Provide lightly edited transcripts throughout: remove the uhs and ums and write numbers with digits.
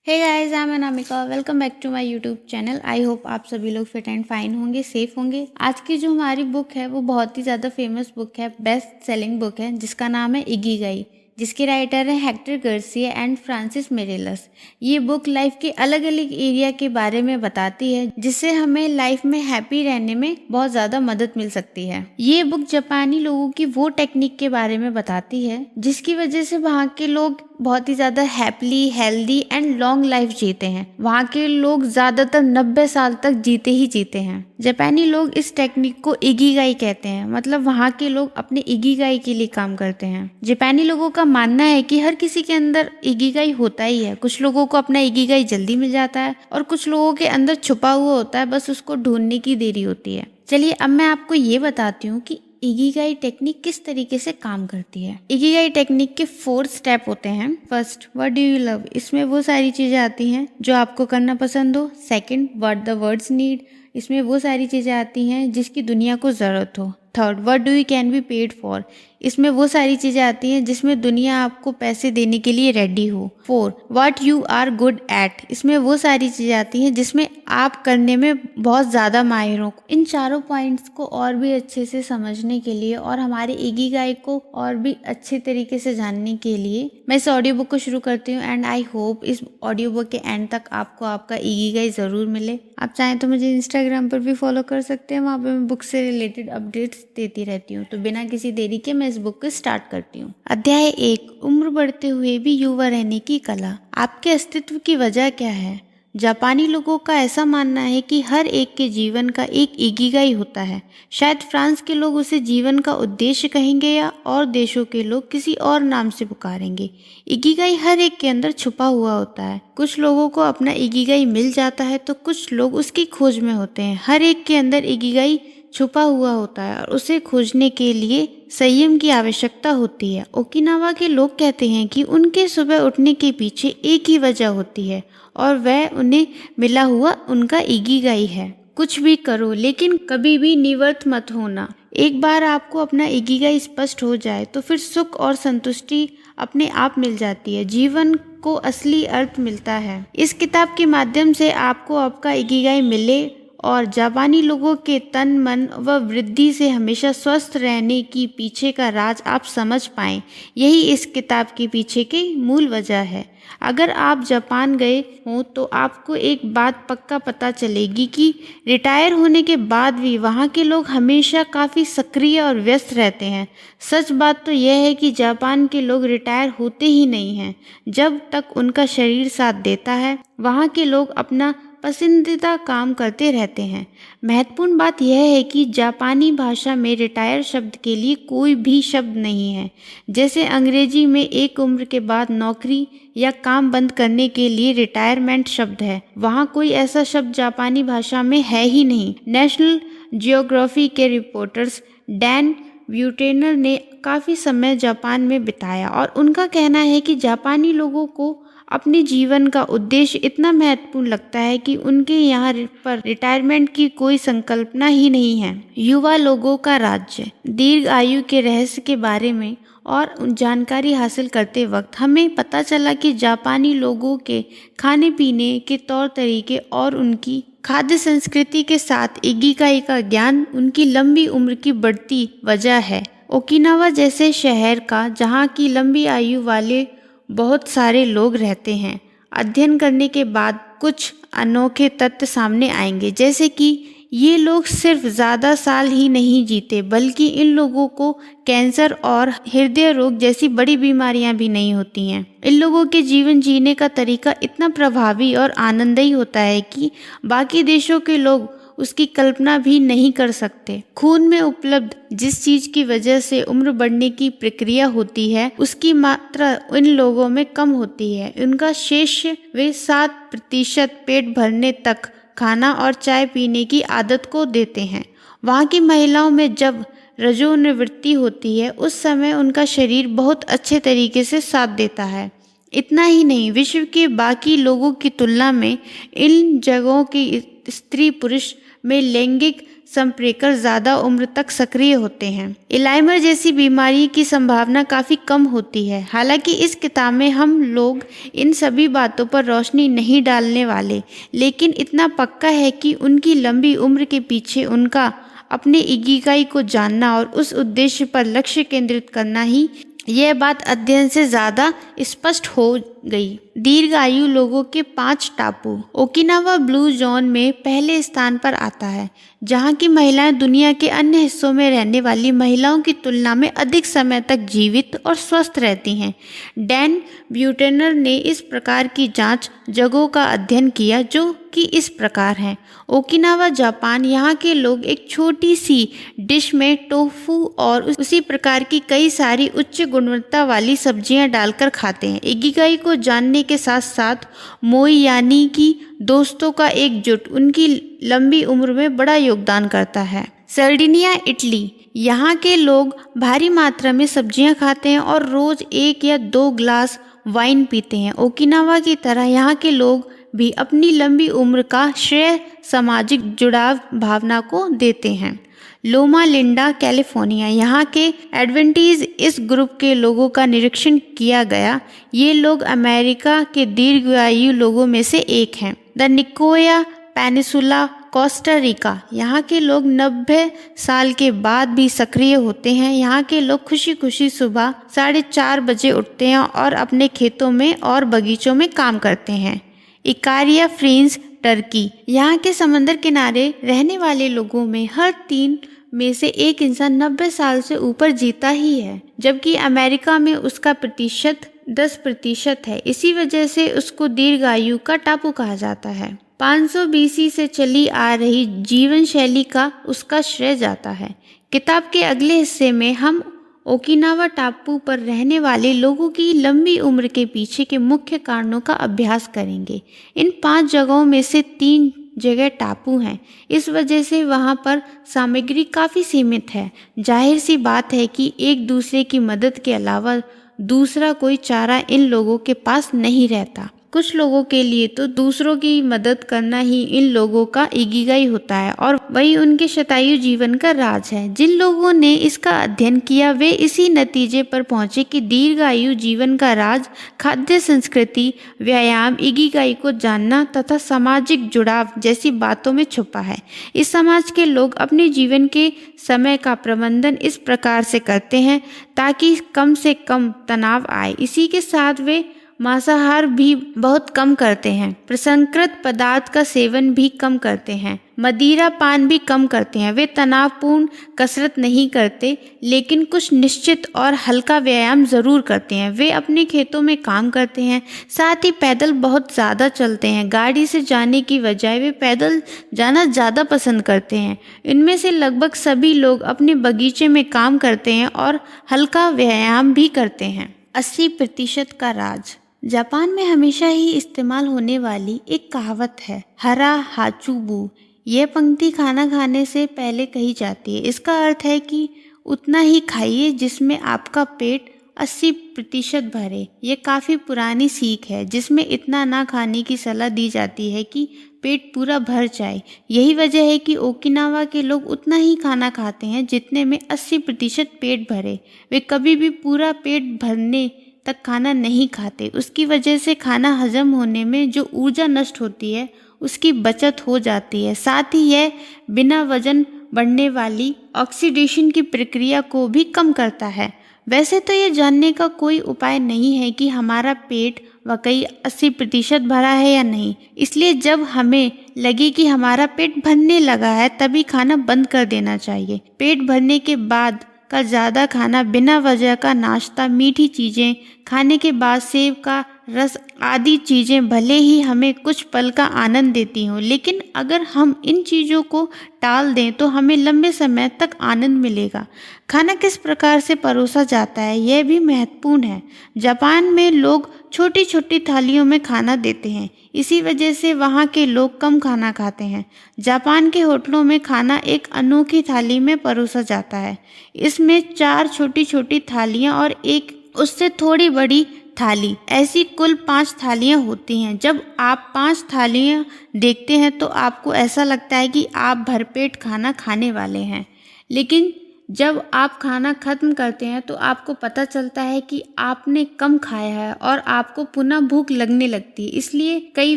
Hey guys, I am Anamika. Welcome back to my YouTube channel. I hope आप सभी लोग fit and fine होंगे, safe होंगे। आज की जो हमारी बुक है वो बहुत ही ज़्यादा फेमस बुक है, बेस्ट सेलिंग बुक है, जिसका नाम है इकिगाई, जिसके राइटर है हेक्टर गार्सिया एंड फ्रांसिस मिरेलस। ये बुक लाइफ के अलग अलग एरिया के बारे में बताती है, जिससे हमें लाइफ में हैप्पी रहने में बहुत ज़्यादा मदद मिल सकती है। ये बुक जापानी लोगों की वो टेक्निक के बारे में बताती है जिसकी वजह से वहाँ के लोग बहुत ही ज़्यादा happily, healthy and long life जीते हैं। वहाँ के लोग ज़्यादातर 90 साल तक जीते ही जीते हैं। जापानी लोग इस टेक्निक को इकिगाई कहते हैं, मतलब वहाँ के लोग अपने इकिगाई के लिए काम करते हैं। जापानी लोगों का मानना है कि हर किसी के अंदर इकिगाई होता ही है। कुछ लोगों को अपना इकिगाई जल्दी मिल जाता है और कुछ लोगों के अंदर छुपा हुआ होता है, बस उसको ढूंढने की देरी होती है। चलिए अब मैं आपको ये बताती हूँ कि इकिगाई टेक्निक किस तरीके से काम करती है। इकिगाई टेक्निक के 4 स्टेप होते हैं। First, what do you love, इसमें वो सारी चीजें आती हैं जो आपको करना पसंद हो। Second, what the words need, इसमें वो सारी चीजें आती हैं जिसकी दुनिया को जरूरत हो। Third, what do you can be paid for, इसमें वो सारी चीजें आती हैं जिसमें दुनिया आपको पैसे देने के लिए रेडी हो। 4, what you are good at, इसमें वो सारी चीजें आती हैं जिसमें आप करने में बहुत ज्यादा माहिर हो। इन चारों पॉइंट्स को और भी अच्छे से समझने के लिए और हमारे इकिगाई को और भी अच्छे तरीके से जानने के लिए मैं इस ऑडियो बुक को शुरू करती हूँ। एंड आई होप इस ऑडियो बुक के एंड तक आपको आपका इकिगाई जरूर मिले। आप चाहें तो मुझे इंस्टाग्राम पर भी फॉलो कर सकते हैं, वहाँ पे मैं बुक से रिलेटेड अपडेट्स देती रहती हूँ। तो बिना किसी देरी के मैं इस बुक को स्टार्ट करती हूँ। अध्याय 1, उम्र बढ़ते हुए भी युवा रहने की कला। आपके अस्तित्व की वजह क्या है? जापानी लोगों का ऐसा मानना है कि हर एक के जीवन का एक इकिगाई होता है। शायद फ्रांस के लोग उसे जीवन का उद्देश्य कहेंगे या और देशों के लोग किसी और नाम से पुकारेंगे। इकिगाई हर एक के अंदर छुपा हुआ होता है। कुछ लोगों को अपना इकिगाई मिल जाता है तो कुछ लोग उसकी खोज में होते हैं। हर एक के अंदर इकिगाई छुपा हुआ होता है और उसे खोजने के लिए संयम की आवश्यकता होती है। ओकिनावा के लोग कहते हैं कि उनके सुबह उठने के पीछे एक ही वजह होती है और वह उन्हें मिला हुआ उनका इकिगाई है। कुछ भी करो लेकिन कभी भी निवर्त मत होना। एक बार आपको अपना इकिगाई स्पष्ट हो जाए तो फिर सुख और संतुष्टि अपने आप मिल जाती है। जीवन को असली अर्थ मिलता है। इस किताब के माध्यम से आपको आपका इकिगाई मिले और जापानी लोगों के तन, मन व वृद्धि से हमेशा स्वस्थ रहने की पीछे का राज आप समझ पाएं। यही इस किताब के पीछे की मूल वजह है। अगर आप जापान गए हों तो आपको एक बात पक्का पता चलेगी कि रिटायर होने के बाद भी वहाँ के लोग हमेशा काफ़ी सक्रिय और व्यस्त रहते हैं। सच बात तो यह है कि जापान के लोग रिटायर होते ही नहीं हैं। जब तक उनका शरीर साथ देता है वहाँ के लोग अपना पसंदीदा काम करते रहते हैं। महत्वपूर्ण बात यह है कि जापानी भाषा में रिटायर शब्द के लिए कोई भी शब्द नहीं है। जैसे अंग्रेजी में एक उम्र के बाद नौकरी या काम बंद करने के लिए रिटायरमेंट शब्द है, वहाँ कोई ऐसा शब्द जापानी भाषा में है ही नहीं। नेशनल जियोग्राफी के रिपोर्टर्स डैन ब्यूटेनर ने काफ़ी समय जापान में बिताया और उनका कहना है कि जापानी लोगों को अपने जीवन का उद्देश्य इतना महत्वपूर्ण लगता है कि उनके यहाँ पर रिटायरमेंट की कोई संकल्पना ही नहीं है। युवा लोगों का राज्य। दीर्घ आयु के रहस्य के बारे में और जानकारी हासिल करते वक्त हमें पता चला कि जापानी लोगों के खाने पीने के तौर तरीके और उनकी खाद्य संस्कृति के साथ इकिगाई का ज्ञान उनकी लंबी उम्र की बढ़ती वजह है। ओकिनावा जैसे शहर का, जहाँ की लंबी आयु वाले बहुत सारे लोग रहते हैं, अध्ययन करने के बाद कुछ अनोखे तथ्य सामने आएंगे, जैसे कि ये लोग सिर्फ ज़्यादा साल ही नहीं जीते बल्कि इन लोगों को कैंसर और हृदय रोग जैसी बड़ी बीमारियां भी नहीं होती हैं। इन लोगों के जीवन जीने का तरीका इतना प्रभावी और आनंददायी होता है कि बाकी देशों के लोग उसकी कल्पना भी नहीं कर सकते। खून में उपलब्ध जिस चीज की वजह से उम्र बढ़ने की प्रक्रिया होती है उसकी मात्रा इन लोगों में कम होती है। उनका शेष वे 7% पेट भरने तक खाना और चाय पीने की आदत को देते हैं। वहाँ की महिलाओं में जब रजोनिवृत्ति होती है उस समय उनका शरीर बहुत अच्छे तरीके से साथ देता है। इतना ही नहीं, विश्व के बाकी लोगों की तुलना में इन जगहों की स्त्री पुरुष में लैंगिक संप्रेरक ज्यादा उम्र तक सक्रिय होते हैं। अल्जाइमर जैसी बीमारी की संभावना काफी कम होती है। हालांकि इस किताब में हम लोग इन सभी बातों पर रोशनी नहीं डालने वाले, लेकिन इतना पक्का है कि उनकी लंबी उम्र के पीछे उनका अपने इकिगाई को जानना और उस उद्देश्य पर लक्ष्य केंद्रित करना ही, यह बात अध्ययन से ज्यादा स्पष्ट हो गई। दीर्घायु लोगों के 5 टापू। ओकिनावा ब्लू जोन में पहले स्थान पर आता है, जहां की महिलाएं दुनिया के अन्य हिस्सों में रहने वाली महिलाओं की तुलना में अधिक समय तक जीवित और स्वस्थ रहती हैं। डैन ब्यूटेनर ने इस प्रकार की जांच जगहों का अध्ययन किया जो कि इस प्रकार हैं। ओकिनावा जापान, यहाँ के लोग एक छोटी सी डिश में टोफू और उसी प्रकार की कई सारी उच्च गुणवत्ता वाली सब्जियां डालकर खाते हैं। इकिगाई को जानने के साथ साथ मोई यानी कि दोस्तों का एकजुट उनकी लंबी उम्र में बड़ा योगदान करता है। सर्डिनिया इटली, यहाँ के लोग भारी मात्रा में सब्जियां खाते हैं और रोज 1 या 2 ग्लास वाइन पीते हैं। ओकिनावा की तरह यहाँ के लोग भी अपनी लंबी उम्र का श्रेय सामाजिक जुड़ाव भावना को देते हैं। लोमा लिंडा, कैलिफोर्निया, यहाँ के एडवेंटीज इस ग्रुप के लोगों का निरीक्षण किया गया। ये लोग अमेरिका के दीर्घायु लोगों में से एक हैं। The Nicoya peninsula, Costa Rica, यहाँ के लोग 90 साल के बाद भी सक्रिय होते हैं। यहाँ के लोग खुशी खुशी सुबह 4:30 बजे उठते हैं और अपने खेतों में और बगीचों में काम करते हैं। इकारिया फ्रिंज, टर्की, यहाँ के समंदर किनारे रहने वाले लोगों में हर 3 में से 1 इंसान 90 साल से ऊपर जीता ही है, जबकि अमेरिका में उसका प्रतिशत 10% है। इसी वजह से उसको दीर्घायु का टापू कहा जाता है। 500 BC से चली आ रही जीवन शैली का उसका श्रेय जाता है। किताब के अगले हिस्से में हम ओकिनावा टापू पर रहने वाले लोगों की लंबी उम्र के पीछे के मुख्य कारणों का अभ्यास करेंगे। इन 5 जगहों में से 3 जगह टापू हैं, इस वजह से वहां पर सामग्री काफ़ी सीमित है। जाहिर सी बात है कि एक दूसरे की मदद के अलावा दूसरा कोई चारा इन लोगों के पास नहीं रहता। कुछ लोगों के लिए तो दूसरों की मदद करना ही इन लोगों का इकिगाई होता है और वही उनके शतायु जीवन का राज है। जिन लोगों ने इसका अध्ययन किया वे इसी नतीजे पर पहुंचे कि दीर्घायु जीवन का राज खाद्य संस्कृति, व्यायाम, इकिगाई को जानना तथा सामाजिक जुड़ाव जैसी बातों में छुपा है। इस समाज के लोग अपने जीवन के समय का प्रबंधन इस प्रकार से करते हैं ताकि कम से कम तनाव आए। इसी के साथ वे मांसाहार भी बहुत कम करते हैं, प्रसंस्कृत पदार्थ का सेवन भी कम करते हैं, मदिरा पान भी कम करते हैं। वे तनावपूर्ण कसरत नहीं करते, लेकिन कुछ निश्चित और हल्का व्यायाम जरूर करते हैं। वे अपने खेतों में काम करते हैं, साथ ही पैदल बहुत ज़्यादा चलते हैं। गाड़ी से जाने की बजाय वे पैदल जाना ज़्यादा पसंद करते हैं। इनमें से लगभग सभी लोग अपने बगीचे में काम करते हैं और हल्का व्यायाम भी करते हैं। 80% का राज। जापान में हमेशा ही इस्तेमाल होने वाली एक कहावत है, हरा हाचुबू। यह पंक्ति खाना खाने से पहले कही जाती है। इसका अर्थ है कि उतना ही खाइए जिसमें आपका पेट 80% भरे। ये काफ़ी पुरानी सीख है जिसमें इतना ना खाने की सलाह दी जाती है कि पेट पूरा भर जाए। यही वजह है कि ओकिनावा के लोग उतना ही खाना खाते हैं जितने में 80% पेट भरे। वे कभी भी पूरा पेट भरने तक खाना नहीं खाते। उसकी वजह से खाना हजम होने में जो ऊर्जा नष्ट होती है उसकी बचत हो जाती है। साथ ही यह बिना वजन बढ़ने वाली ऑक्सीडेशन की प्रक्रिया को भी कम करता है। वैसे तो यह जानने का कोई उपाय नहीं है कि हमारा पेट वाकई 80% भरा है या नहीं, इसलिए जब हमें लगे कि हमारा पेट भरने लगा है तभी खाना बंद कर देना चाहिए। पेट भरने के बाद का ज़्यादा खाना, बिना वजह का नाश्ता, मीठी चीज़ें खाने के बाद सेब का रस आदि चीज़ें भले ही हमें कुछ पल का आनंद देती हों, लेकिन अगर हम इन चीज़ों को टाल दें तो हमें लंबे समय तक आनंद मिलेगा। खाना किस प्रकार से परोसा जाता है यह भी महत्वपूर्ण है। जापान में लोग छोटी छोटी थालियों में खाना देते हैं, इसी वजह से वहाँ के लोग कम खाना खाते हैं। जापान के होटलों में खाना एक अनोखी थाली में परोसा जाता है। इसमें 4 छोटी छोटी थालियाँ और एक उससे थोड़ी बड़ी थाली। ऐसी कुल 5 थालियां होती हैं। जब आप 5 थालियां देखते हैं तो आपको ऐसा लगता है कि आप भरपेट खाना खाने वाले हैं, लेकिन जब आप खाना खत्म करते हैं तो आपको पता चलता है कि आपने कम खाया है और आपको पुनः भूख लगने लगती है। इसलिए कई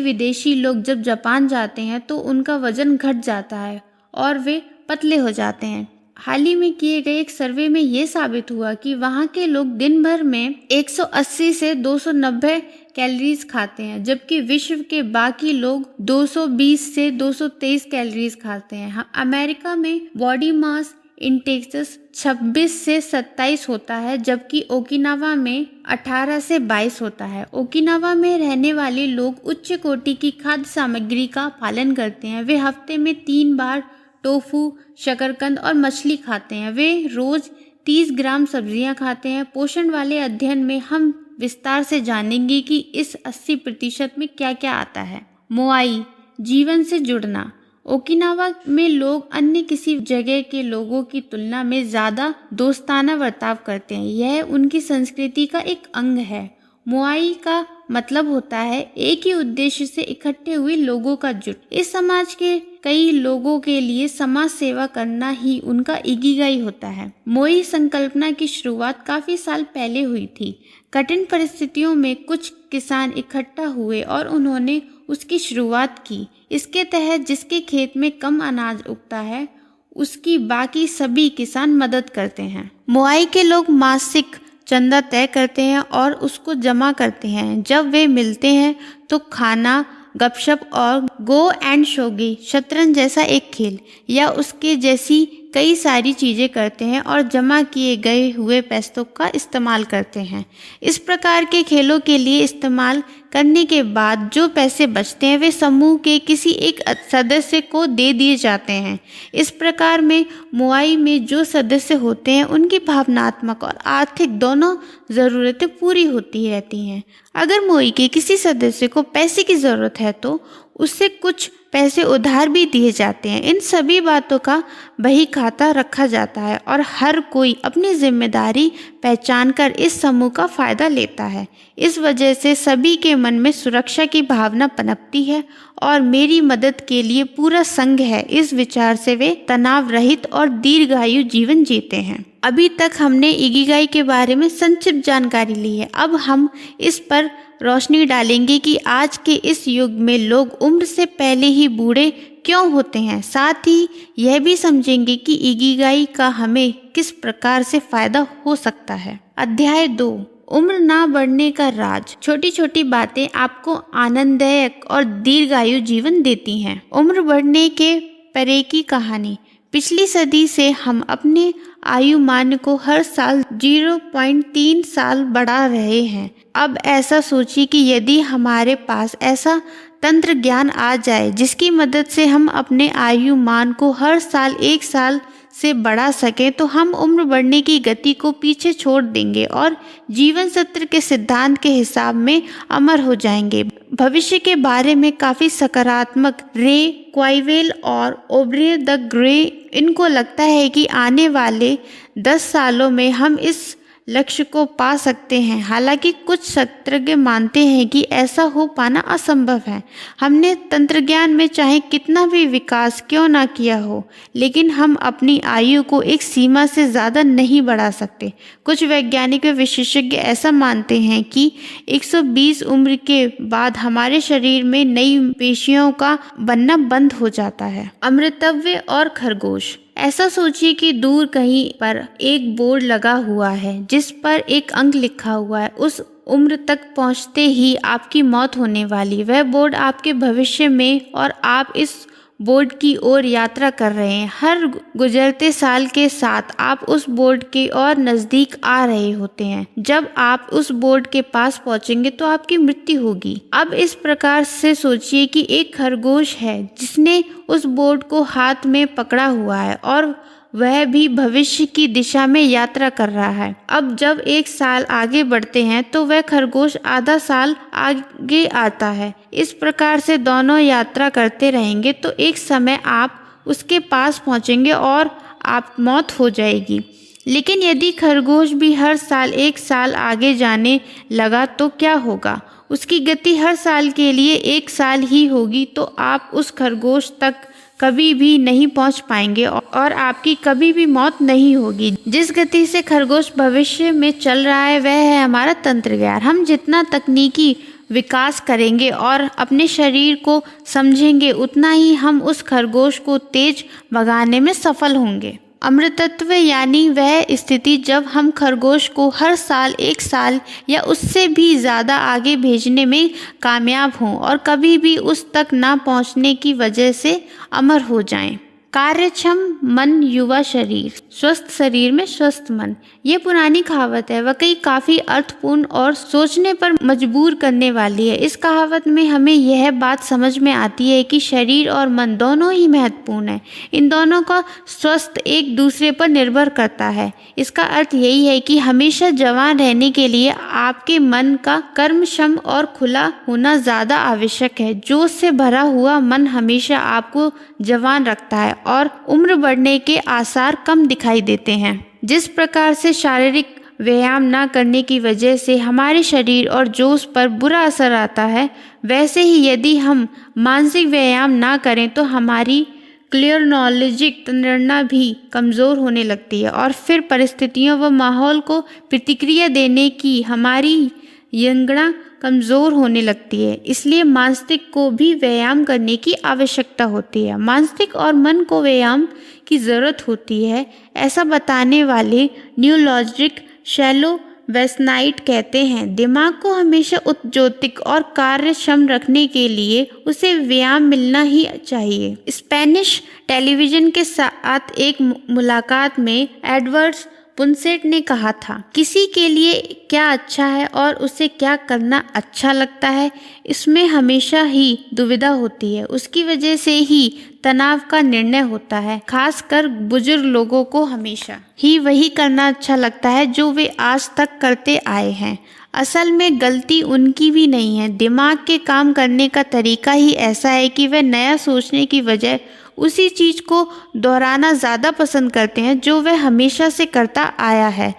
विदेशी लोग जब जापान जाते हैं तो उनका वजन घट जाता है और वे पतले हो जाते हैं। हाल ही में किए गए एक सर्वे में ये साबित हुआ कि वहाँ के लोग दिन भर में 180 से 290 कैलोरीज खाते हैं, जबकि विश्व के बाकी लोग 220 से 223 कैलोरीज खाते हैं। अमेरिका में बॉडी मास इंडेक्स 26 से 27 होता है, जबकि ओकिनावा में 18 से 22 होता है। ओकिनावा में रहने वाले लोग उच्च कोटि की खाद्य सामग्री का पालन करते हैं। वे हफ्ते में 3 बार टोफू, शकरकंद और मछली खाते हैं। वे रोज 30 ग्राम सब्जियां खाते हैं। पोषण वाले अध्ययन में हम विस्तार से जानेंगे कि इस 80% में क्या क्या आता है। मोआई, जीवन से जुड़ना। ओकिनावा में लोग अन्य किसी जगह के लोगों की तुलना में ज़्यादा दोस्ताना बर्ताव करते हैं। यह उनकी संस्कृति का एक अंग है। मोआई का मतलब होता है एक ही उद्देश्य से इकट्ठे हुए लोगों का जुट। इस समाज के कई लोगों के लिए समाज सेवा करना ही उनका इकिगाई होता है। मोई संकल्पना की शुरुआत काफी साल पहले हुई थी। कठिन परिस्थितियों में कुछ किसान इकट्ठा हुए और उन्होंने उसकी शुरुआत की। इसके तहत जिसके खेत में कम अनाज उगता है उसकी बाकी सभी किसान मदद करते हैं। मोआई के लोग मासिक चंदा तय करते हैं और उसको जमा करते हैं। जब वे मिलते हैं तो खाना, गपशप और गो एंड शोगी, शतरंज जैसा एक खेल या उसके जैसी कई सारी चीज़ें करते हैं और जमा किए गए हुए पैसों का इस्तेमाल करते हैं। इस प्रकार के खेलों के लिए इस्तेमाल करने के बाद जो पैसे बचते हैं वे समूह के किसी एक सदस्य को दे दिए जाते हैं। इस प्रकार में मोआई में जो सदस्य होते हैं उनकी भावनात्मक और आर्थिक दोनों ज़रूरतें पूरी होती रहती हैं। अगर मोई के किसी सदस्य को पैसे की ज़रूरत है तो उससे कुछ पैसे उधार भी दिए जाते हैं। इन सभी बातों का बही खाता रखा जाता है और हर कोई अपनी जिम्मेदारी पहचानकर इस समूह का फायदा लेता है। इस वजह से सभी के मन में सुरक्षा की भावना पनपती है और मेरी मदद के लिए पूरा संघ है। इस विचार से वे तनाव रहित और दीर्घायु जीवन जीते हैं। अभी तक हमने इकिगाई के बारे में संक्षिप्त जानकारी ली है। अब हम इस पर रोशनी डालेंगे कि आज के इस युग में लोग उम्र से पहले ही बूढ़े क्यों होते हैं। साथ ही यह भी समझेंगे कि इकिगाई का हमें किस प्रकार से फायदा हो सकता है। अध्याय 2, उम्र ना बढ़ने का राज। छोटी छोटी बातें आपको आनंददायक और दीर्घायु जीवन देती हैं। उम्र बढ़ने के परे की कहानी। पिछली सदी से हम अपने आयुमान को हर साल 0.3 साल बढ़ा रहे हैं। अब ऐसा सोचिए कि यदि हमारे पास ऐसा तंत्र ज्ञान आ जाए जिसकी मदद से हम अपने आयुमान को हर साल 1 साल से बढ़ा सकें तो हम उम्र बढ़ने की गति को पीछे छोड़ देंगे और जीवन सत्र के सिद्धांत के हिसाब में अमर हो जाएंगे। भविष्य के बारे में काफ़ी सकारात्मक रे क्वाइवेल और ओब्रे द ग्रे, इनको लगता है कि आने वाले 10 सालों में हम इस लक्ष्य को पा सकते हैं। हालांकि कुछ शास्त्रज्ञ मानते हैं कि ऐसा हो पाना असंभव है। हमने तंत्रज्ञान में चाहे कितना भी विकास क्यों ना किया हो, लेकिन हम अपनी आयु को एक सीमा से ज़्यादा नहीं बढ़ा सकते। कुछ वैज्ञानिक व विशेषज्ञ ऐसा मानते हैं कि 120 उम्र के बाद हमारे शरीर में नई पेशियों का बनना बंद हो जाता है। अमृतव्य और खरगोश। ऐसा सोचिए कि दूर कहीं पर एक बोर्ड लगा हुआ है जिस पर एक अंक लिखा हुआ है। उस उम्र तक पहुंचते ही आपकी मौत होने वाली। वह बोर्ड आपके भविष्य में और आप इस बोर्ड की ओर यात्रा कर रहे हैं। हर गुजरते साल के साथ आप उस बोर्ड के और नज़दीक आ रहे होते हैं। जब आप उस बोर्ड के पास पहुंचेंगे तो आपकी मृत्यु होगी। अब इस प्रकार से सोचिए कि एक खरगोश है जिसने उस बोर्ड को हाथ में पकड़ा हुआ है और वह भी भविष्य की दिशा में यात्रा कर रहा है। अब जब 1 साल आगे बढ़ते हैं तो वह खरगोश आधा साल आगे आता है। इस प्रकार से दोनों यात्रा करते रहेंगे तो एक समय आप उसके पास पहुंचेंगे और आप मौत हो जाएगी। लेकिन यदि खरगोश भी हर साल 1 साल आगे जाने लगा तो क्या होगा? उसकी गति हर साल के लिए 1 साल ही होगी, तो आप उस खरगोश तक कभी भी नहीं पहुंच पाएंगे और आपकी कभी भी मौत नहीं होगी। जिस गति से खरगोश भविष्य में चल रहा है वह है हमारा तंत्रज्ञान। हम जितना तकनीकी विकास करेंगे और अपने शरीर को समझेंगे उतना ही हम उस खरगोश को तेज भगाने में सफल होंगे। अमृतत्व यानी वह स्थिति जब हम खरगोश को हर साल 1 साल या उससे भी ज़्यादा आगे भेजने में कामयाब हों और कभी भी उस तक ना पहुंचने की वजह से अमर हो जाएं। कार्यक्षम मन युवा शरीर, स्वस्थ शरीर में स्वस्थ मन, ये पुरानी कहावत है। वाकई काफ़ी अर्थपूर्ण और सोचने पर मजबूर करने वाली है। इस कहावत में हमें यह बात समझ में आती है कि शरीर और मन दोनों ही महत्वपूर्ण है। इन दोनों का स्वस्थ एक दूसरे पर निर्भर करता है। इसका अर्थ यही है कि हमेशा जवान रहने के लिए आपके मन का कर्मक्षम और खुला होना ज़्यादा आवश्यक है। जोश से भरा हुआ मन हमेशा आपको जवान रखता है और उम्र बढ़ने के आसार कम दिखाई देते हैं। जिस प्रकार से शारीरिक व्यायाम ना करने की वजह से हमारे शरीर और जोश पर बुरा असर आता है, वैसे ही यदि हम मानसिक व्यायाम ना करें तो हमारी क्लियरनॉलेजिक प्रेरणा भी कमज़ोर होने लगती है और फिर परिस्थितियों व माहौल को प्रतिक्रिया देने की हमारी यंगड़ा कमज़ोर होने लगती है। इसलिए मानसिक को भी व्यायाम करने की आवश्यकता होती है। मानसिक और मन को व्यायाम की ज़रूरत होती है, ऐसा बताने वाले न्यूरोलॉजिक शैलो वेस्नाइट कहते हैं, दिमाग को हमेशा उत्तेजित और कार्यक्षम रखने के लिए उसे व्यायाम मिलना ही चाहिए। स्पेनिश टेलीविज़न के साथ एक मुलाकात में एडवर्ड पुनसेट ने कहा था, किसी के लिए क्या अच्छा है और उसे क्या करना अच्छा लगता है, इसमें हमेशा ही दुविधा होती है। उसकी वजह से ही तनाव का निर्णय होता है। खासकर बुजुर्ग लोगों को हमेशा ही वही करना अच्छा लगता है जो वे आज तक करते आए हैं। असल में गलती उनकी भी नहीं है, दिमाग के काम करने का तरीका ही ऐसा है कि वह नया सोचने की बजाय उसी चीज़ को दोहराना ज़्यादा पसंद करते हैं जो वह हमेशा से करता आया है।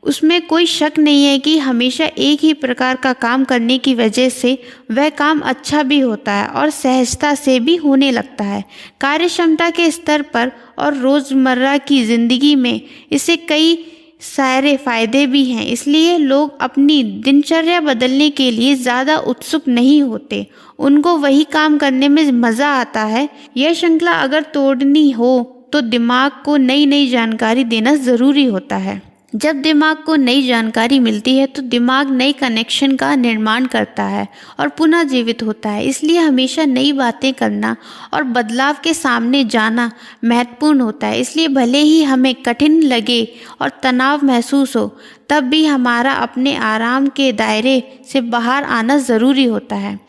उसमें कोई शक नहीं है कि हमेशा एक ही प्रकार का काम करने की वजह से वह काम अच्छा भी होता है और सहजता से भी होने लगता है। कार्यक्षमता के स्तर पर और रोज़मर्रा की ज़िंदगी में इससे कई सारे फायदे भी हैं। इसलिए लोग अपनी दिनचर्या बदलने के लिए ज़्यादा उत्सुक नहीं होते, उनको वही काम करने में मज़ा आता है। यह श्रृंखला अगर तोड़नी हो तो दिमाग को नई नई जानकारी देना ज़रूरी होता है। जब दिमाग को नई जानकारी मिलती है तो दिमाग नई कनेक्शन का निर्माण करता है और पुनः जीवित होता है। इसलिए हमेशा नई बातें करना और बदलाव के सामने जाना महत्वपूर्ण होता है। इसलिए भले ही हमें कठिन लगे और तनाव महसूस हो, तब भी हमारा अपने आराम के दायरे से बाहर आना ज़रूरी होता है।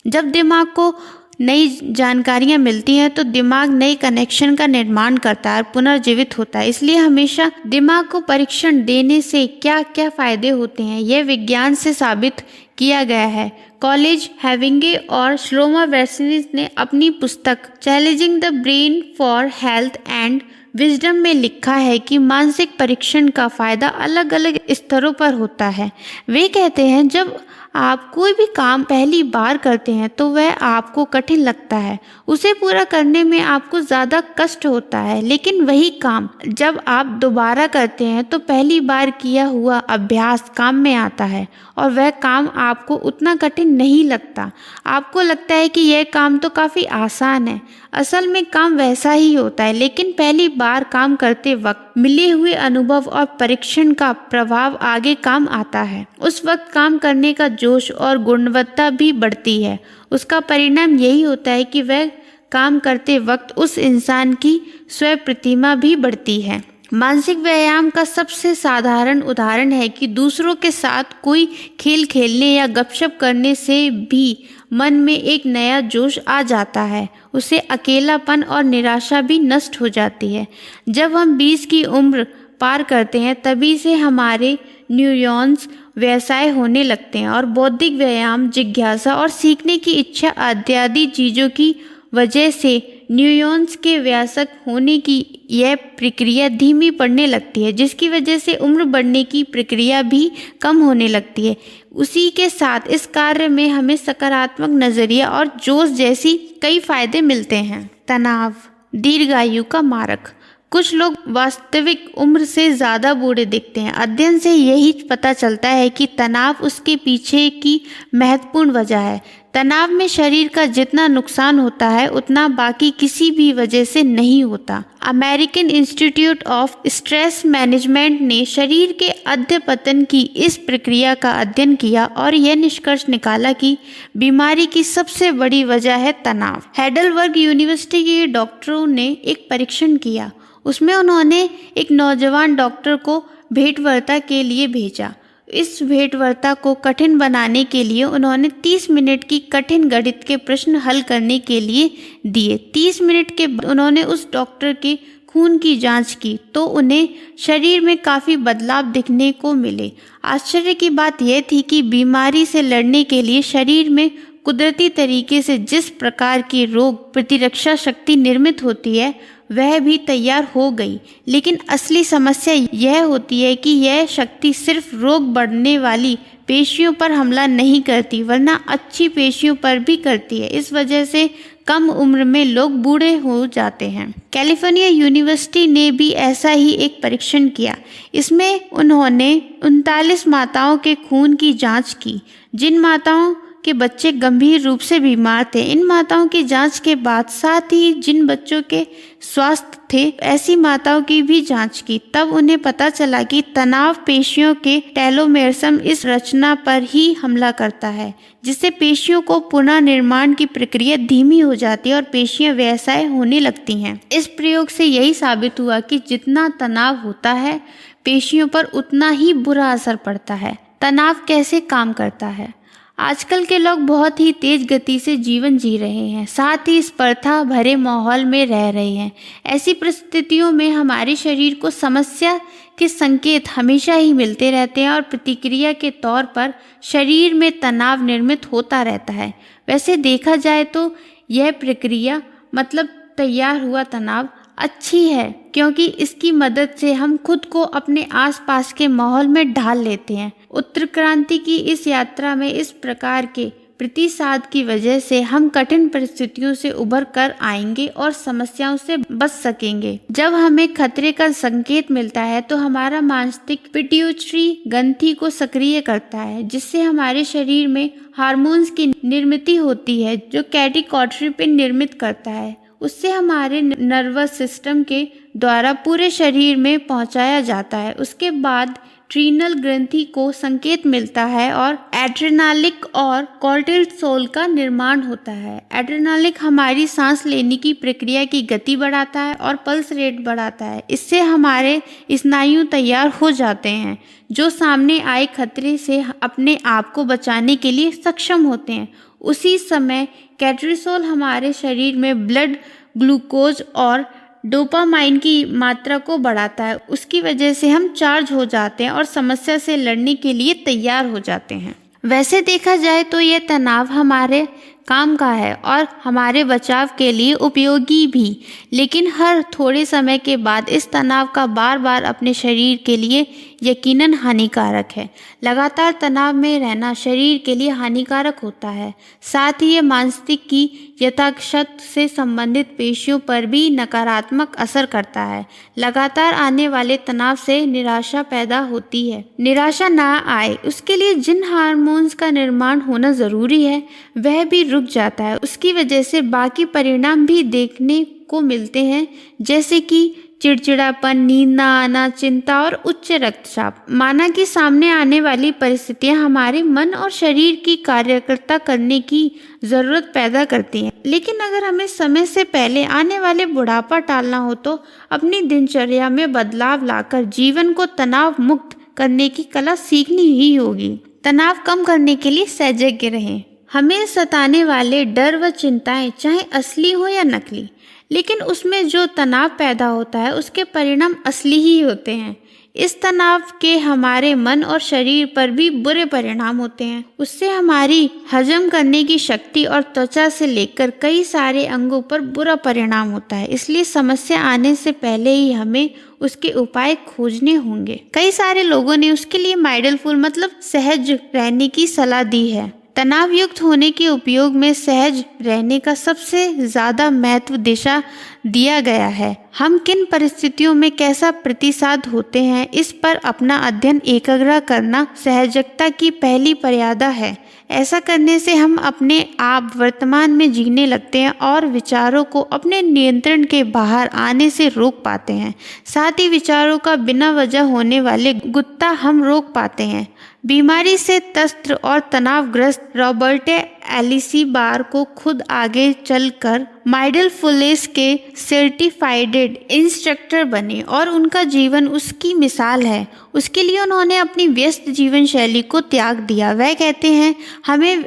जब दिमाग को नई जानकारियाँ मिलती हैं तो दिमाग नई कनेक्शन का निर्माण करता है और पुनर्जीवित होता है। इसलिए हमेशा दिमाग को परीक्षण देने से क्या क्या फ़ायदे होते हैं, यह विज्ञान से साबित किया गया है। कॉलेज हैविंगे और श्लोमा वेस्निस ने अपनी पुस्तक challenging the brain for health and wisdom में लिखा है कि मानसिक परीक्षण का फ़ायदा अलग अलग स्तरों पर होता है। वे कहते हैं, जब आप कोई भी काम पहली बार करते हैं तो वह आपको कठिन लगता है, उसे पूरा करने में आपको ज़्यादा कष्ट होता है। लेकिन वही काम जब आप दोबारा करते हैं तो पहली बार किया हुआ अभ्यास काम में आता है और वह काम आपको उतना कठिन नहीं लगता। आपको लगता है कि यह काम तो काफ़ी आसान है। असल में काम वैसा ही होता है, लेकिन पहली बार काम करते वक्त मिले हुए अनुभव और परीक्षण का प्रभाव आगे काम आता है। उस वक्त काम करने का जोश और गुणवत्ता भी बढ़ती है। उसका परिणाम यही होता है कि वह काम करते वक्त उस इंसान की स्वयं प्रतिमा भी बढ़ती है। मानसिक व्यायाम का सबसे साधारण उदाहरण है कि दूसरों के साथ कोई खेल खेलने या गपशप करने से भी मन में एक नया जोश आ जाता है। उसे अकेलापन और निराशा भी नष्ट हो जाती है। जब हम 20 की उम्र पार करते हैं तभी से हमारे न्यूरॉन्स व्यवसाय होने लगते हैं और बौद्धिक व्यायाम, जिज्ञासा और सीखने की इच्छा इत्यादि चीज़ों की वजह से न्यूरॉन्स के वयस्क होने की यह प्रक्रिया धीमी पड़ने लगती है, जिसकी वजह से उम्र बढ़ने की प्रक्रिया भी कम होने लगती है। उसी के साथ इस कार्य में हमें सकारात्मक नजरिया और जोश जैसी कई फायदे मिलते हैं। तनाव दीर्घायु का मारक। कुछ लोग वास्तविक उम्र से ज़्यादा बूढ़े दिखते हैं। अध्ययन से यही पता चलता है कि तनाव उसके पीछे की महत्वपूर्ण वजह है। तनाव में शरीर का जितना नुकसान होता है उतना बाकी किसी भी वजह से नहीं होता। American institute of stress management ने शरीर के अध्यपतन की इस प्रक्रिया का अध्ययन किया और यह निष्कर्ष निकाला कि बीमारी की सबसे बड़ी वजह है तनाव। हेडलबर्ग यूनिवर्सिटी के डॉक्टरों ने एक परीक्षण किया। उसमें उन्होंने एक नौजवान डॉक्टर को भेंटवार्ता के लिए भेजा। इस भेंटवार्ता को कठिन बनाने के लिए उन्होंने 30 मिनट की कठिन गणित के प्रश्न हल करने के लिए दिए। 30 मिनट के बाद उन्होंने उस डॉक्टर के खून की जांच की तो उन्हें शरीर में काफ़ी बदलाव दिखने को मिले। आश्चर्य की बात यह थी कि बीमारी से लड़ने के लिए शरीर में कुदरती तरीके से जिस प्रकार की रोग प्रतिरक्षा शक्ति निर्मित होती है वह भी तैयार हो गई। लेकिन असली समस्या यह होती है कि यह शक्ति सिर्फ रोग बढ़ने वाली पेशियों पर हमला नहीं करती वरना अच्छी पेशियों पर भी करती है। इस वजह से कम उम्र में लोग बूढ़े हो जाते हैं। कैलिफोर्निया यूनिवर्सिटी ने भी ऐसा ही एक परीक्षण किया। इसमें उन्होंने 39 माताओं के खून की जांच की जिन माताओं के बच्चे गंभीर रूप से बीमार थे। इन माताओं की जांच के बाद साथ ही जिन बच्चों के स्वस्थ थे ऐसी माताओं की भी जांच की। तब उन्हें पता चला कि तनाव पेशियों के टेलोमेरसम इस रचना पर ही हमला करता है जिससे पेशियों को पुनः निर्माण की प्रक्रिया धीमी हो जाती है और पेशियां व्यवसाय होने लगती हैं। इस प्रयोग से यही साबित हुआ कि जितना तनाव होता है पेशियों पर उतना ही बुरा असर पड़ता है। तनाव कैसे काम करता है? आजकल के लोग बहुत ही तेज गति से जीवन जी रहे हैं, साथ ही स्पर्धा भरे माहौल में रह रहे हैं। ऐसी परिस्थितियों में हमारे शरीर को समस्या के संकेत हमेशा ही मिलते रहते हैं और प्रतिक्रिया के तौर पर शरीर में तनाव निर्मित होता रहता है। वैसे देखा जाए तो यह प्रक्रिया मतलब तैयार हुआ तनाव अच्छी है क्योंकि इसकी मदद से हम खुद को अपने आसपास के माहौल में ढाल लेते हैं। उत्तर क्रांति की इस यात्रा में इस प्रकार के प्रतिसाद की वजह से हम कठिन परिस्थितियों से उभर कर आएंगे और समस्याओं से बच सकेंगे। जब हमें खतरे का संकेत मिलता है तो हमारा मस्तिष्क पिट्यूटरी ग्रंथि को सक्रिय करता है जिससे हमारे शरीर में हार्मोन्स की निर्मित होती है जो कैटेकोट्रोपिन निर्मित करता है। उससे हमारे नर्वस सिस्टम के द्वारा पूरे शरीर में पहुंचाया जाता है। उसके बाद ट्रीनल ग्रंथि को संकेत मिलता है और एड्रेनालिक और कॉर्टिसोल का निर्माण होता है। एड्रेनालिक हमारी सांस लेने की प्रक्रिया की गति बढ़ाता है और पल्स रेट बढ़ाता है। इससे हमारे स्नायु तैयार हो जाते हैं जो सामने आए खतरे से अपने आप को बचाने के लिए सक्षम होते हैं। उसी समय कॉर्टिसोल हमारे शरीर में ब्लड ग्लूकोज और डोपामाइन की मात्रा को बढ़ाता है। उसकी वजह से हम चार्ज हो जाते हैं और समस्या से लड़ने के लिए तैयार हो जाते हैं। वैसे देखा जाए तो यह तनाव हमारे काम का है और हमारे बचाव के लिए उपयोगी भी, लेकिन हर थोड़े समय के बाद इस तनाव का बार बार अपने शरीर के लिए यकीनन हानिकारक है। लगातार तनाव में रहना शरीर के लिए हानिकारक होता है। साथ ही ये मानसिक की यथाक्षत से संबंधित पेशियों पर भी नकारात्मक असर करता है। लगातार आने वाले तनाव से निराशा पैदा होती है। निराशा ना आए उसके लिए जिन हार्मोन्स का निर्माण होना जरूरी है वह भी रुक जाता है। उसकी वजह से बाकी परिणाम भी देखने को मिलते हैं जैसे कि चिड़चिड़ापन, नींद न आना, चिंता और उच्च रक्तचाप। माना कि सामने आने वाली परिस्थितियां हमारे मन और शरीर की कार्यकर्ता करने की जरूरत पैदा करती हैं। लेकिन अगर हमें समय से पहले आने वाले बुढ़ापा टालना हो तो अपनी दिनचर्या में बदलाव लाकर जीवन को तनाव मुक्त करने की कला सीखनी ही होगी। तनाव कम करने के लिए सजग रहें। हमें सताने वाले डर व चिंताएं चाहे असली हो या नकली, लेकिन उसमें जो तनाव पैदा होता है उसके परिणाम असली ही होते हैं। इस तनाव के हमारे मन और शरीर पर भी बुरे परिणाम होते हैं। उससे हमारी हजम करने की शक्ति और त्वचा से लेकर कई सारे अंगों पर बुरा परिणाम होता है। इसलिए समस्या आने से पहले ही हमें उसके उपाय खोजने होंगे। कई सारे लोगों ने उसके लिए माइंडफुल मतलब सहज रहने की सलाह दी है। तनाव युक्त होने के उपयोग में सहज रहने का सबसे ज्यादा महत्व दिशा दिया गया है। हम किन परिस्थितियों में कैसा प्रतिसाद होते हैं, इस पर अपना अध्ययन एकाग्र करना सहजता की पहली मर्यादा है। ऐसा करने से हम अपने आप वर्तमान में जीने लगते हैं और विचारों को अपने नियंत्रण के बाहर आने से रोक पाते हैं। साथ ही विचारों का बिना वजह होने वाले गुस्सा हम रोक पाते हैं। बीमारी से त्रस्त और तनावग्रस्त रॉबर्ट एलिसी-बार को खुद आगे चलकर माइंडफुलनेस के सर्टिफाइड इंस्ट्रक्टर बने और उनका जीवन उसकी मिसाल है। उसके लिए उन्होंने अपनी व्यस्त जीवन शैली को त्याग दिया। वह कहते हैं, हमें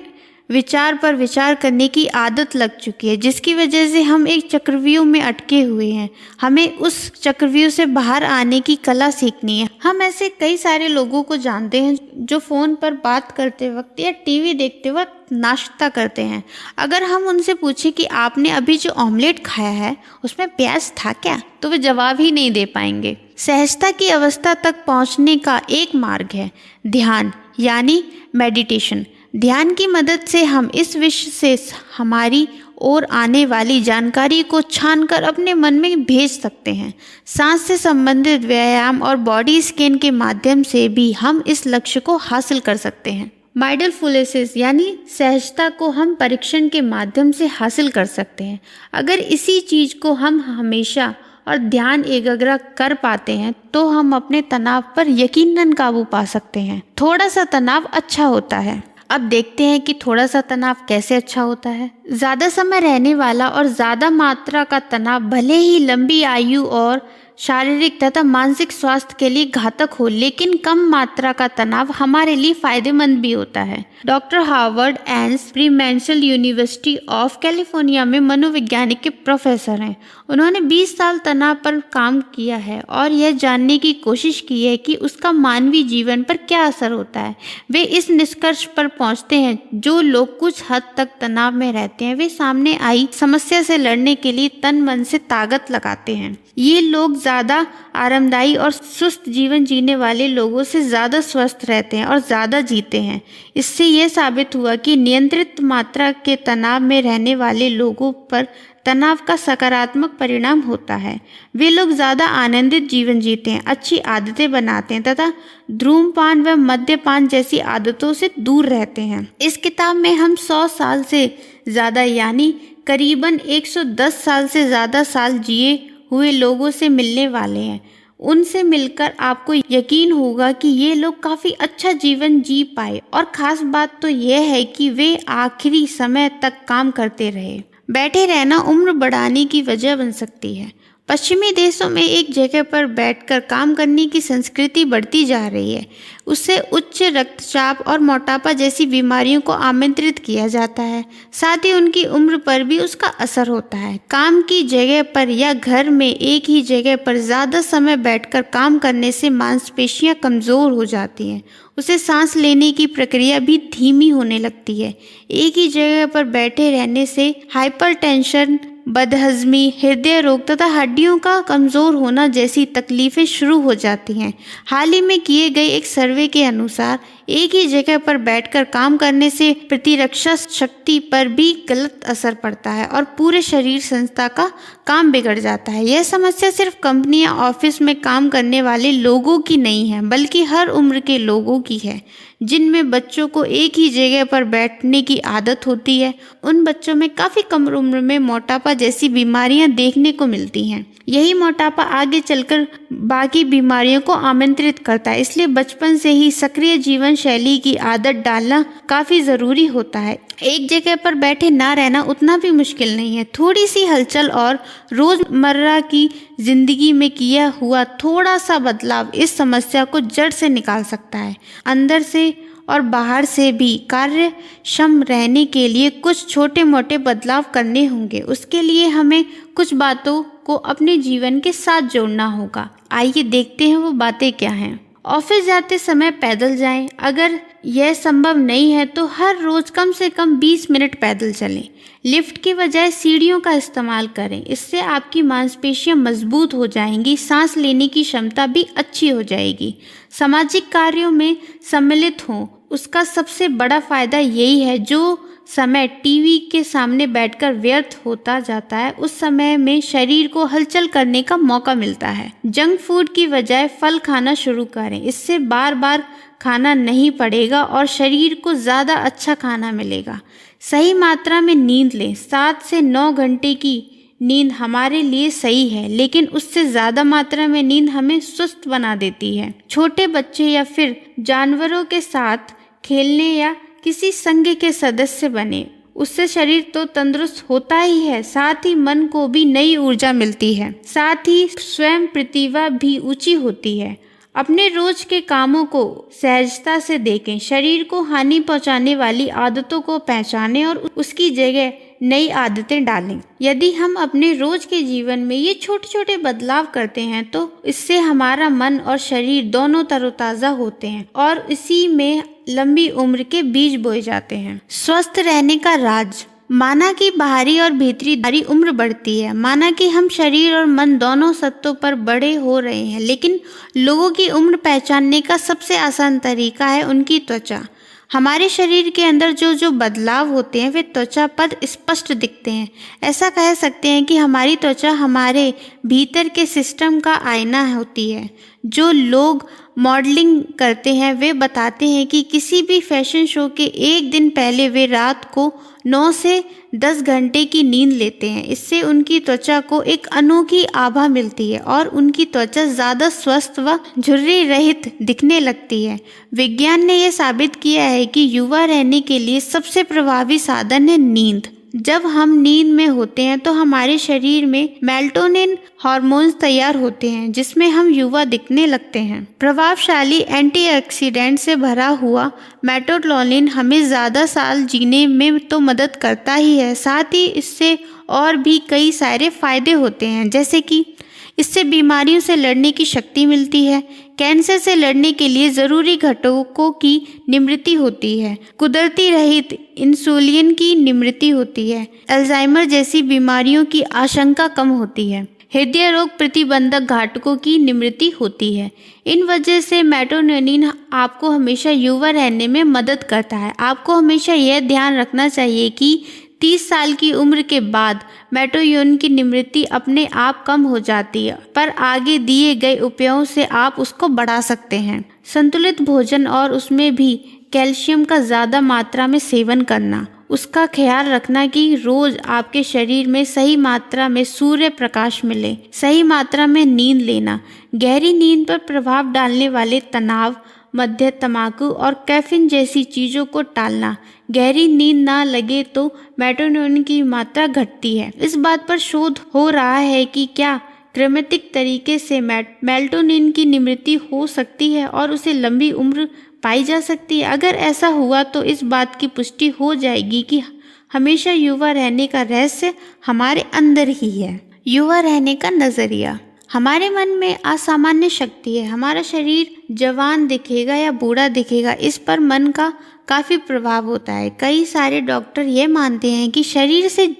विचार पर विचार करने की आदत लग चुकी है, जिसकी वजह से हम एक चक्रव्यूह में अटके हुए हैं। हमें उस चक्रव्यूह से बाहर आने की कला सीखनी है। हम ऐसे कई सारे लोगों को जानते हैं जो फ़ोन पर बात करते वक्त या टीवी देखते वक्त नाश्ता करते हैं। अगर हम उनसे पूछें कि आपने अभी जो ऑमलेट खाया है उसमें प्याज था क्या, तो वे जवाब ही नहीं दे पाएंगे। सहजता की अवस्था तक पहुंचने का एक मार्ग है ध्यान यानी मेडिटेशन। ध्यान की मदद से हम इस विश्व से हमारी ओर आने वाली जानकारी को छानकर अपने मन में भेज सकते हैं। सांस से संबंधित व्यायाम और बॉडी स्कैन के माध्यम से भी हम इस लक्ष्य को हासिल कर सकते हैं। माइंडफुलनेस यानी सहजता को हम परीक्षण के माध्यम से हासिल कर सकते हैं। अगर इसी चीज को हम हमेशा और ध्यान एकाग्र कर पाते हैं तो हम अपने तनाव पर यकीनन काबू पा सकते हैं। थोड़ा सा तनाव अच्छा होता है। अब देखते हैं कि थोड़ा सा तनाव कैसे अच्छा होता है। ज़्यादा समय रहने वाला और ज़्यादा मात्रा का तनाव भले ही लंबी आयु और शारीरिक तथा मानसिक स्वास्थ्य के लिए घातक हो, लेकिन कम मात्रा का तनाव हमारे लिए फायदेमंद भी होता है। डॉक्टर हार्वर्ड एंस प्रीमेंशल यूनिवर्सिटी ऑफ कैलिफोर्निया में मनोविज्ञानिक के प्रोफेसर हैं। उन्होंने 20 साल तनाव पर काम किया है और यह जानने की कोशिश की है कि उसका मानवीय जीवन पर क्या असर होता है। वे इस निष्कर्ष पर पहुंचते हैं, जो लोग कुछ हद तक तनाव में रहते हैं वे सामने आई समस्या से लड़ने के लिए तन मन से ताकत लगाते हैं। ये लोग ज़्यादा आरामदायी और स्वस्थ जीवन जीने वाले लोगों से ज़्यादा स्वस्थ रहते हैं और ज़्यादा जीते हैं। इससे यह साबित हुआ कि नियंत्रित मात्रा के तनाव में रहने वाले लोगों पर तनाव का सकारात्मक परिणाम होता है। वे लोग ज़्यादा आनंदित जीवन जीते हैं, अच्छी आदतें बनाते हैं तथा धूम्रपान व मद्यपान जैसी आदतों से दूर रहते हैं। इस किताब में हम 100 साल से ज़्यादा यानी करीबन 110 साल से ज़्यादा साल जिए हुए लोगों से मिलने वाले हैं। उनसे मिलकर आपको यकीन होगा कि ये लोग काफ़ी अच्छा जीवन जी पाए और ख़ास बात तो यह है कि वे आखिरी समय तक काम करते रहे। बैठे रहना उम्र बढ़ाने की वजह बन सकती है। पश्चिमी देशों में एक जगह पर बैठकर काम करने की संस्कृति बढ़ती जा रही है। उससे उच्च रक्तचाप और मोटापा जैसी बीमारियों को आमंत्रित किया जाता है। साथ ही उनकी उम्र पर भी उसका असर होता है। काम की जगह पर या घर में एक ही जगह पर ज़्यादा समय बैठकर काम करने से मांसपेशियां कमज़ोर हो जाती हैं। उसे सांस लेने की प्रक्रिया भी धीमी होने लगती है। एक ही जगह पर बैठे रहने से हाइपरटेंशन, बदहजमी, हृदय रोग तथा हड्डियों का कमज़ोर होना जैसी तकलीफ़ें शुरू हो जाती हैं। हाल ही में किए गए एक सर्वे के अनुसार एक ही जगह पर बैठकर काम करने से प्रतिरक्षा शक्ति पर भी गलत असर पड़ता है और पूरे शरीर संस्था का काम बिगड़ जाता है। यह समस्या सिर्फ कंपनी या ऑफिस में काम करने वाले लोगों की नहीं है, बल्कि हर उम्र के लोगों की है। जिनमें बच्चों को एक ही जगह पर बैठने की आदत होती है, उन बच्चों में काफ़ी कम उम्र में मोटापा जैसी बीमारियां देखने को मिलती हैं। यही मोटापा आगे चलकर बाकी बीमारियों को आमंत्रित करता है। इसलिए बचपन से ही सक्रिय जीवन शैली की आदत डालना काफ़ी ज़रूरी होता है। एक जगह पर बैठे ना रहना उतना भी मुश्किल नहीं है। थोड़ी सी हलचल और रोज़मर्रा की ज़िंदगी में किया हुआ थोड़ा सा बदलाव इस समस्या को जड़ से निकाल सकता है। अंदर से और बाहर से भी कार्यक्षम रहने के लिए कुछ छोटे मोटे बदलाव करने होंगे। उसके लिए हमें कुछ बातों को अपने जीवन के साथ जोड़ना होगा। आइए देखते हैं वो बातें क्या हैं। ऑफिस जाते समय पैदल जाएं। अगर यह संभव नहीं है तो हर रोज कम से कम 20 मिनट पैदल चलें। लिफ्ट की बजाय सीढ़ियों का इस्तेमाल करें। इससे आपकी मांसपेशियां मजबूत हो जाएंगी, सांस लेने की क्षमता भी अच्छी हो जाएगी। सामाजिक कार्यों में सम्मिलित हों। उसका सबसे बड़ा फायदा यही है, जो समय टीवी के सामने बैठकर व्यर्थ होता जाता है उस समय में शरीर को हलचल करने का मौका मिलता है। जंक फूड की बजाय फल खाना शुरू करें। इससे बार बार खाना नहीं पड़ेगा और शरीर को ज़्यादा अच्छा खाना मिलेगा। सही मात्रा में नींद लें। 7 से 9 घंटे की नींद हमारे लिए सही है, लेकिन उससे ज़्यादा मात्रा में नींद हमें सुस्त बना देती है। छोटे बच्चे या फिर जानवरों के साथ खेलने या किसी संघ के सदस्य बने। उससे शरीर तो तंदुरुस्त होता ही है, साथ ही मन को भी नई ऊर्जा मिलती है। साथ ही स्वयं प्रतिभा भी ऊंची होती है। अपने रोज के कामों को सहजता से देखें। शरीर को हानि पहुंचाने वाली आदतों को पहचानें और उसकी जगह नई आदतें डालें। यदि हम अपने रोज के जीवन में ये छोटे छोटे बदलाव करते हैं तो इससे हमारा मन और शरीर दोनों तरोताज़ा होते हैं और इसी में लंबी उम्र के बीज बोए जाते हैं। स्वस्थ रहने का राज। माना कि बाहरी और भीतरी उम्र बढ़ती है। माना कि हम शरीर और मन दोनों सत्तों पर बड़े हो रहे हैं, लेकिन लोगों की उम्र पहचानने का सबसे आसान तरीका है उनकी त्वचा। हमारे शरीर के अंदर जो जो बदलाव होते हैं वे त्वचा पर स्पष्ट दिखते हैं। ऐसा कह सकते हैं कि हमारी त्वचा हमारे भीतर के सिस्टम का आईना होती है। जो लोग मॉडलिंग करते हैं वे बताते हैं कि किसी भी फैशन शो के एक दिन पहले वे रात को 9 से 10 घंटे की नींद लेते हैं। इससे उनकी त्वचा को एक अनोखी आभा मिलती है और उनकी त्वचा ज़्यादा स्वस्थ व झुर्री रहित दिखने लगती है। विज्ञान ने यह साबित किया है कि युवा रहने के लिए सबसे प्रभावी साधन है नींद। जब हम नींद में होते हैं तो हमारे शरीर में मेलाटोनिन हार्मोन्स तैयार होते हैं, जिसमें हम युवा दिखने लगते हैं। प्रभावशाली एंटीऑक्सीडेंट से भरा हुआ मेलाटोनिन हमें ज़्यादा साल जीने में तो मदद करता ही है, साथ ही इससे और भी कई सारे फायदे होते हैं, जैसे कि इससे बीमारियों से लड़ने की शक्ति मिलती है। कैंसर से लड़ने के लिए ज़रूरी घटकों की निमृति होती है। कुदरती रहित इंसुलिन की निमृति होती है। अल्जाइमर जैसी बीमारियों की आशंका कम होती है। हृदय रोग प्रतिबंधक घटकों की निमृति होती है। इन वजह से मेलाटोनिन आपको हमेशा युवा रहने में मदद करता है। आपको हमेशा यह ध्यान रखना चाहिए कि 30 साल की उम्र के बाद मेलाटोनिन की निमृति अपने आप कम हो जाती है, पर आगे दिए गए उपायों से आप उसको बढ़ा सकते हैं। संतुलित भोजन और उसमें भी कैल्शियम का ज़्यादा मात्रा में सेवन करना। उसका ख्याल रखना कि रोज आपके शरीर में सही मात्रा में सूर्य प्रकाश मिले। सही मात्रा में नींद लेना। गहरी नींद पर प्रभाव डालने वाले तनाव, मद्य, तंबाकू और कैफीन जैसी चीज़ों को टालना। गहरी नींद ना लगे तो मेलाटोनिन की मात्रा घटती है। इस बात पर शोध हो रहा है कि क्या क्रमिक तरीके से मेलाटोनिन की निमृति हो सकती है और उसे लंबी उम्र पाई जा सकती है। अगर ऐसा हुआ तो इस बात की पुष्टि हो जाएगी कि हमेशा युवा रहने का रहस्य हमारे अंदर ही है। युवा रहने का नज़रिया। हमारे मन में असामान्य शक्ति है। हमारा शरीर जवान दिखेगा या बूढ़ा दिखेगा, इस पर मन का काफ़ी प्रभाव होता है। कई सारे डॉक्टर ये मानते हैं कि शरीर से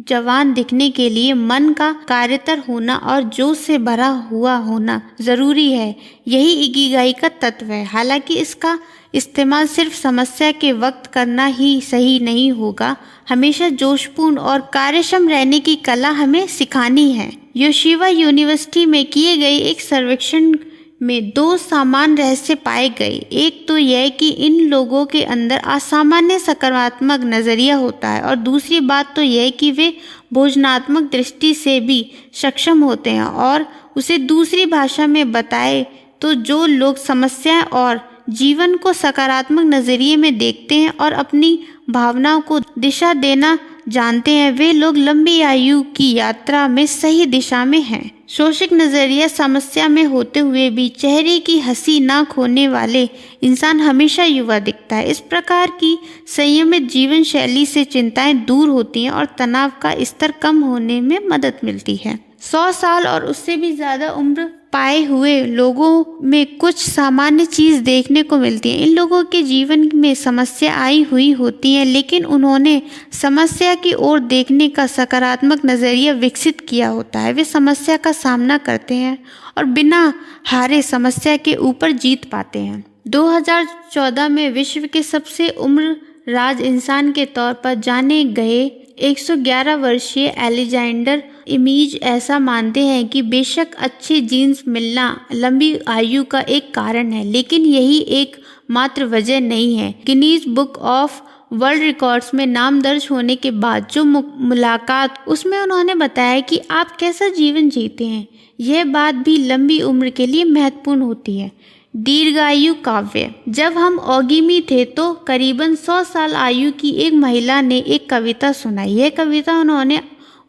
जवान दिखने के लिए मन का कार्यतर होना और जोश से भरा हुआ होना ज़रूरी है। यही इकिगाई का तत्व है। हालांकि इसका इस्तेमाल सिर्फ समस्या के वक्त करना ही सही नहीं होगा। हमेशा जोशपूर्ण और कार्यक्षम रहने की कला हमें सिखानी है। योशिवा यूनिवर्सिटी में किए गए एक सर्वेक्षण में 2 सामान्य रहस्य पाए गए। एक तो यह कि इन लोगों के अंदर असामान्य सकारात्मक नज़रिया होता है और दूसरी बात तो यह कि वे भोजनात्मक दृष्टि से भी सक्षम होते हैं। और उसे दूसरी भाषा में बताए तो जो लोग समस्याएं और जीवन को सकारात्मक नजरिए में देखते हैं और अपनी भावनाओं को दिशा देना जानते हैं, वे लोग लंबी आयु की यात्रा में सही दिशा में हैं। शोषक नजरिया समस्या में होते हुए भी चेहरे की हंसी ना खोने वाले इंसान हमेशा युवा दिखता है। इस प्रकार की संयमित जीवन शैली से चिंताएं दूर होती हैं और तनाव का स्तर कम होने में मदद मिलती है। 100 साल और उससे भी ज़्यादा उम्र पाए हुए लोगों में कुछ सामान्य चीज़ देखने को मिलती है। इन लोगों के जीवन में समस्या आई हुई होती है, लेकिन उन्होंने समस्या की ओर देखने का सकारात्मक नज़रिया विकसित किया होता है। वे समस्या का सामना करते हैं और बिना हारे समस्या के ऊपर जीत पाते हैं। 2014 में विश्व के सबसे उम्रराज इंसान के तौर पर जाने गए 111 वर्षीय एलेक्जेंडर इमीज ऐसा मानते हैं कि बेशक अच्छे जीन्स मिलना लंबी आयु का एक कारण है, लेकिन यही एक मात्र वजह नहीं है। Guinness book of world records में नाम दर्ज होने के बाद जो मुलाकात उसमें उन्होंने बताया कि आप कैसा जीवन जीते हैं, यह बात भी लंबी उम्र के लिए महत्वपूर्ण होती है। दीर्घायु काव्य। जब हम औगिमी थे तो करीबन 100 साल आयु की एक महिला ने एक कविता सुनाई। यह कविता उन्होंने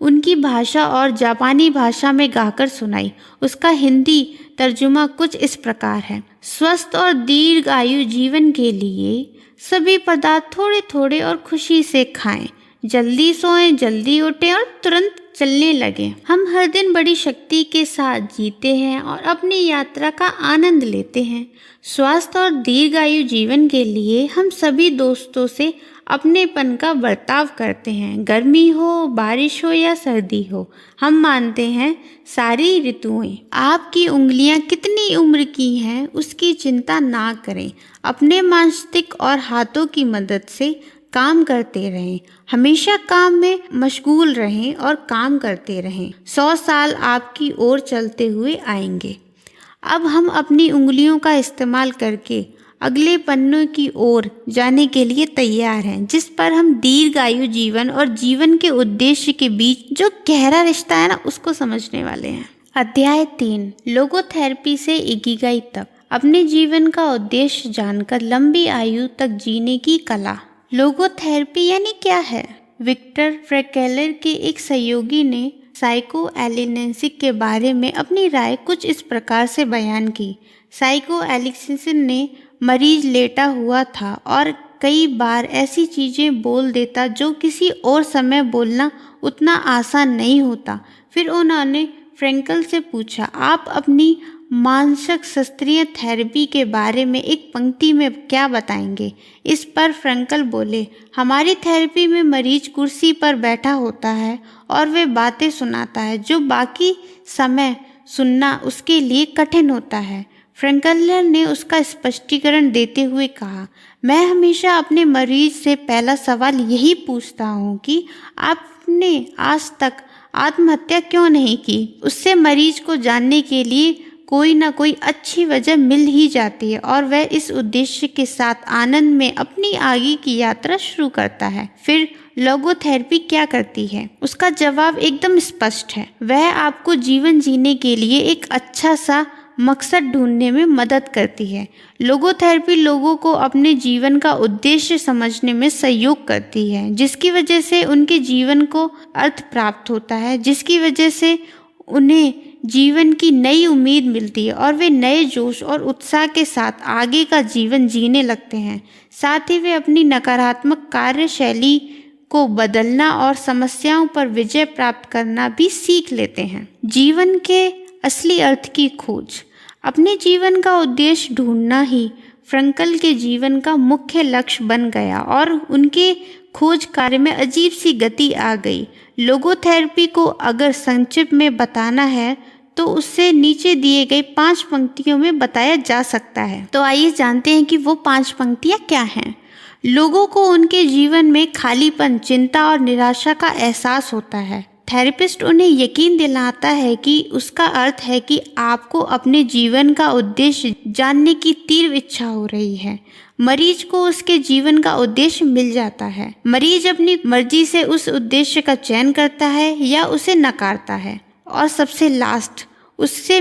उनकी भाषा और जापानी भाषा में गाकर सुनाई। उसका हिंदी तर्जुमा कुछ इस प्रकार है। स्वस्थ और दीर्घ आयु जीवन के लिए सभी पदार्थ थोड़े थोड़े और खुशी से खाएं, जल्दी सोएं, जल्दी उठें और तुरंत चलने लगे। हम हर दिन बड़ी शक्ति के साथ जीते हैं और अपनी यात्रा का आनंद लेते हैं। स्वस्थ और दीर्घायु जीवन के लिए हम सभी दोस्तों से अपनेपन का बर्ताव करते हैं। गर्मी हो, बारिश हो या सर्दी हो, हम मानते हैं सारी ऋतुएं। आपकी उंगलियां कितनी उम्र की हैं उसकी चिंता ना करें। अपने मस्तिष्क और हाथों की मदद से काम करते रहें। हमेशा काम में मशगूल रहें और काम करते रहें। 100 साल आपकी ओर चलते हुए आएंगे। अब हम अपनी उंगलियों का इस्तेमाल करके अगले पन्नों की ओर जाने के लिए तैयार हैं, जिस पर हम दीर्घायु जीवन और जीवन के उद्देश्य के बीच जो गहरा रिश्ता है ना, उसको समझने वाले हैं। अध्याय 3, लोगोथेरेपी से इकिगाई तक। अपने जीवन का उद्देश्य जानकर लंबी आयु तक जीने की कला। लोगोथेरेपी यानी क्या है? विक्टर फ्रैंकल के एक सहयोगी ने साइको एनालिसिस के बारे में अपनी राय कुछ इस प्रकार से बयान की। साइको एनालिसिस ने मरीज लेटा हुआ था और कई बार ऐसी चीज़ें बोल देता जो किसी और समय बोलना उतना आसान नहीं होता। फिर उन्होंने फ्रैंकल से पूछा, आप अपनी मानसिक शास्त्रीय थेरेपी के बारे में एक पंक्ति में क्या बताएंगे? इस पर फ्रैंकल बोले, हमारी थेरेपी में मरीज कुर्सी पर बैठा होता है और वे बातें सुनाता है जो बाकी समय सुनना उसके लिए कठिन होता है। फ्रैंकल ने उसका स्पष्टीकरण देते हुए कहा, मैं हमेशा अपने मरीज से पहला सवाल यही पूछता हूँ कि आपने आज तक आत्महत्या क्यों नहीं की। उससे मरीज को जानने के लिए कोई ना कोई अच्छी वजह मिल ही जाती है और वह इस उद्देश्य के साथ आनंद में अपनी आगे की यात्रा शुरू करता है। फिर लोगोथेरेपी क्या करती है? उसका जवाब एकदम स्पष्ट है। वह आपको जीवन जीने के लिए एक अच्छा सा मकसद ढूंढने में मदद करती है। लोगोथेरेपी लोगों को अपने जीवन का उद्देश्य समझने में सहयोग करती है, जिसकी वजह से उनके जीवन को अर्थ प्राप्त होता है, जिसकी वजह से उन्हें जीवन की नई उम्मीद मिलती है और वे नए जोश और उत्साह के साथ आगे का जीवन जीने लगते हैं। साथ ही वे अपनी नकारात्मक कार्यशैली को बदलना और समस्याओं पर विजय प्राप्त करना भी सीख लेते हैं। जीवन के असली अर्थ की खोज। अपने जीवन का उद्देश्य ढूंढना ही फ्रैंकल के जीवन का मुख्य लक्ष्य बन गया और उनके खोज कार्य में अजीब सी गति आ गई। लोगोथेरेपी को अगर संक्षिप्त में बताना है तो उससे नीचे दिए गए 5 पंक्तियों में बताया जा सकता है। तो आइए जानते हैं कि वो 5 पंक्तियां क्या हैं। लोगों को उनके जीवन में खालीपन, चिंता और निराशा का एहसास होता है। थेरेपिस्ट उन्हें यकीन दिलाता है कि उसका अर्थ है कि आपको अपने जीवन का उद्देश्य जानने की तीव्र इच्छा हो रही है। मरीज को उसके जीवन का उद्देश्य मिल जाता है। मरीज अपनी मर्जी से उस उद्देश्य का चयन करता है या उसे नकारता है। और सबसे लास्ट, उससे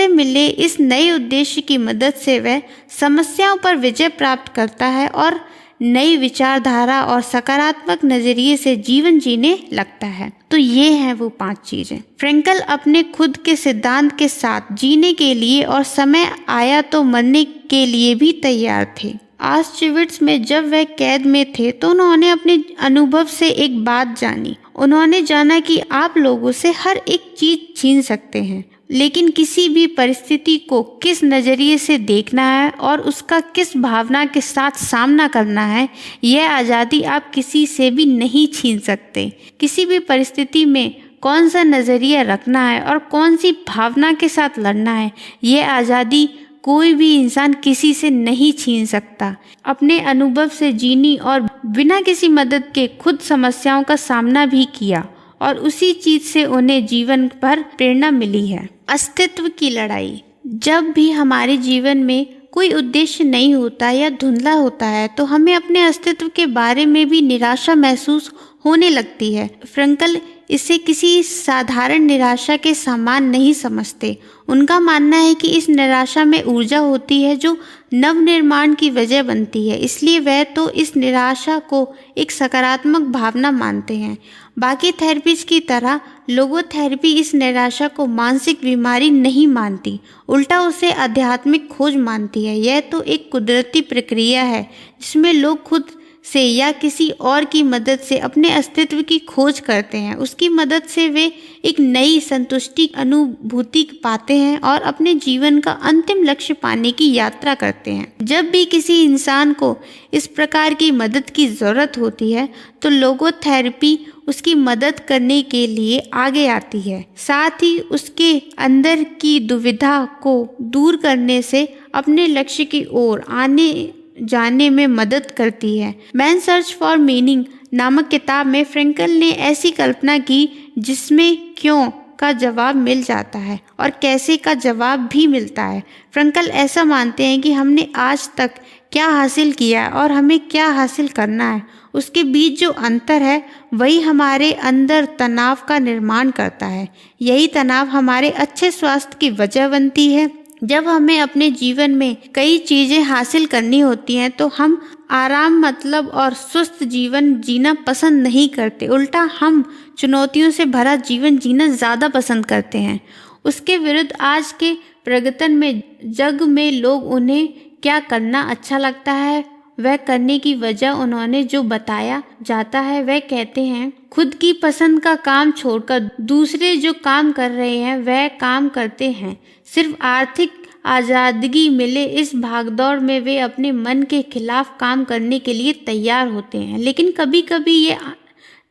मिले इस नए उद्देश्य की मदद से वह समस्याओं पर विजय प्राप्त करता है और नई विचारधारा और सकारात्मक नजरिए से जीवन जीने लगता है। तो ये हैं वो 5 चीजें। फ्रैंकल अपने खुद के सिद्धांत के साथ जीने के लिए और समय आया तो मरने के लिए भी तैयार थे। ऑस्ट्रिविट्ज में जब वह कैद में थे तो उन्होंने अपने अनुभव से एक बात जानी। उन्होंने जाना कि आप लोगों से हर एक चीज छीन सकते हैं, लेकिन किसी भी परिस्थिति को किस नजरिए से देखना है और उसका किस भावना के साथ सामना करना है, यह आज़ादी आप किसी से भी नहीं छीन सकते। किसी भी परिस्थिति में कौन सा नजरिया रखना है और कौन सी भावना के साथ लड़ना है, यह आज़ादी कोई भी इंसान किसी से नहीं छीन सकता। अपने अनुभव से जीनी और बिना किसी मदद के खुद समस्याओं का सामना भी किया और उसी चीज से उन्हें जीवन भर प्रेरणा मिली है। अस्तित्व की लड़ाई। जब भी हमारे जीवन में कोई उद्देश्य नहीं होता या धुंधला होता है तो हमें अपने अस्तित्व के बारे में भी निराशा महसूस होने लगती है। फ्रैंकल इसे किसी साधारण निराशा के समान नहीं समझते। उनका मानना है कि इस निराशा में ऊर्जा होती है जो नवनिर्माण की वजह बनती है, इसलिए वह तो इस निराशा को एक सकारात्मक भावना मानते हैं। बाकी थेरेपीज की तरह लोगोथेरेपी इस निराशा को मानसिक बीमारी नहीं मानती, उल्टा उसे आध्यात्मिक खोज मानती है। यह तो एक कुदरती प्रक्रिया है जिसमें लोग खुद से या किसी और की मदद से अपने अस्तित्व की खोज करते हैं। उसकी मदद से वे एक नई संतुष्टि अनुभूति पाते हैं और अपने जीवन का अंतिम लक्ष्य पाने की यात्रा करते हैं। जब भी किसी इंसान को इस प्रकार की मदद की ज़रूरत होती है तो लोगोथेरेपी उसकी मदद करने के लिए आगे आती है, साथ ही उसके अंदर की दुविधा को दूर करने से अपने लक्ष्य की ओर आने जाने में मदद करती है। मैन सर्च फॉर मीनिंग नामक किताब में फ्रैंकल ने ऐसी कल्पना की जिसमें क्यों का जवाब मिल जाता है और कैसे का जवाब भी मिलता है। फ्रैंकल ऐसा मानते हैं कि हमने आज तक क्या हासिल किया है और हमें क्या हासिल करना है, उसके बीच जो अंतर है वही हमारे अंदर तनाव का निर्माण करता है। यही तनाव हमारे अच्छे स्वास्थ्य की वजह बनती है। जब हमें अपने जीवन में कई चीजें हासिल करनी होती हैं तो हम आराम और स्वस्थ जीवन जीना पसंद नहीं करते, उल्टा हम चुनौतियों से भरा जीवन जीना ज़्यादा पसंद करते हैं। उसके विरुद्ध आज के प्रगतन में जग में लोग उन्हें क्या करना अच्छा लगता है वह करने की वजह उन्होंने जो बताया जाता है, वह कहते हैं खुद की पसंद का काम छोड़कर दूसरे जो काम कर रहे हैं वह काम करते हैं। सिर्फ आर्थिक आज़ादी मिले इस भागदौड़ में वे अपने मन के खिलाफ काम करने के लिए तैयार होते हैं। लेकिन कभी कभी ये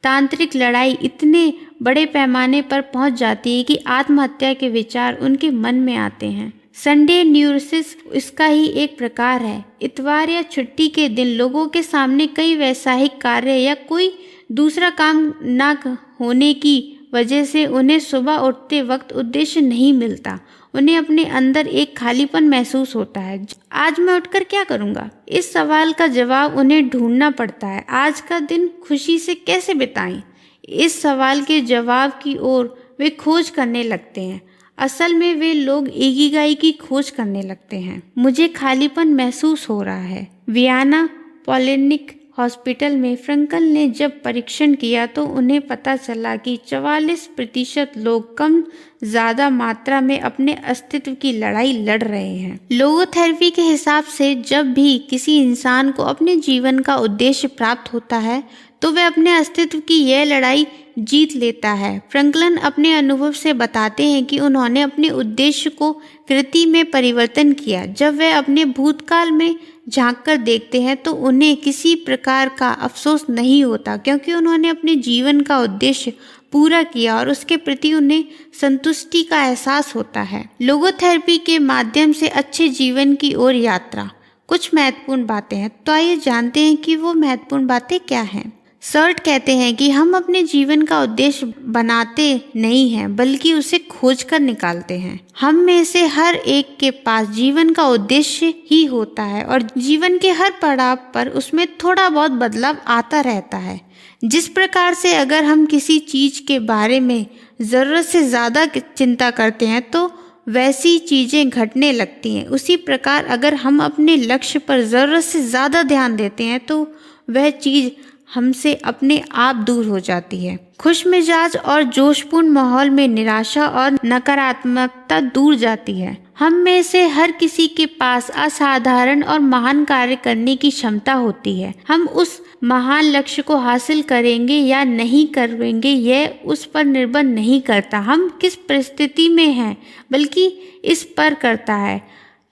तांत्रिक लड़ाई इतने बड़े पैमाने पर पहुंच जाती है कि आत्महत्या के विचार उनके मन में आते हैं। संडे न्यूरोसिस इसका ही एक प्रकार है। इतवार या छुट्टी के दिन लोगों के सामने कई वैवाहिक कार्य या कोई दूसरा काम न होने की वजह से उन्हें सुबह उठते वक्त उद्देश्य नहीं मिलता। उन्हें अपने अंदर एक खालीपन महसूस होता है। आज मैं उठकर क्या करूँगा, इस सवाल का जवाब उन्हें ढूंढना पड़ता है। आज का दिन खुशी से कैसे बिताएं, इस सवाल के जवाब की ओर वे खोज करने लगते हैं। असल में वे लोग इकिगाई की खोज करने लगते हैं। मुझे खालीपन महसूस हो रहा है। वियना पॉलिक्लिनिक हॉस्पिटल में फ्रैंकल ने जब परीक्षण किया तो उन्हें पता चला कि 44% लोग कम ज़्यादा मात्रा में अपने अस्तित्व की लड़ाई लड़ रहे हैं। लोगोथेरेपी के हिसाब से जब भी किसी इंसान को अपने जीवन का उद्देश्य प्राप्त होता है तो वह अपने अस्तित्व की यह लड़ाई जीत लेता है। फ्रैंकल अपने अनुभव से बताते हैं कि उन्होंने अपने उद्देश्य को कृति में परिवर्तन किया। जब वे अपने भूतकाल में झांककर देखते हैं तो उन्हें किसी प्रकार का अफसोस नहीं होता, क्योंकि उन्होंने अपने जीवन का उद्देश्य पूरा किया और उसके प्रति उन्हें संतुष्टि का एहसास होता है। लोगोथेरेपी के माध्यम से अच्छे जीवन की ओर यात्रा। कुछ महत्वपूर्ण बातें हैं, तो आइए जानते हैं कि वो महत्वपूर्ण बातें क्या हैं। सर्ट कहते हैं कि हम अपने जीवन का उद्देश्य बनाते नहीं हैं, बल्कि उसे खोज कर निकालते हैं। हम में से हर एक के पास जीवन का उद्देश्य ही होता है और जीवन के हर पड़ाव पर उसमें थोड़ा बहुत बदलाव आता रहता है। जिस प्रकार से अगर हम किसी चीज़ के बारे में ज़रूरत से ज़्यादा चिंता करते हैं तो वैसी चीज़ें घटने लगती हैं, उसी प्रकार अगर हम अपने लक्ष्य पर ज़रूरत से ज़्यादा ध्यान देते हैं तो वह चीज़ हमसे अपने आप दूर हो जाती है। खुश मिजाज और जोशपूर्ण माहौल में निराशा और नकारात्मकता दूर जाती है। हम में से हर किसी के पास असाधारण और महान कार्य करने की क्षमता होती है। हम उस महान लक्ष्य को हासिल करेंगे या नहीं करेंगे यह उस पर निर्भर नहीं करता हम किस परिस्थिति में हैं, बल्कि इस पर करता है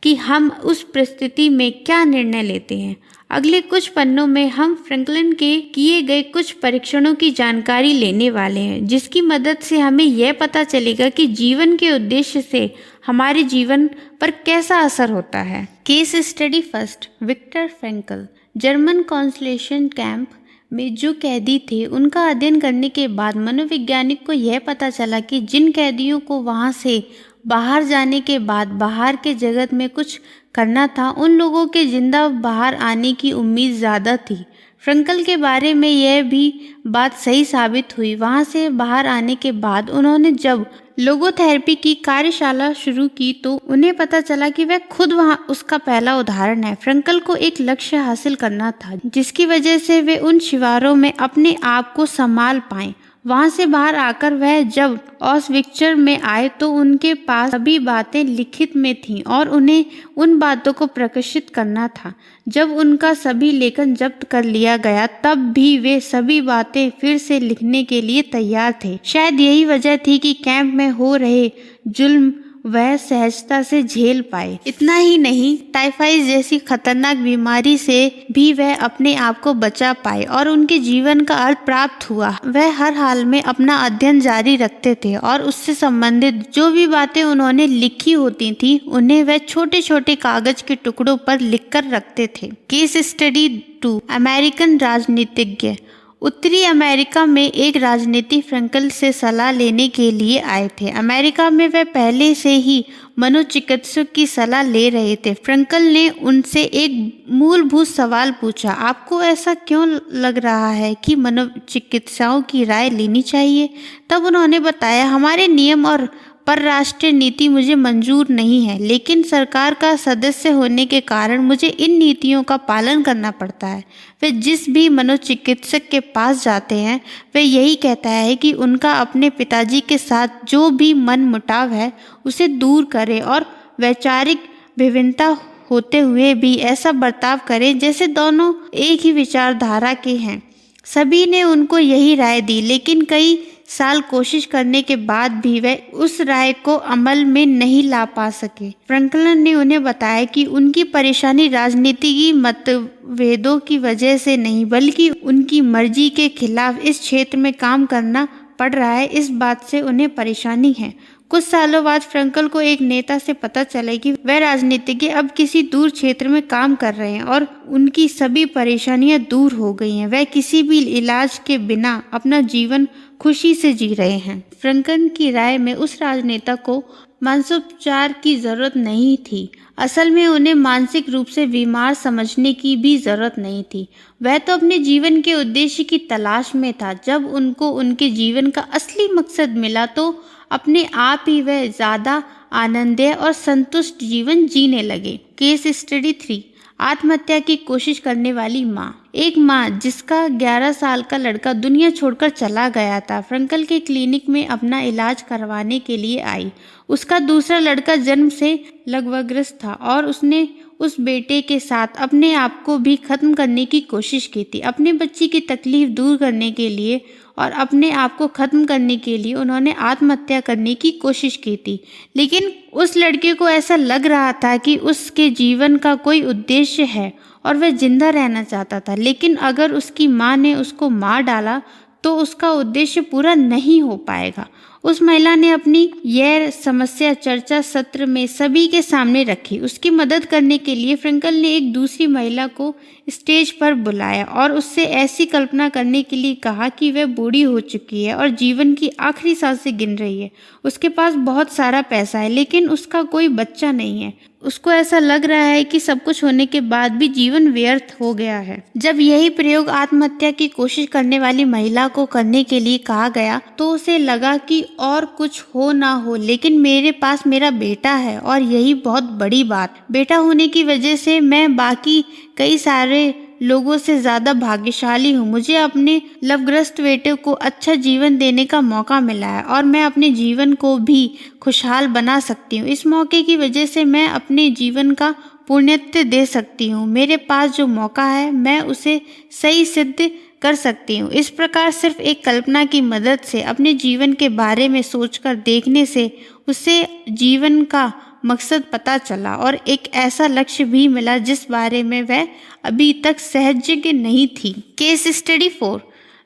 कि हम उस परिस्थिति में क्या निर्णय लेते हैं। अगले कुछ पन्नों में हम फ्रैंकलिन के किए गए कुछ परीक्षणों की जानकारी लेने वाले हैं, जिसकी मदद से हमें यह पता चलेगा कि जीवन के उद्देश्य से हमारे जीवन पर कैसा असर होता है। Case study first. Viktor Frankl German concentration camp में जो कैदी थे उनका अध्ययन करने के बाद मनोवैज्ञानिक को यह पता चला कि जिन कैदियों को वहां से बाहर जाने के बाद बाहर के जगत में कुछ करना था, उन लोगों के जिंदा बाहर आने की उम्मीद ज़्यादा थी। फ्रैंकल के बारे में यह भी बात सही साबित हुई। वहां से बाहर आने के बाद उन्होंने जब लोगोथेरेपी की कार्यशाला शुरू की तो उन्हें पता चला कि वह खुद वहां उसका पहला उदाहरण है। फ्रैंकल को एक लक्ष्य हासिल करना था जिसकी वजह से वे उन शिवारों में अपने आप को संभाल पाएं। वहां से बाहर आकर वह जब ऑस्विट्ज़ में आए तो उनके पास सभी बातें लिखित में थीं और उन्हें उन बातों को प्रकाशित करना था। जब उनका सभी लेखन जब्त कर लिया गया तब भी वे सभी बातें फिर से लिखने के लिए तैयार थे। शायद यही वजह थी कि कैंप में हो रहे जुल्म वह सहजता से झेल पाए। इतना ही नहीं, टाइफाइड जैसी खतरनाक बीमारी से भी वह अपने आप को बचा पाए और उनके जीवन का अर्थ प्राप्त हुआ। वह हर हाल में अपना अध्ययन जारी रखते थे और उससे संबंधित जो भी बातें उन्होंने लिखी होती थी उन्हें वह छोटे छोटे कागज के टुकड़ों पर लिखकर रखते थे। Case study 2। अमेरिकन राजनीतिज्ञ। उत्तरी अमेरिका में एक राजनीति फ्रैंकल से सलाह लेने के लिए आए थे। अमेरिका में वह पहले से ही मनोचिकित्सक की सलाह ले रहे थे। फ्रैंकल ने उनसे एक मूलभूत सवाल पूछा, आपको ऐसा क्यों लग रहा है कि मनोचिकित्सकों की राय लेनी चाहिए? तब उन्होंने बताया, हमारे नियम और परराष्ट्रीय नीति मुझे मंजूर नहीं है, लेकिन सरकार का सदस्य होने के कारण मुझे इन नीतियों का पालन करना पड़ता है। वे जिस भी मनोचिकित्सक के पास जाते हैं वे यही कहता है कि उनका अपने पिताजी के साथ जो भी मनमुटाव है उसे दूर करें और वैचारिक विभिन्नता होते हुए भी ऐसा बर्ताव करें जैसे दोनों एक ही विचारधारा के हैं। सभी ने उनको यही राय दी, लेकिन कई साल कोशिश करने के बाद भी वे उस राय को अमल में नहीं ला पा सके। फ्रैंकलिन ने उन्हें बताया कि उनकी परेशानी राजनीतिक मतभेदों की वजह से नहीं बल्कि उनकी मर्जी के खिलाफ इस क्षेत्र में काम करना पड़ रहा है, इस बात से उन्हें परेशानी है। कुछ सालों बाद फ्रैंकल को एक नेता से पता चला कि वह राजनीतिज्ञ अब किसी दूर क्षेत्र में काम कर रहे हैं और उनकी सभी परेशानियां दूर हो गई हैं। वह किसी भी इलाज के बिना अपना जीवन खुशी से जी रहे हैं। फ्रैंकल की राय में उस राजनेता को मानसोपचार की जरूरत नहीं थी। असल में उन्हें मानसिक रूप से बीमार समझने की भी जरूरत नहीं थी। वह तो अपने जीवन के उद्देश्य की तलाश में था। जब उनको उनके जीवन का असली मकसद मिला तो अपने आप ही वह ज्यादा आनंदमय और संतुष्ट जीवन जीने लगे। Case study 3। आत्महत्या की कोशिश करने वाली माँ। एक माँ जिसका 11 साल का लड़का दुनिया छोड़कर चला गया था, फ्रैंकल के क्लिनिक में अपना इलाज करवाने के लिए आई। उसका दूसरा लड़का जन्म से लकवाग्रस्त था और उसने उस बेटे के साथ अपने आप को भी खत्म करने की कोशिश की थी। अपने बच्ची की तकलीफ दूर करने के लिए और अपने आप को खत्म करने के लिए उन्होंने आत्महत्या करने की कोशिश की थी, लेकिन उस लड़के को ऐसा लग रहा था कि उसके जीवन का कोई उद्देश्य है और वह जिंदा रहना चाहता था। लेकिन अगर उसकी माँ ने उसको मार डाला तो उसका उद्देश्य पूरा नहीं हो पाएगा। उस महिला ने अपनी यह समस्या चर्चा सत्र में सभी के सामने रखी। उसकी मदद करने के लिए फ्रैंकल ने एक दूसरी महिला को स्टेज पर बुलाया और उससे ऐसी कल्पना करने के लिए कहा कि वह बूढ़ी हो चुकी है और जीवन की आखिरी सांसें गिन रही है। उसके पास बहुत सारा पैसा है लेकिन उसका कोई बच्चा नहीं है। उसको ऐसा लग रहा है कि सब कुछ होने के बाद भी जीवन व्यर्थ हो गया है। जब यही प्रयोग आत्महत्या की कोशिश करने वाली महिला को करने के लिए कहा गया तो उसे लगा कि और कुछ हो ना हो लेकिन मेरे पास मेरा बेटा है और यही बहुत बड़ी बात। बेटा होने की वजह से मैं बाकी कई सारे लोगों से ज्यादा भाग्यशाली हूँ। मुझे अपने लवग्रस्त बेटे को अच्छा जीवन देने का मौका मिला है और मैं अपने जीवन को भी खुशहाल बना सकती हूँ। इस मौके की वजह से मैं अपने जीवन का पुण्यत्य दे सकती हूँ। मेरे पास जो मौका है मैं उसे सही सिद्ध कर सकती हूँ। इस प्रकार सिर्फ एक कल्पना की मदद से अपने जीवन के बारे में सोचकर देखने से उसे जीवन का मकसद पता चला और एक ऐसा लक्ष्य भी मिला जिस बारे में वह अभी तक सहज नहीं थी। केस स्टडी 4,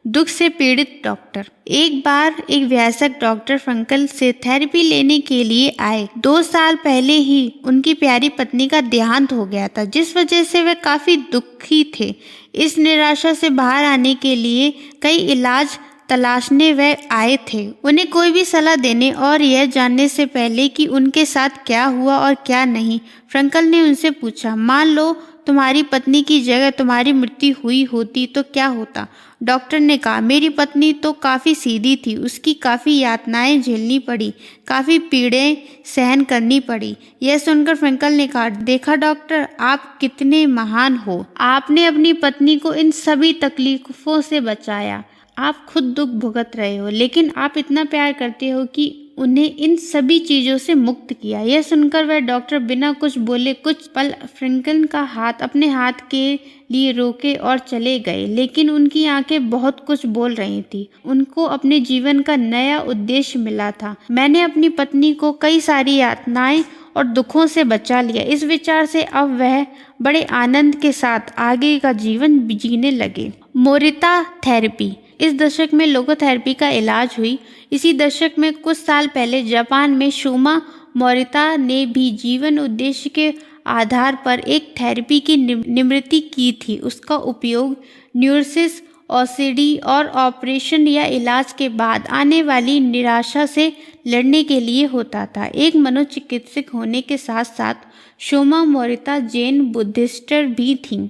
दुख से पीड़ित डॉक्टर। एक बार एक वयस्क डॉक्टर फ्रैंकल से थेरेपी लेने के लिए आए। 2 साल पहले ही उनकी प्यारी पत्नी का देहांत हो गया था जिस वजह से वे काफी दुखी थे। इस निराशा से बाहर आने के लिए कई इलाज तलाशने वे आए थे। उन्हें कोई भी सलाह देने और यह जानने से पहले कि उनके साथ क्या हुआ और क्या नहीं, फ्रैंकल ने उनसे पूछा, मान लो तुम्हारी पत्नी की जगह तुम्हारी मृत्यु हुई होती तो क्या होता? डॉक्टर ने कहा, मेरी पत्नी तो काफ़ी सीधी थी, उसकी काफ़ी यातनाएं झेलनी पड़ी, काफ़ी पीड़ें सहन करनी पड़ी। यह सुनकर फ्रैंकल ने कहा, देखा डॉक्टर, आप कितने महान हो। आपने अपनी पत्नी को इन सभी तकलीफों से बचाया। आप खुद दुख भुगत रहे हो लेकिन आप इतना प्यार करते हो कि उन्हें इन सभी चीजों से मुक्त किया। यह सुनकर वह डॉक्टर बिना कुछ बोले कुछ पल फ्रैंकल का हाथ अपने हाथ के लिए रोके और चले गए, लेकिन उनकी आंखें बहुत कुछ बोल रही थी। उनको अपने जीवन का नया उद्देश्य मिला था। मैंने अपनी पत्नी को कई सारी यातनाएं और दुखों से बचा लिया। इस विचार से अब वह बड़े आनंद के साथ आगे का जीवन जीने लगे। Morita therapy. इस दशक में लोगोथेरेपी का इलाज हुई। इसी दशक में कुछ साल पहले जापान में शोमा मोरिता ने भी जीवन उद्देश्य के आधार पर एक थेरेपी की निर्मित की थी। उसका उपयोग न्यूरोसिस, ओसीडी और ऑपरेशन या इलाज के बाद आने वाली निराशा से लड़ने के लिए होता था। एक मनोचिकित्सक होने के साथ साथ शोमा मोरिता जैन बुद्धिस्ट भी थीं।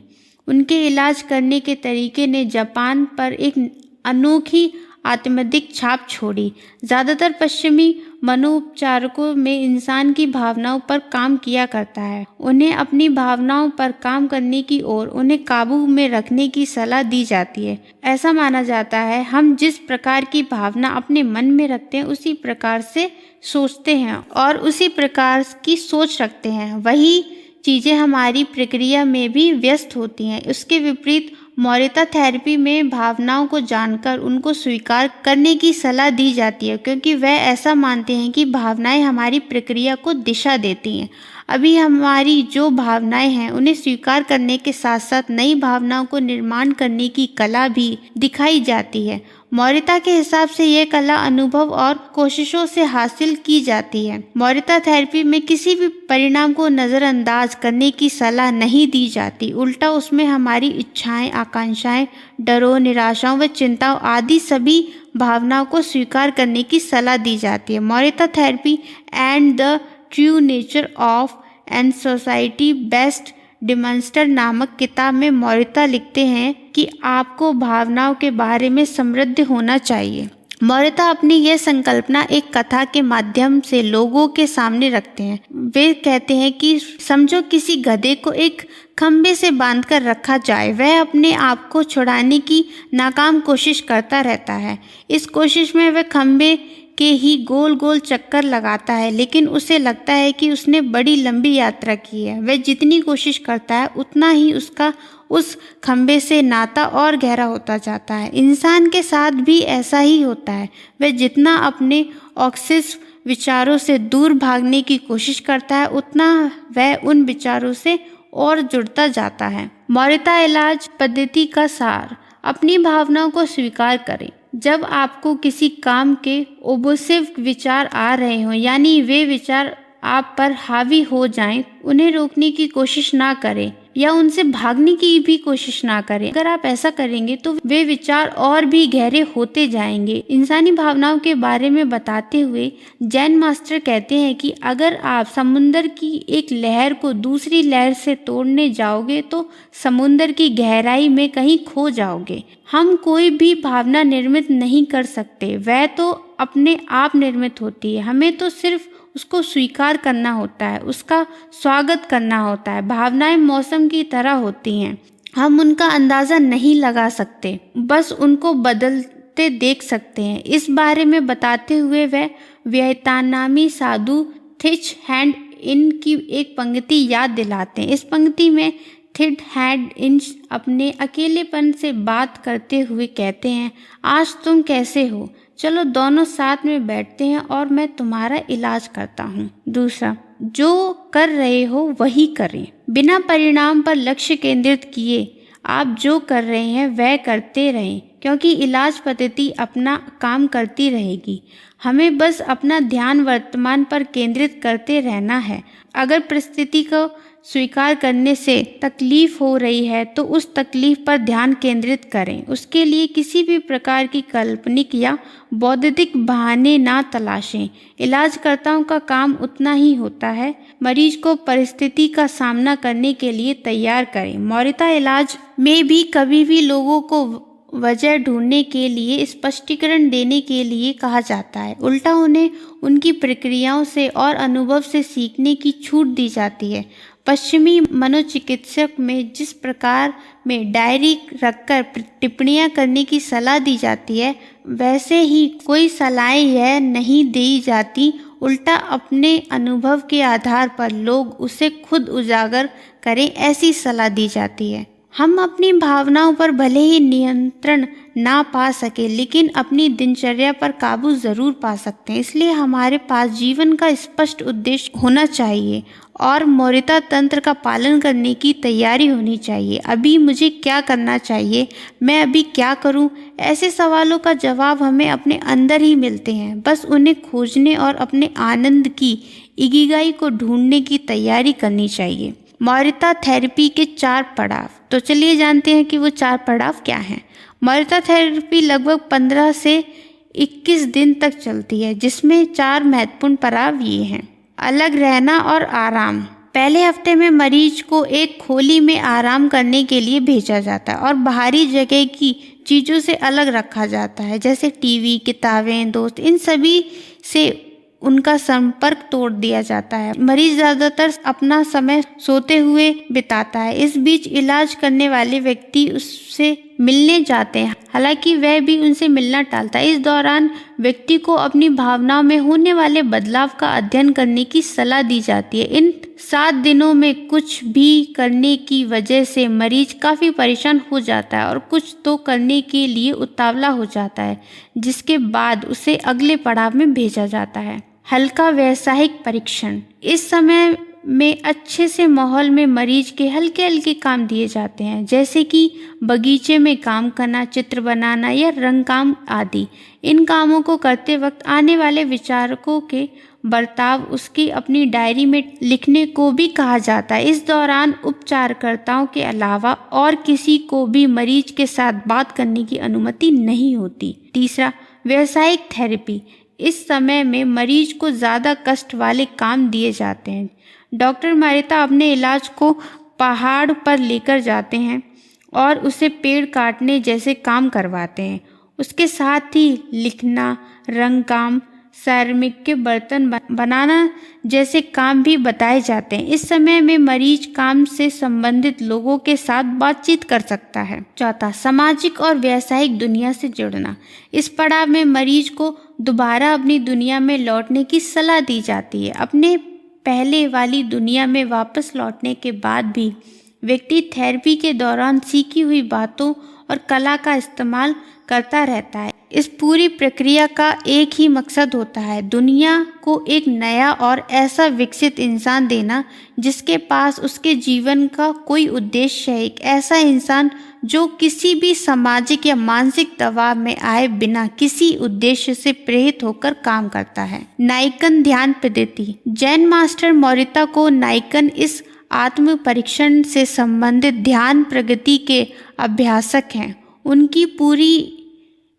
उनके इलाज करने के तरीके ने जापान पर एक अनोखी आत्मदिक छाप छोड़ी। ज़्यादातर पश्चिमी मनोपचारकों में इंसान की भावनाओं पर काम किया करता है। उन्हें अपनी भावनाओं पर काम करने की और उन्हें काबू में रखने की सलाह दी जाती है। ऐसा माना जाता है हम जिस प्रकार की भावना अपने मन में रखते हैं उसी प्रकार से सोचते हैं और उसी प्रकार की सोच रखते हैं। वही चीज़ें हमारी प्रक्रिया में भी व्यस्त होती हैं। उसके विपरीत मोरिता थेरेपी में भावनाओं को जानकर उनको स्वीकार करने की सलाह दी जाती है, क्योंकि वह ऐसा मानते हैं कि भावनाएं हमारी प्रक्रिया को दिशा देती हैं। अभी हमारी जो भावनाएं हैं उन्हें स्वीकार करने के साथ साथ नई भावनाओं को निर्माण करने की कला भी दिखाई जाती है। मोरिता के हिसाब से यह कला अनुभव और कोशिशों से हासिल की जाती है। मोरिता थेरेपी में किसी भी परिणाम को नज़रअंदाज करने की सलाह नहीं दी जाती, उल्टा उसमें हमारी इच्छाएं, आकांक्षाएं, डरों, निराशाओं व चिंताओं आदि सभी भावनाओं को स्वीकार करने की सलाह दी जाती है। Morita therapy and the true nature of and society best डिमॉन्स्टर नामक किताब में मोरिता लिखते हैं कि आपको भावनाओं के बारे में समृद्ध होना चाहिए। मोरिता अपनी यह संकल्पना एक कथा के माध्यम से लोगों के सामने रखते हैं। वे कहते हैं कि समझो किसी गधे को एक खंबे से बांधकर रखा जाए। वह अपने आप को छुड़ाने की नाकाम कोशिश करता रहता है। इस कोशिश में वह खंबे के ही गोल गोल चक्कर लगाता है, लेकिन उसे लगता है कि उसने बड़ी लंबी यात्रा की है। वह जितनी कोशिश करता है उतना ही उसका उस खंबे से नाता और गहरा होता जाता है। इंसान के साथ भी ऐसा ही होता है। वह जितना अपने ऑक्सिस विचारों से दूर भागने की कोशिश करता है उतना वह उन विचारों से और जुड़ता जाता है। मोरिता इलाज पद्धति का सार। अपनी भावनाओं को स्वीकार करें। जब आपको किसी काम के ओबसेसिव विचार आ रहे हों, यानी वे विचार आप पर हावी हो जाएं, उन्हें रोकने की कोशिश ना करें या उनसे भागने की भी कोशिश ना करें। अगर आप ऐसा करेंगे तो वे विचार और भी गहरे होते जाएंगे। इंसानी भावनाओं के बारे में बताते हुए जैन मास्टर कहते हैं कि अगर आप समुद्र की एक लहर को दूसरी लहर से तोड़ने जाओगे तो समुद्र की गहराई में कहीं खो जाओगे। हम कोई भी भावना निर्मित नहीं कर सकते, वह तो अपने आप निर्मित होती है। हमें तो सिर्फ उसको स्वीकार करना होता है, उसका स्वागत करना होता है। भावनाएं मौसम की तरह होती हैं, हम उनका अंदाज़ा नहीं लगा सकते, बस उनको बदलते देख सकते हैं। इस बारे में बताते हुए वह वियतनामी साधु थिच हैंड इन की एक पंक्ति याद दिलाते हैं। इस पंक्ति में थिट हैंड इन अपने अकेलेपन से बात करते हुए कहते हैं, आज तुम कैसे हो? चलो दोनों साथ में बैठते हैं और मैं तुम्हारा इलाज करता हूँ। दूसरा, जो कर रहे हो वही करें, बिना परिणाम पर लक्ष्य केंद्रित किए आप जो कर रहे हैं वह करते रहें, क्योंकि इलाज पद्धति अपना काम करती रहेगी। हमें बस अपना ध्यान वर्तमान पर केंद्रित करते रहना है। अगर परिस्थिति को स्वीकार करने से तकलीफ हो रही है तो उस तकलीफ पर ध्यान केंद्रित करें। उसके लिए किसी भी प्रकार की काल्पनिक या बौद्धिक बहाने ना तलाशें। इलाजकर्ताओं का काम उतना ही होता है, मरीज को परिस्थिति का सामना करने के लिए तैयार करें। मौरिता इलाज में भी कभी भी लोगों को वजह ढूंढने के लिए स्पष्टीकरण देने के लिए कहा जाता है, उल्टा उन्हें उनकी प्रक्रियाओं से और अनुभव से सीखने की छूट दी जाती है। पश्चिमी मनोचिकित्सक में जिस प्रकार में डायरी रखकर टिप्पणियां करने की सलाह दी जाती है, वैसे ही कोई सलाहें यह नहीं दी जाती, उल्टा अपने अनुभव के आधार पर लोग उसे खुद उजागर करें ऐसी सलाह दी जाती है। हम अपनी भावनाओं पर भले ही नियंत्रण ना पा सके, लेकिन अपनी दिनचर्या पर काबू जरूर पा सकते हैं। इसलिए हमारे पास जीवन का स्पष्ट उद्देश्य होना चाहिए और मौरिता तंत्र का पालन करने की तैयारी होनी चाहिए। अभी मुझे क्या करना चाहिए, मैं अभी क्या करूं? ऐसे सवालों का जवाब हमें अपने अंदर ही मिलते हैं, बस उन्हें खोजने और अपने आनंद की इकिगाई को ढूंढने की तैयारी करनी चाहिए। मौरिता थेरेपी के 4 पड़ाव। तो चलिए जानते हैं कि वो 4 पड़ाव क्या हैं। मौरिता थेरेपी लगभग 15 से 21 दिन तक चलती है, जिसमें 4 महत्वपूर्ण पड़ाव ये हैं। अलग रहना और आराम। पहले हफ्ते में मरीज को एक खोली में आराम करने के लिए भेजा जाता है और बाहरी जगह की चीज़ों से अलग रखा जाता है, जैसे टीवी, किताबें, दोस्त, इन सभी से उनका संपर्क तोड़ दिया जाता है। मरीज ज़्यादातर अपना समय सोते हुए बिताता है। इस बीच इलाज करने वाले व्यक्ति उससे मिलने जाते हैं, हालांकि वह भी उनसे मिलना टालता है। इस दौरान व्यक्ति को अपनी भावनाओं में होने वाले बदलाव का अध्ययन करने की सलाह दी जाती है। इन 7 दिनों में कुछ भी करने की वजह से मरीज काफ़ी परेशान हो जाता है और कुछ तो करने के लिए उतावला हो जाता है, जिसके बाद उसे अगले पड़ाव में भेजा जाता है। हल्का व्यावसायिक परीक्षण। इस समय में अच्छे से माहौल में मरीज के हल्के हल्के काम दिए जाते हैं, जैसे कि बगीचे में काम करना, चित्र बनाना या रंग काम आदि। इन कामों को करते वक्त आने वाले विचारकों के बर्ताव उसकी अपनी डायरी में लिखने को भी कहा जाता है। इस दौरान उपचारकर्ताओं के अलावा और किसी को भी मरीज के साथ बात करने की अनुमति नहीं होती। तीसरा, व्यावसायिक थेरेपी। इस समय में मरीज को ज़्यादा कष्ट वाले काम दिए जाते हैं। डॉक्टर मौरिता अपने इलाज को पहाड़ पर लेकर जाते हैं और उसे पेड़ काटने जैसे काम करवाते हैं। उसके साथ ही लिखना, रंग काम, सेरेमिक के बर्तन बनाना जैसे काम भी बताए जाते हैं। इस समय में मरीज काम से संबंधित लोगों के साथ बातचीत कर सकता है। चौथा, सामाजिक और व्यावसायिक दुनिया से जुड़ना। इस पड़ाव में मरीज को दोबारा अपनी दुनिया में लौटने की सलाह दी जाती है। अपने पहले वाली दुनिया में वापस लौटने के बाद भी व्यक्ति थेरेपी के दौरान सीखी हुई बातों और कला का इस्तेमाल करता रहता है। इस पूरी प्रक्रिया का एक ही मकसद होता है, दुनिया को एक नया और ऐसा विकसित इंसान देना जिसके पास उसके जीवन का कोई उद्देश्य है। एक ऐसा इंसान जो किसी भी सामाजिक या मानसिक दबाव में आए बिना किसी उद्देश्य से प्रेरित होकर काम करता है। नाइकन ध्यान पद्धति। जैन मास्टर मोरिता को नाइकन इस आत्म परीक्षण से संबंधित ध्यान प्रगति के अभ्यासक हैं। उनकी पूरी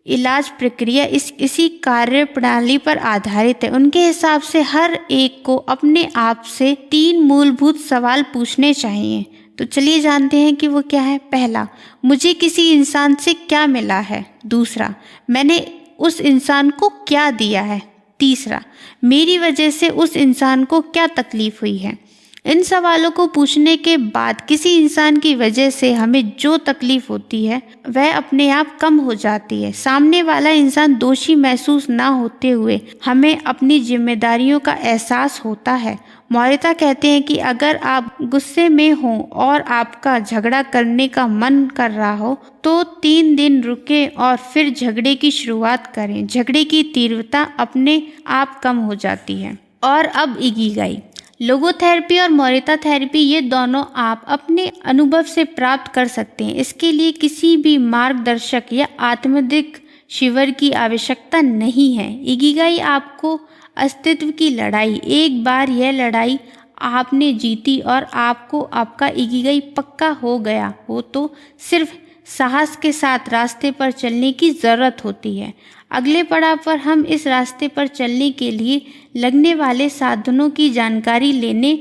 इलाज प्रक्रिया इसी कार्य प्रणाली पर आधारित है। उनके हिसाब से हर एक को अपने आप से 3 मूलभूत सवाल पूछने चाहिए। तो चलिए जानते हैं कि वो क्या है। पहला, मुझे किसी इंसान से क्या मिला है। दूसरा, मैंने उस इंसान को क्या दिया है। तीसरा, मेरी वजह से उस इंसान को क्या तकलीफ हुई है। इन सवालों को पूछने के बाद किसी इंसान की वजह से हमें जो तकलीफ होती है वह अपने आप कम हो जाती है। सामने वाला इंसान दोषी महसूस ना होते हुए हमें अपनी जिम्मेदारियों का एहसास होता है। मोरिता कहते हैं कि अगर आप गुस्से में हो और आपका झगड़ा करने का मन कर रहा हो तो 3 दिन रुकें और फिर झगड़े की शुरुआत करें। झगड़े की तीव्रता अपने आप कम हो जाती है। और अब इकिगाई। लोगोथेरेपी और मोरिता थेरेपी ये दोनों आप अपने अनुभव से प्राप्त कर सकते हैं। इसके लिए किसी भी मार्गदर्शक या आत्मदिक शिविर की आवश्यकता नहीं है। इकिगाई आपको अस्तित्व की लड़ाई, एक बार यह लड़ाई आपने जीती और आपको आपका इकिगाई पक्का हो गया हो तो सिर्फ साहस के साथ रास्ते पर चलने की ज़रूरत होती है। अगले पड़ाव पर हम इस रास्ते पर चलने के लिए लगने वाले साधनों की जानकारी लेने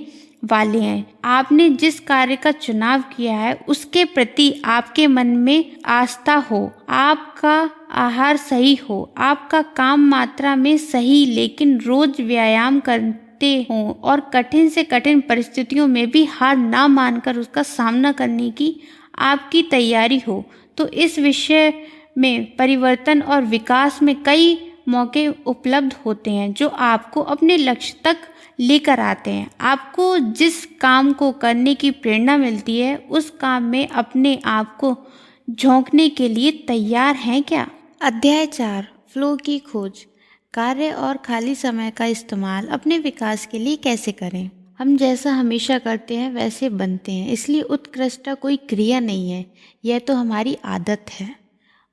वाले हैं। आपने जिस कार्य का चुनाव किया है उसके प्रति आपके मन में आस्था हो, आपका आहार सही हो, आपका काम मात्रा में सही लेकिन रोज व्यायाम करते हो और कठिन से कठिन परिस्थितियों में भी हार ना मानकर उसका सामना करने की आपकी तैयारी हो, तो इस विषय में परिवर्तन और विकास में कई मौके उपलब्ध होते हैं जो आपको अपने लक्ष्य तक लेकर आते हैं। आपको जिस काम को करने की प्रेरणा मिलती है उस काम में अपने आप को झोंकने के लिए तैयार हैं क्या। अध्याय 4, फ्लो की खोज। कार्य और खाली समय का इस्तेमाल अपने विकास के लिए कैसे करें। हम जैसा हमेशा करते हैं वैसे बनते हैं, इसलिए उत्कृष्टता कोई क्रिया नहीं है, यह तो हमारी आदत है।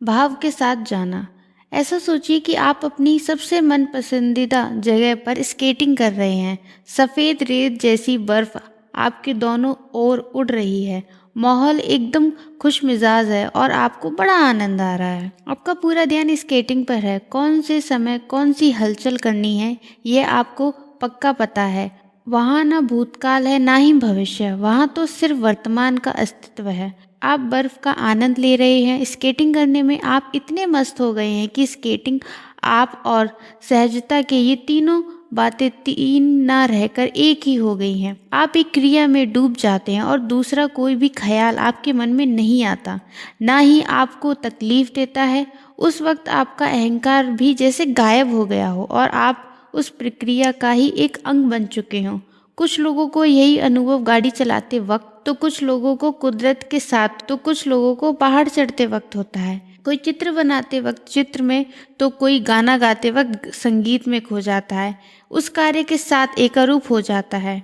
भाव के साथ जाना। ऐसा सोचिए कि आप अपनी सबसे मन पसंदीदा जगह पर स्केटिंग कर रहे हैं। सफ़ेद रेत जैसी बर्फ आपके दोनों ओर उड़ रही है। माहौल एकदम खुश मिजाज है और आपको बड़ा आनंद आ रहा है। आपका पूरा ध्यान स्केटिंग पर है। कौन से समय कौन सी हलचल करनी है यह आपको पक्का पता है। वहाँ ना भूतकाल है ना ही भविष्य, वहाँ तो सिर्फ वर्तमान का अस्तित्व है। आप बर्फ का आनंद ले रहे हैं। स्केटिंग करने में आप इतने मस्त हो गए हैं कि स्केटिंग, आप और सहजता के ये तीनों बातें तीन ना रहकर एक ही हो गई हैं। आप एक क्रिया में डूब जाते हैं और दूसरा कोई भी ख्याल आपके मन में नहीं आता, ना ही आपको तकलीफ देता है। उस वक्त आपका अहंकार भी जैसे गायब हो गया हो और आप उस प्रक्रिया का ही एक अंग बन चुके हों। कुछ लोगों को यही अनुभव गाड़ी चलाते वक्त, तो कुछ लोगों को कुदरत के साथ, तो कुछ लोगों को पहाड़ चढ़ते वक्त होता है। कोई चित्र बनाते वक्त चित्र में, तो कोई गाना गाते वक्त संगीत में खो जाता है, उस कार्य के साथ एकरूप हो जाता है।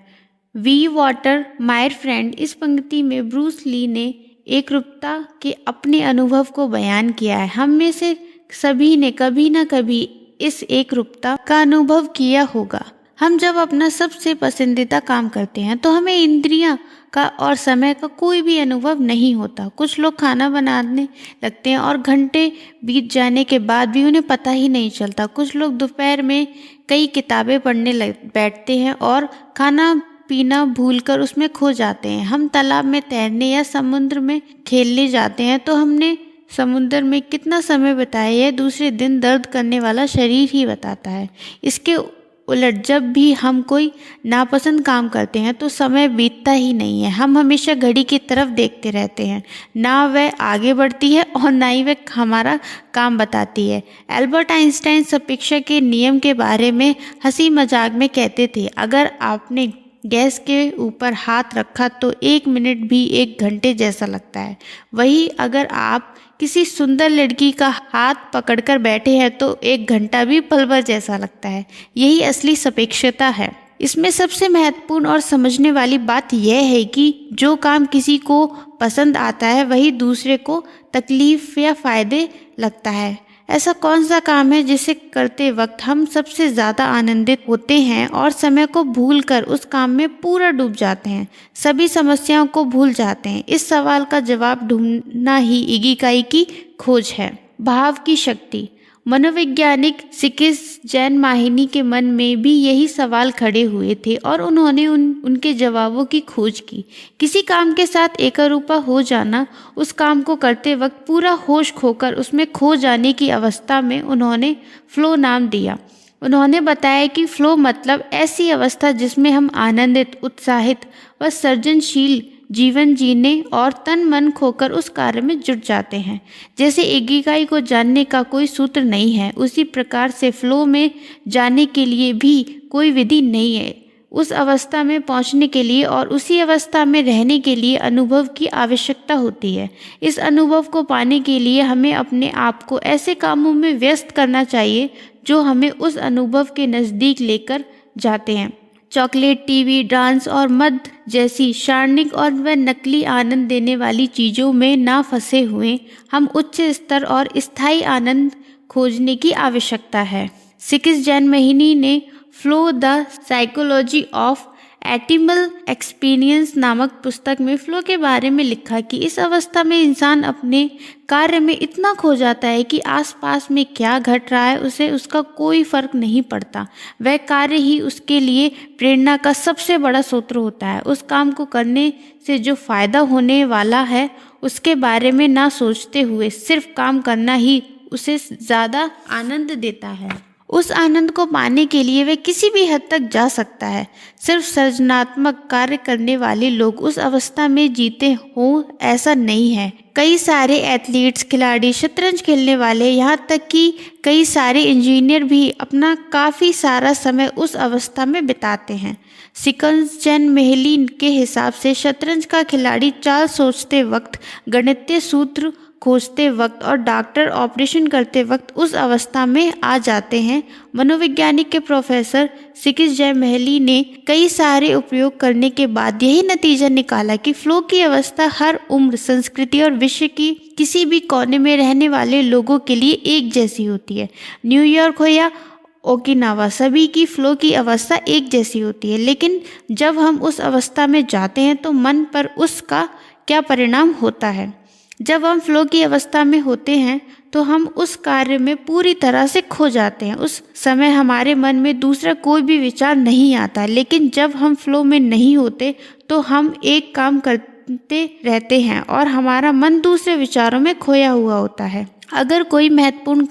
वी वाटर माय फ्रेंड, इस पंक्ति में ब्रूस ली ने एकरूपता के अपने अनुभव को बयान किया है। हम में से सभी ने कभी न कभी इस एकरूपता का अनुभव किया होगा। हम जब अपना सबसे पसंदीदा काम करते हैं तो हमें इंद्रियां का और समय का कोई भी अनुभव नहीं होता। कुछ लोग खाना बनाने लगते हैं और घंटे बीत जाने के बाद भी उन्हें पता ही नहीं चलता। कुछ लोग दोपहर में कई किताबें पढ़ने बैठते हैं और खाना पीना भूलकर उसमें खो जाते हैं। हम तालाब में तैरने या समुद्र में खेलने जाते हैं तो हमने समुद्र में कितना समय बिताया यह दूसरे दिन दर्द करने वाला शरीर ही बताता है। इसके उलट जब भी हम कोई नापसंद काम करते हैं तो समय बीतता ही नहीं है। हम हमेशा घड़ी की तरफ देखते रहते हैं, ना वह आगे बढ़ती है और ना ही वह हमारा काम बताती है। एल्बर्ट आइंस्टाइन सापेक्षता के नियम के बारे में हंसी मजाक में कहते थे, अगर आपने गैस के ऊपर हाथ रखा तो 1 मिनट भी 1 घंटे जैसा लगता है। वही अगर आप किसी सुंदर लड़की का हाथ पकड़कर बैठे हैं तो 1 घंटा भी पल भर जैसा लगता है। यही असली सापेक्षता है। इसमें सबसे महत्वपूर्ण और समझने वाली बात यह है कि जो काम किसी को पसंद आता है वही दूसरे को तकलीफ या फायदे लगता है। ऐसा कौन सा काम है जिसे करते वक्त हम सबसे ज़्यादा आनंदित होते हैं और समय को भूलकर उस काम में पूरा डूब जाते हैं, सभी समस्याओं को भूल जाते हैं? इस सवाल का जवाब ढूंढना ही इकिगाई की खोज है। भाव की शक्ति। मनोवैज्ञानिक सिकिस जैन माहिनी के मन में भी यही सवाल खड़े हुए थे और उन्होंने उनके जवाबों की खोज की। किसी काम के साथ एकरूपा हो जाना, उस काम को करते वक्त पूरा होश खोकर उसमें खो जाने की अवस्था में उन्होंने फ्लो नाम दिया। उन्होंने बताया कि फ्लो मतलब ऐसी अवस्था जिसमें हम आनंदित, उत्साहित व सृजनशील जीवन जीने और तन मन खोकर उस कार्य में जुट जाते हैं। जैसे इकिगाई को जानने का कोई सूत्र नहीं है, उसी प्रकार से फ्लो में जाने के लिए भी कोई विधि नहीं है। उस अवस्था में पहुंचने के लिए और उसी अवस्था में रहने के लिए अनुभव की आवश्यकता होती है। इस अनुभव को पाने के लिए हमें अपने आप को ऐसे कामों में व्यस्त करना चाहिए जो हमें उस अनुभव के नज़दीक लेकर जाते हैं। चॉकलेट, टीवी, डांस और मद जैसी क्षणिक और व नकली आनंद देने वाली चीज़ों में ना फंसे हुए हम उच्च स्तर और स्थायी आनंद खोजने की आवश्यकता है। सिकिस जैन माहिनी ने flow the psychology of optimal experience नामक पुस्तक में फ्लो के बारे में लिखा कि इस अवस्था में इंसान अपने कार्य में इतना खो जाता है कि आसपास में क्या घट रहा है उसे उसका कोई फर्क नहीं पड़ता। वह कार्य ही उसके लिए प्रेरणा का सबसे बड़ा स्रोत होता है। उस काम को करने से जो फायदा होने वाला है उसके बारे में ना सोचते हुए सिर्फ काम करना ही उसे ज़्यादा आनंद देता है। उस आनंद को पाने के लिए वह किसी भी हद तक जा सकता है। सिर्फ सृजनात्मक कार्य करने वाले लोग उस अवस्था में जीते हों ऐसा नहीं है। कई सारे एथलीट्स, खिलाड़ी, शतरंज खेलने वाले, यहाँ तक कि कई सारे इंजीनियर भी अपना काफ़ी सारा समय उस अवस्था में बिताते हैं। सिकिस जैन माहिनी के हिसाब से शतरंज का खिलाड़ी चाल सोचते वक्त, गणितीय सूत्र खोजते वक्त और डॉक्टर ऑपरेशन करते वक्त उस अवस्था में आ जाते हैं। मनोवैज्ञानिक के प्रोफेसर सिकिस जैन माहिनी ने कई सारे उपयोग करने के बाद यही नतीजा निकाला कि फ्लो की अवस्था हर उम्र, संस्कृति और विश्व की किसी भी कोने में रहने वाले लोगों के लिए एक जैसी होती है। न्यूयॉर्क हो या ओकिनावा, सभी की फ्लो की अवस्था एक जैसी होती है। लेकिन जब हम उस अवस्था में जाते हैं तो मन पर उसका क्या परिणाम होता है? जब हम फ्लो की अवस्था में होते हैं तो हम उस कार्य में पूरी तरह से खो जाते हैं। उस समय हमारे मन में दूसरा कोई भी विचार नहीं आता। लेकिन जब हम फ्लो में नहीं होते तो हम एक काम करते रहते हैं और हमारा मन दूसरे विचारों में खोया हुआ होता है। अगर कोई महत्वपूर्ण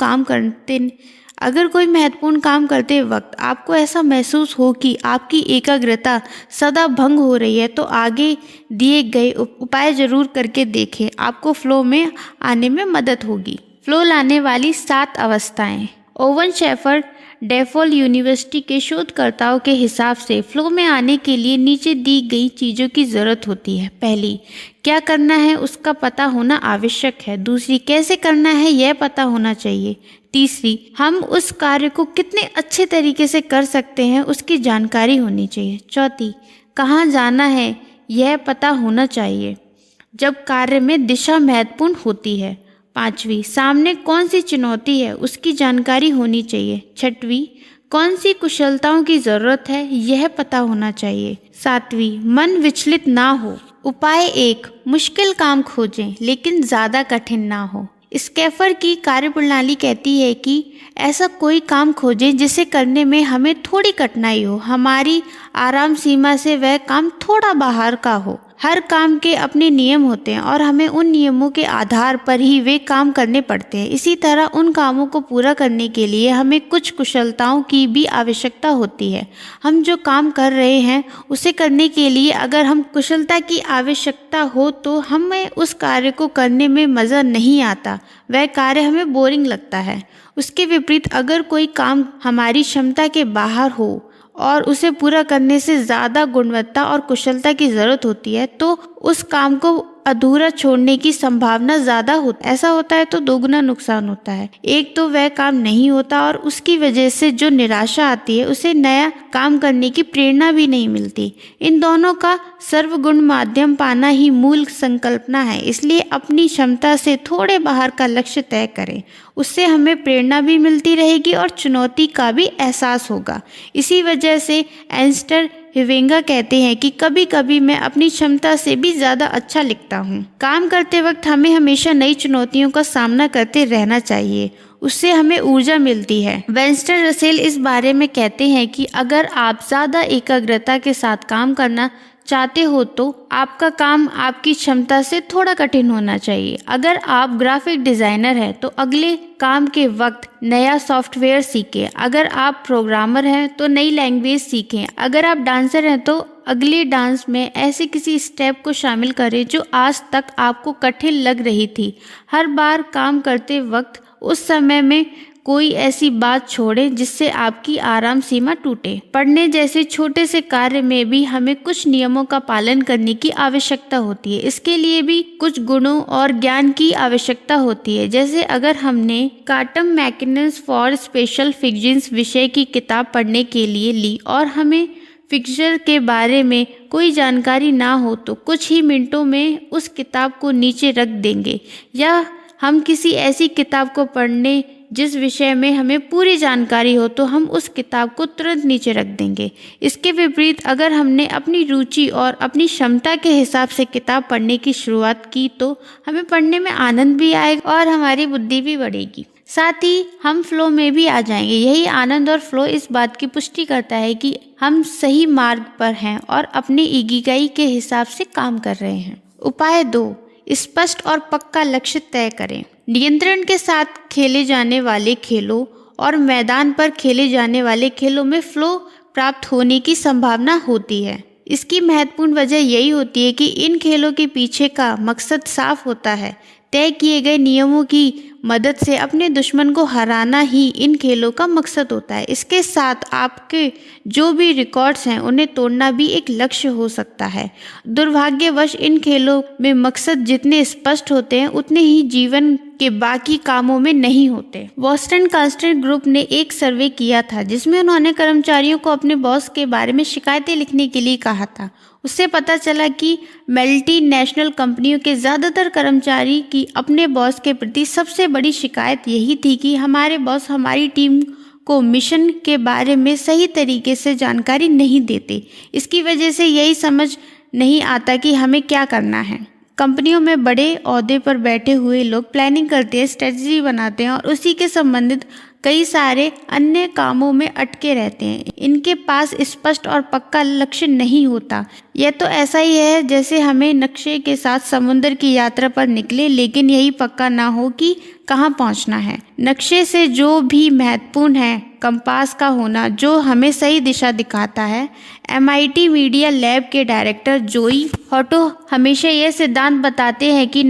काम करते वक्त आपको ऐसा महसूस हो कि आपकी एकाग्रता सदा भंग हो रही है तो आगे दिए गए उपाय जरूर करके देखें, आपको फ्लो में आने में मदद होगी। फ्लो लाने वाली 7 अवस्थाएं। ओवन शेफर्ड डेफोल यूनिवर्सिटी के शोधकर्ताओं के हिसाब से फ्लो में आने के लिए नीचे दी गई चीज़ों की ज़रूरत होती है। पहली, क्या करना है उसका पता होना आवश्यक है। दूसरी, कैसे करना है यह पता होना चाहिए। तीसरी, हम उस कार्य को कितने अच्छे तरीके से कर सकते हैं उसकी जानकारी होनी चाहिए। चौथी, कहाँ जाना है यह पता होना चाहिए जब कार्य में दिशा महत्वपूर्ण होती है। पांचवी, सामने कौन सी चुनौती है उसकी जानकारी होनी चाहिए। छठवीं, कौन सी कुशलताओं की ज़रूरत है यह पता होना चाहिए। सातवीं, मन विचलित ना हो। उपाय 1, मुश्किल काम खोजें लेकिन ज़्यादा कठिन ना हो। स्कैफर की कार्यप्रणाली कहती है कि ऐसा कोई काम खोजें जिसे करने में हमें थोड़ी कठिनाई हो, हमारी आराम सीमा से वह काम थोड़ा बाहर का हो। हर काम के अपने नियम होते हैं और हमें उन नियमों के आधार पर ही वे काम करने पड़ते हैं। इसी तरह उन कामों को पूरा करने के लिए हमें कुछ कुशलताओं की भी आवश्यकता होती है। हम जो काम कर रहे हैं उसे करने के लिए अगर हम कुशलता की आवश्यकता हो तो हमें उस कार्य को करने में मज़ा नहीं आता, वह कार्य हमें बोरिंग लगता है। उसके विपरीत अगर कोई काम हमारी क्षमता के बाहर हो और उसे पूरा करने से ज़्यादा गुणवत्ता और कुशलता की ज़रूरत होती है तो उस काम को अधूरा छोड़ने की संभावना ज़्यादा होती है। ऐसा होता है तो दोगुना नुकसान होता है। एक तो वह काम नहीं होता और उसकी वजह से जो निराशा आती है उसे नया काम करने की प्रेरणा भी नहीं मिलती। इन दोनों का सर्वगुण माध्यम पाना ही मूल संकल्पना है। इसलिए अपनी क्षमता से थोड़े बाहर का लक्ष्य तय करें, उससे हमें प्रेरणा भी मिलती रहेगी और चुनौती का भी एहसास होगा। इसी वजह से एंस्टर हिवेंगा कहते हैं कि कभी कभी मैं अपनी क्षमता से भी ज़्यादा अच्छा लिखता हूँ। काम करते वक्त हमें हमेशा नई चुनौतियों का सामना करते रहना चाहिए, उससे हमें ऊर्जा मिलती है। विंस्टन रसेल इस बारे में कहते हैं कि अगर आप ज़्यादा एकाग्रता के साथ काम करना चाहते हो तो आपका काम आपकी क्षमता से थोड़ा कठिन होना चाहिए। अगर आप ग्राफिक डिज़ाइनर हैं तो अगले काम के वक्त नया सॉफ्टवेयर सीखें। अगर आप प्रोग्रामर हैं तो नई लैंग्वेज सीखें। अगर आप डांसर हैं तो अगले डांस में ऐसे किसी स्टेप को शामिल करें जो आज तक आपको कठिन लग रही थी। हर बार काम करते वक्त उस समय में कोई ऐसी बात छोड़ें जिससे आपकी आराम सीमा टूटे। पढ़ने जैसे छोटे से कार्य में भी हमें कुछ नियमों का पालन करने की आवश्यकता होती है। इसके लिए भी कुछ गुणों और ज्ञान की आवश्यकता होती है। जैसे अगर हमने quantum mechanics for special physics विषय की किताब पढ़ने के लिए ली और हमें फिक्सर के बारे में कोई जानकारी ना हो तो कुछ ही मिनटों में उस किताब को नीचे रख देंगे। या हम किसी ऐसी किताब को पढ़ने जिस विषय में हमें पूरी जानकारी हो तो हम उस किताब को तुरंत नीचे रख देंगे। इसके विपरीत अगर हमने अपनी रुचि और अपनी क्षमता के हिसाब से किताब पढ़ने की शुरुआत की तो हमें पढ़ने में आनंद भी आएगा और हमारी बुद्धि भी बढ़ेगी। साथ ही हम फ्लो में भी आ जाएंगे। यही आनंद और फ्लो इस बात की पुष्टि करता है कि हम सही मार्ग पर हैं और अपने इकिगाई के हिसाब से काम कर रहे हैं। उपाय 2, स्पष्ट और पक्का लक्ष्य तय करें। नियंत्रण के साथ खेले जाने वाले खेलों और मैदान पर खेले जाने वाले खेलों में फ्लो प्राप्त होने की संभावना होती है। इसकी महत्वपूर्ण वजह यही होती है कि इन खेलों के पीछे का मकसद साफ होता है। तय किए गए नियमों की मदद से अपने दुश्मन को हराना ही इन खेलों का मकसद होता है। इसके साथ आपके जो भी रिकॉर्ड्स हैं उन्हें तोड़ना भी एक लक्ष्य हो सकता है। दुर्भाग्यवश इन खेलों में मकसद जितने स्पष्ट होते हैं उतने ही जीवन के बाकी कामों में नहीं होते। बोस्टन कॉन्सल्टेंट ग्रुप ने एक सर्वे किया था जिसमें उन्होंने कर्मचारियों को अपने बॉस के बारे में शिकायतें लिखने के लिए कहा था। उससे पता चला कि मल्टीनेशनल कंपनियों के ज़्यादातर कर्मचारी की अपने बॉस के प्रति सबसे बड़ी शिकायत यही थी कि हमारे बॉस हमारी टीम को मिशन के बारे में सही तरीके से जानकारी नहीं देते। इसकी वजह से यही समझ नहीं आता कि हमें क्या करना है। कंपनियों में बड़े ओहदे पर बैठे हुए लोग प्लानिंग करते हैं, स्ट्रेटजी बनाते हैं और उसी के संबंधित कई सारे अन्य कामों में अटके रहते हैं। इनके पास स्पष्ट और पक्का लक्ष्य नहीं होता। यह तो ऐसा ही है जैसे हमें नक्शे के साथ समुद्र की यात्रा पर निकले लेकिन यही पक्का ना हो कि कहाँ पहुँचना है। नक्शे से जो भी महत्वपूर्ण है कंपास का होना जो हमें सही दिशा दिखाता है। MIT मीडिया लैब के डायरेक्टर जोई हॉटो हमेशा यह सिद्धांत बताते हैं कि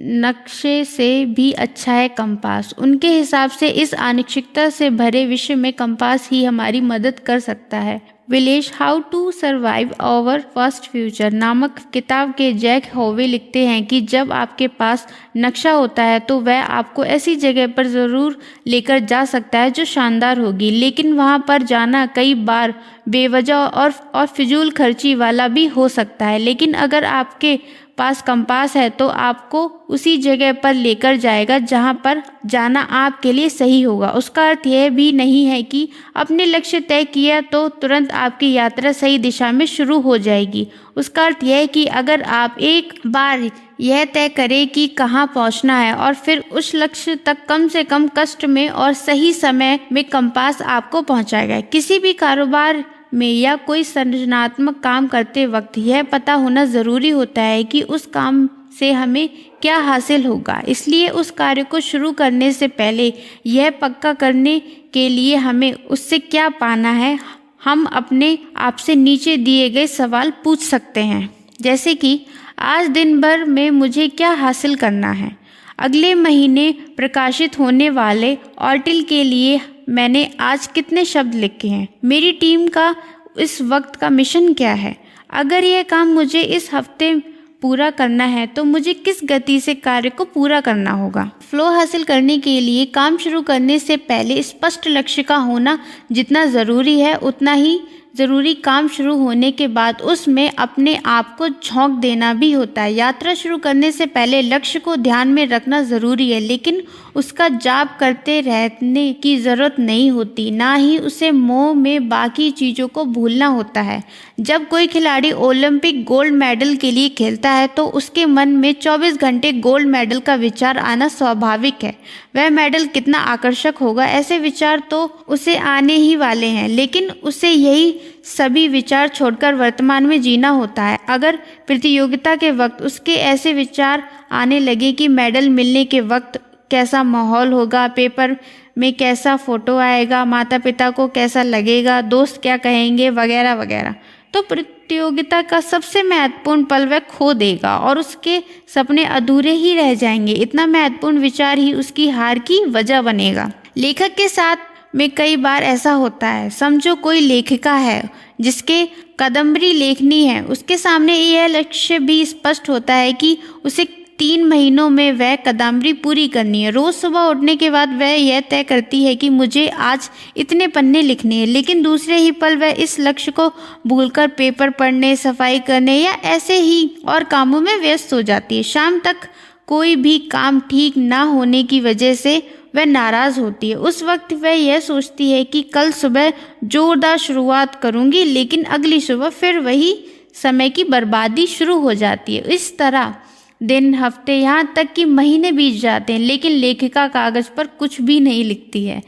नक्शे से भी अच्छा है कंपास। उनके हिसाब से इस अनिश्चितता से भरे विश्व में कंपास ही हमारी मदद कर सकता है। Village how to survive our first future नामक किताब के जैक होवे लिखते हैं कि जब आपके पास नक्शा होता है तो वह आपको ऐसी जगह पर ज़रूर लेकर जा सकता है जो शानदार होगी, लेकिन वहां पर जाना कई बार बेवजह और फिजूल खर्ची वाला भी हो सकता है। लेकिन अगर आपके पास कंपास है तो आपको उसी जगह पर लेकर जाएगा जहां पर जाना आपके लिए सही होगा। उसका अर्थ यह भी नहीं है कि अपने लक्ष्य तय किया तो तुरंत आपकी यात्रा सही दिशा में शुरू हो जाएगी। उसका अर्थ यह है कि अगर आप एक बार यह तय करें कि कहां पहुंचना है और फिर उस लक्ष्य तक कम से कम कष्ट में और सही समय में कंपास आपको पहुंचाएगा। किसी भी कारोबार में या कोई सृजनात्मक काम करते वक्त यह पता होना ज़रूरी होता है कि उस काम से हमें क्या हासिल होगा। इसलिए उस कार्य को शुरू करने से पहले यह पक्का करने के लिए हमें उससे क्या पाना है, हम अपने आप से नीचे दिए गए सवाल पूछ सकते हैं, जैसे कि आज दिन भर में मुझे क्या हासिल करना है। अगले महीने प्रकाशित होने वाले आर्टिकल के लिए मैंने आज कितने शब्द लिखे हैं, मेरी टीम का इस वक्त का मिशन क्या है, अगर यह काम मुझे इस हफ्ते पूरा करना है तो मुझे किस गति से कार्य को पूरा करना होगा। फ्लो हासिल करने के लिए काम शुरू करने से पहले स्पष्ट लक्ष्य का होना जितना ज़रूरी है, उतना ही ज़रूरी काम शुरू होने के बाद उसमें अपने आप को झोंक देना भी होता है। यात्रा शुरू करने से पहले लक्ष्य को ध्यान में रखना ज़रूरी है, लेकिन उसका जाप करते रहने की ज़रूरत नहीं होती, ना ही उसे मोह में बाकी चीज़ों को भूलना होता है। जब कोई खिलाड़ी ओलंपिक गोल्ड मेडल के लिए खेलता है तो उसके मन में 24 घंटे गोल्ड मेडल का विचार आना स्वाभाविक है। वह मेडल कितना आकर्षक होगा, ऐसे विचार तो उसे आने ही वाले हैं, लेकिन उसे यही सभी विचार छोड़कर वर्तमान में जीना होता है। अगर प्रतियोगिता के वक्त उसके ऐसे विचार आने लगे कि मेडल मिलने के वक्त कैसा माहौल होगा, पेपर में कैसा फोटो आएगा, माता पिता को कैसा लगेगा, दोस्त क्या कहेंगे, वगैरह वगैरह, तो प्रतियोगिता का सबसे महत्वपूर्ण पल वह खो देगा और उसके सपने अधूरे ही रह जाएंगे। इतना महत्वपूर्ण विचार ही उसकी हार की वजह बनेगा। लेखक के साथ में कई बार ऐसा होता है। समझो कोई लेखिका है जिसके कादम्बरी लेखनी है, उसके सामने यह लक्ष्य भी स्पष्ट होता है कि उसे 3 महीनों में वह कादम्बरी पूरी करनी है। रोज सुबह उठने के बाद वह यह तय करती है कि मुझे आज इतने पन्ने लिखने हैं, लेकिन दूसरे ही पल वह इस लक्ष्य को भूलकर पेपर पढ़ने, सफाई करने या ऐसे ही और कामों में व्यस्त हो जाती है। शाम तक कोई भी काम ठीक ना होने की वजह से वह नाराज होती है। उस वक्त वह यह सोचती है कि कल सुबह जोरदार शुरुआत करूंगी, लेकिन अगली सुबह फिर वही समय की बर्बादी शुरू हो जाती है। इस तरह दिन, हफ्ते, यहाँ तक कि महीने बीत जाते हैं, लेकिन लेखिका कागज पर कुछ भी नहीं लिखती है।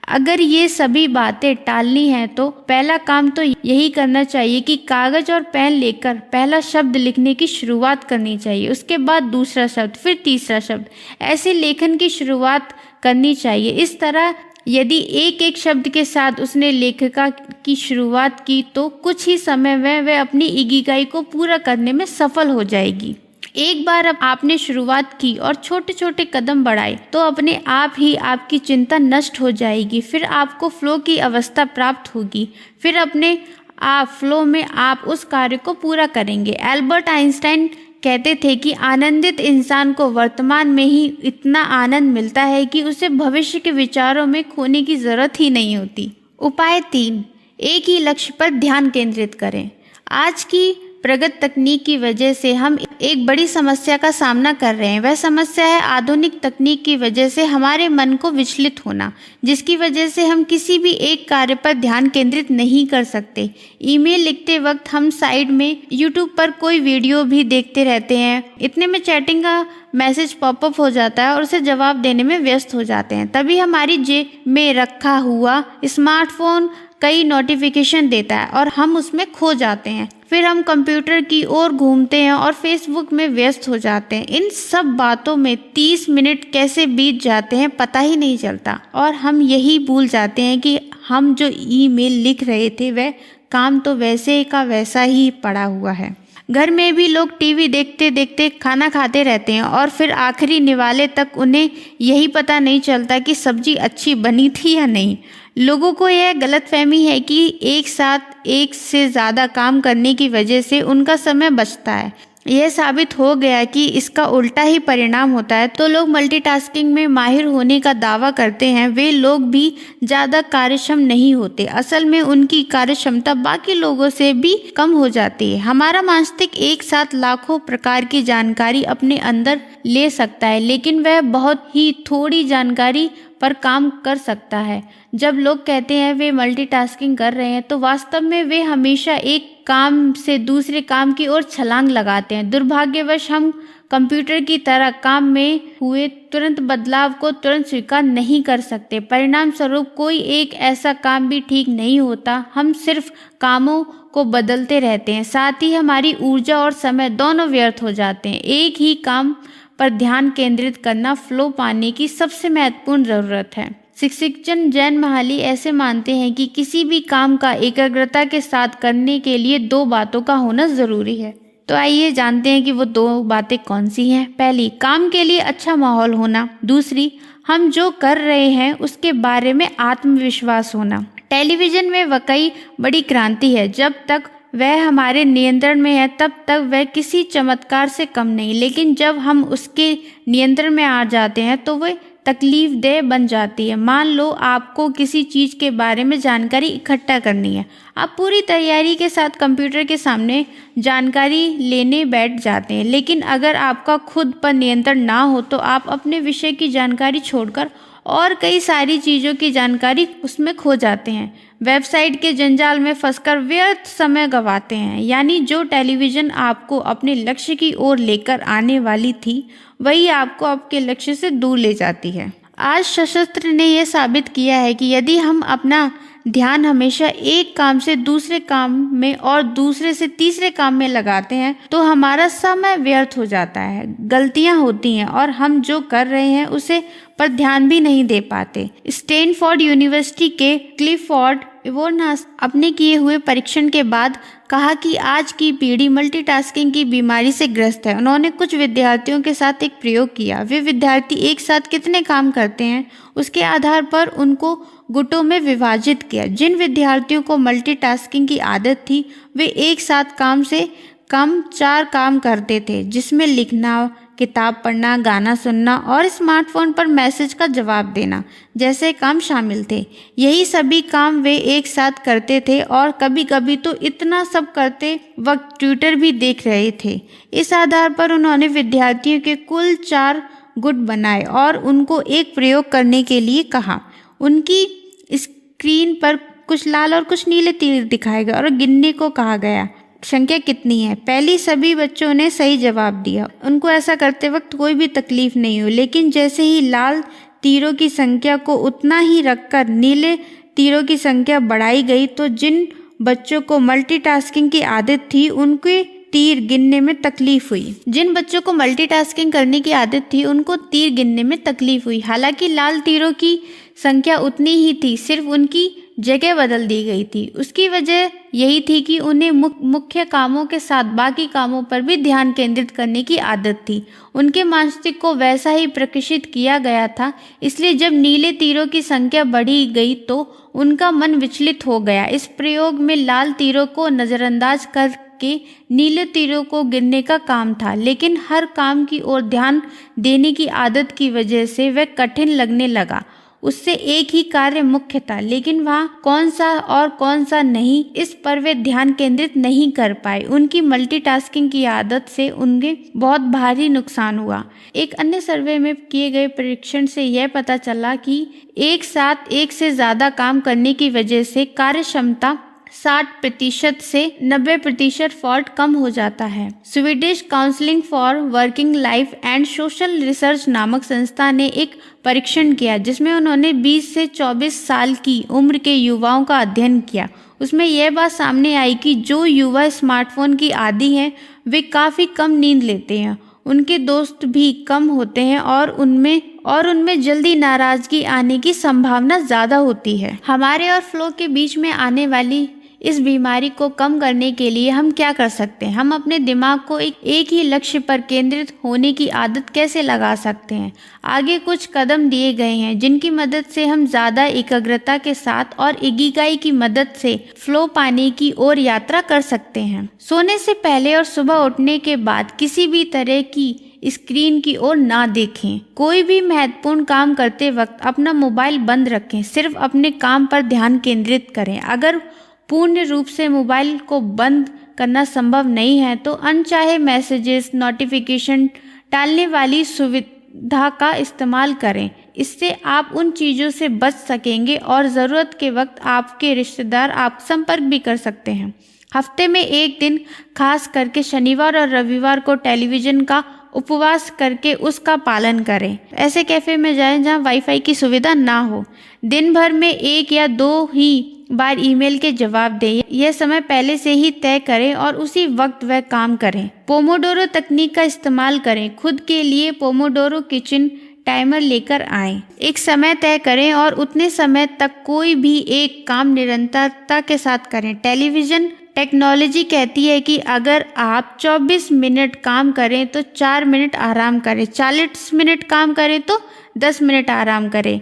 अगर ये सभी बातें टालनी है तो पहला काम तो यही करना चाहिए कि कागज और पेन लेकर पहला शब्द लिखने की शुरुआत करनी चाहिए, उसके बाद दूसरा शब्द, फिर तीसरा शब्द, ऐसे लेखन की शुरुआत करनी चाहिए। इस तरह यदि एक एक शब्द के साथ उसने लेखिका की शुरुआत की तो कुछ ही समय में वह अपनी इकिगाई को पूरा करने में सफल हो जाएगी। एक बार अब आपने शुरुआत की और छोटे छोटे कदम बढ़ाए तो अपने आप ही आपकी चिंता नष्ट हो जाएगी। फिर आपको फ्लो की अवस्था प्राप्त होगी, फिर अपने आप फ्लो में आप उस कार्य को पूरा करेंगे। एल्बर्ट आइंस्टाइन कहते थे कि आनंदित इंसान को वर्तमान में ही इतना आनंद मिलता है कि उसे भविष्य के विचारों में खोने की जरूरत ही नहीं होती। उपाय 3, एक ही लक्ष्य पर ध्यान केंद्रित करें। आज की प्रगत तकनीक की वजह से हम एक बड़ी समस्या का सामना कर रहे हैं। वह समस्या है आधुनिक तकनीक की वजह से हमारे मन को विचलित होना, जिसकी वजह से हम किसी भी एक कार्य पर ध्यान केंद्रित नहीं कर सकते। ईमेल लिखते वक्त हम साइड में यूट्यूब पर कोई वीडियो भी देखते रहते हैं, इतने में चैटिंग का मैसेज पॉपअप हो जाता है और उसे जवाब देने में व्यस्त हो जाते हैं। तभी हमारी जेब में रखा हुआ स्मार्टफोन कई नोटिफिकेशन देता है और हम उसमें खो जाते हैं। फिर हम कंप्यूटर की ओर घूमते हैं और फेसबुक में व्यस्त हो जाते हैं। इन सब बातों में 30 मिनट कैसे बीत जाते हैं पता ही नहीं चलता और हम यही भूल जाते हैं कि हम जो ईमेल लिख रहे थे वह काम तो वैसे का वैसा ही पड़ा हुआ है। घर में भी लोग टीवी देखते देखते खाना खाते रहते हैं और फिर आखिरी निवाले तक उन्हें यही पता नहीं चलता कि सब्जी अच्छी बनी थी या नहीं। लोगों को यह गलतफहमी है कि एक साथ एक से ज़्यादा काम करने की वजह से उनका समय बचता है। यह साबित हो गया कि इसका उल्टा ही परिणाम होता है। तो लोग मल्टीटास्किंग में माहिर होने का दावा करते हैं, वे लोग भी ज़्यादा कार्यक्षम नहीं होते। असल में उनकी कार्यक्षमता बाकी लोगों से भी कम हो जाती है। हमारा मस्तिष्क एक साथ लाखों प्रकार की जानकारी अपने अंदर ले सकता है, लेकिन वह बहुत ही थोड़ी जानकारी पर काम कर सकता है। जब लोग कहते हैं वे मल्टीटास्किंग कर रहे हैं तो वास्तव में वे हमेशा एक काम से दूसरे काम की ओर छलांग लगाते हैं। दुर्भाग्यवश हम कंप्यूटर की तरह काम में हुए तुरंत बदलाव को तुरंत स्वीकार नहीं कर सकते। परिणाम स्वरूप कोई एक ऐसा काम भी ठीक नहीं होता। हम सिर्फ कामों को बदलते रहते हैं, साथ ही हमारी ऊर्जा और समय दोनों व्यर्थ हो जाते हैं। एक ही काम पर ध्यान केंद्रित करना फ्लो पाने की सबसे महत्वपूर्ण जरूरत है। शिक्षक जैन महाली ऐसे मानते हैं कि किसी भी काम का एकाग्रता के साथ करने के लिए 2 बातों का होना जरूरी है। तो आइए जानते हैं कि वो 2 बातें कौन सी हैं। पहली, काम के लिए अच्छा माहौल होना। दूसरी, हम जो कर रहे हैं उसके बारे में आत्मविश्वास होना। टेलीविज़न में वाकई बड़ी क्रांति है। जब तक वह हमारे नियंत्रण में है तब तक वह किसी चमत्कार से कम नहीं, लेकिन जब हम उसके नियंत्रण में आ जाते हैं तो वह तकलीफदेह बन जाती है। मान लो आपको किसी चीज़ के बारे में जानकारी इकट्ठा करनी है। आप पूरी तैयारी के साथ कंप्यूटर के सामने जानकारी लेने बैठ जाते हैं, लेकिन अगर आपका खुद पर नियंत्रण ना हो तो आप अपने विषय की जानकारी छोड़कर और कई सारी चीज़ों की जानकारी उसमें खो जाते हैं। वेबसाइट के जंजाल में फंसकर व्यर्थ समय गंवाते हैं। यानी जो टेलीविज़न आपको अपने लक्ष्य की ओर लेकर आने वाली थी वही आपको आपके लक्ष्य से दूर ले जाती है। आज सशस्त्र ने यह साबित किया है कि यदि हम अपना ध्यान हमेशा एक काम से दूसरे काम में और दूसरे से तीसरे काम में लगाते हैं तो हमारा समय व्यर्थ हो जाता है, गलतियां होती हैं और हम जो कर रहे हैं उसे पर ध्यान भी नहीं दे पाते। स्टैनफोर्ड यूनिवर्सिटी के क्लिफोर्ड इवोर्नास अपने किए हुए परीक्षण के बाद कहा कि आज की पीढ़ी मल्टीटास्किंग की बीमारी से ग्रस्त है। उन्होंने कुछ विद्यार्थियों के साथ एक प्रयोग किया। वे विद्यार्थी एक साथ कितने काम करते हैं उसके आधार पर उनको गुटों में विभाजित किया। जिन विद्यार्थियों को मल्टीटास्किंग की आदत थी वे एक साथ कम से कम 4 काम करते थे, जिसमें लिखना, किताब पढ़ना, गाना सुनना और स्मार्टफोन पर मैसेज का जवाब देना जैसे काम शामिल थे। यही सभी काम वे एक साथ करते थे और कभी कभी तो इतना सब करते वक्त ट्विटर भी देख रहे थे। इस आधार पर उन्होंने विद्यार्थियों के कुल 4 गुट बनाए और उनको एक प्रयोग करने के लिए कहा। उनकी स्क्रीन पर कुछ लाल और कुछ नीले तीर दिखाए गए और गिनने को कहा गया संख्या कितनी है। पहली सभी बच्चों ने सही जवाब दिया। उनको ऐसा करते वक्त कोई भी तकलीफ नहीं हुई, लेकिन जैसे ही लाल तीरों की संख्या को उतना ही रखकर नीले तीरों की संख्या बढ़ाई गई तो जिन बच्चों को मल्टीटास्किंग की आदत थी उनके तीर गिनने में तकलीफ हुई। जिन बच्चों को मल्टीटास्किंग करने की आदत थी उनको तीर गिनने में तकलीफ हुई। हालांकि लाल तीरों की संख्या उतनी ही थी, सिर्फ उनकी जगह बदल दी गई थी। उसकी वजह यही थी कि उन्हें मुख्य कामों के साथ बाकी कामों पर भी ध्यान केंद्रित करने की आदत थी। उनके मस्तिष्क को वैसा ही प्रशिक्षित किया गया था, इसलिए जब नीले तीरों की संख्या बढ़ी गई तो उनका मन विचलित हो गया। इस प्रयोग में लाल तीरों को नज़रअंदाज करके नीले तीरों को गिनने का काम था, लेकिन हर काम की ओर ध्यान देने की आदत की वजह से वह कठिन लगने लगा। उससे एक ही कार्य मुख्य था, लेकिन वहाँ कौन सा और कौन सा नहीं, इस पर वे ध्यान केंद्रित नहीं कर पाए। उनकी मल्टीटास्किंग की आदत से उनके बहुत भारी नुकसान हुआ। एक अन्य सर्वे में किए गए परीक्षण से यह पता चला कि एक साथ एक से ज़्यादा काम करने की वजह से कार्य क्षमता 60% से 90% फॉल्ट कम हो जाता है। Swedish counselling for working life and social research नामक संस्था ने एक परीक्षण किया जिसमें उन्होंने 20 से 24 साल की उम्र के युवाओं का अध्ययन किया। उसमें यह बात सामने आई कि जो युवा स्मार्टफोन की आदी हैं वे काफ़ी कम नींद लेते हैं, उनके दोस्त भी कम होते हैं और उनमें जल्दी नाराज़गी आने की संभावना ज़्यादा होती है। हमारे और फ्लो के बीच में आने वाली इस बीमारी को कम करने के लिए हम क्या कर सकते हैं? हम अपने दिमाग को एक ही लक्ष्य पर केंद्रित होने की आदत कैसे लगा सकते हैं? आगे कुछ कदम दिए गए हैं जिनकी मदद से हम ज़्यादा एकाग्रता के साथ और इकिगाई की मदद से फ्लो पाने की ओर यात्रा कर सकते हैं। सोने से पहले और सुबह उठने के बाद किसी भी तरह की स्क्रीन की ओर ना देखें। कोई भी महत्वपूर्ण काम करते वक्त अपना मोबाइल बंद रखें, सिर्फ अपने काम पर ध्यान केंद्रित करें। अगर पूर्ण रूप से मोबाइल को बंद करना संभव नहीं है तो अनचाहे मैसेजेस, नोटिफिकेशन टालने वाली सुविधा का इस्तेमाल करें। इससे आप उन चीज़ों से बच सकेंगे और ज़रूरत के वक्त आपके रिश्तेदार आप संपर्क भी कर सकते हैं। हफ्ते में एक दिन, खास करके शनिवार और रविवार को टेलीविज़न का उपवास करके उसका पालन करें। ऐसे कैफ़े में जाएं जहां वाईफाई की सुविधा ना हो। दिन भर में 1 या 2 ही बार ईमेल के जवाब दें। यह समय पहले से ही तय करें और उसी वक्त वह काम करें। पोमोडोरो तकनीक का इस्तेमाल करें। खुद के लिए पोमोडोरो किचन टाइमर लेकर आएं। एक समय तय करें और उतने समय तक कोई भी एक काम निरंतरता के साथ करें। टेलीविज़न टेक्नोलॉजी कहती है कि अगर आप 24 मिनट काम करें तो 4 मिनट आराम करें, 40 मिनट काम करें तो 10 मिनट आराम करें,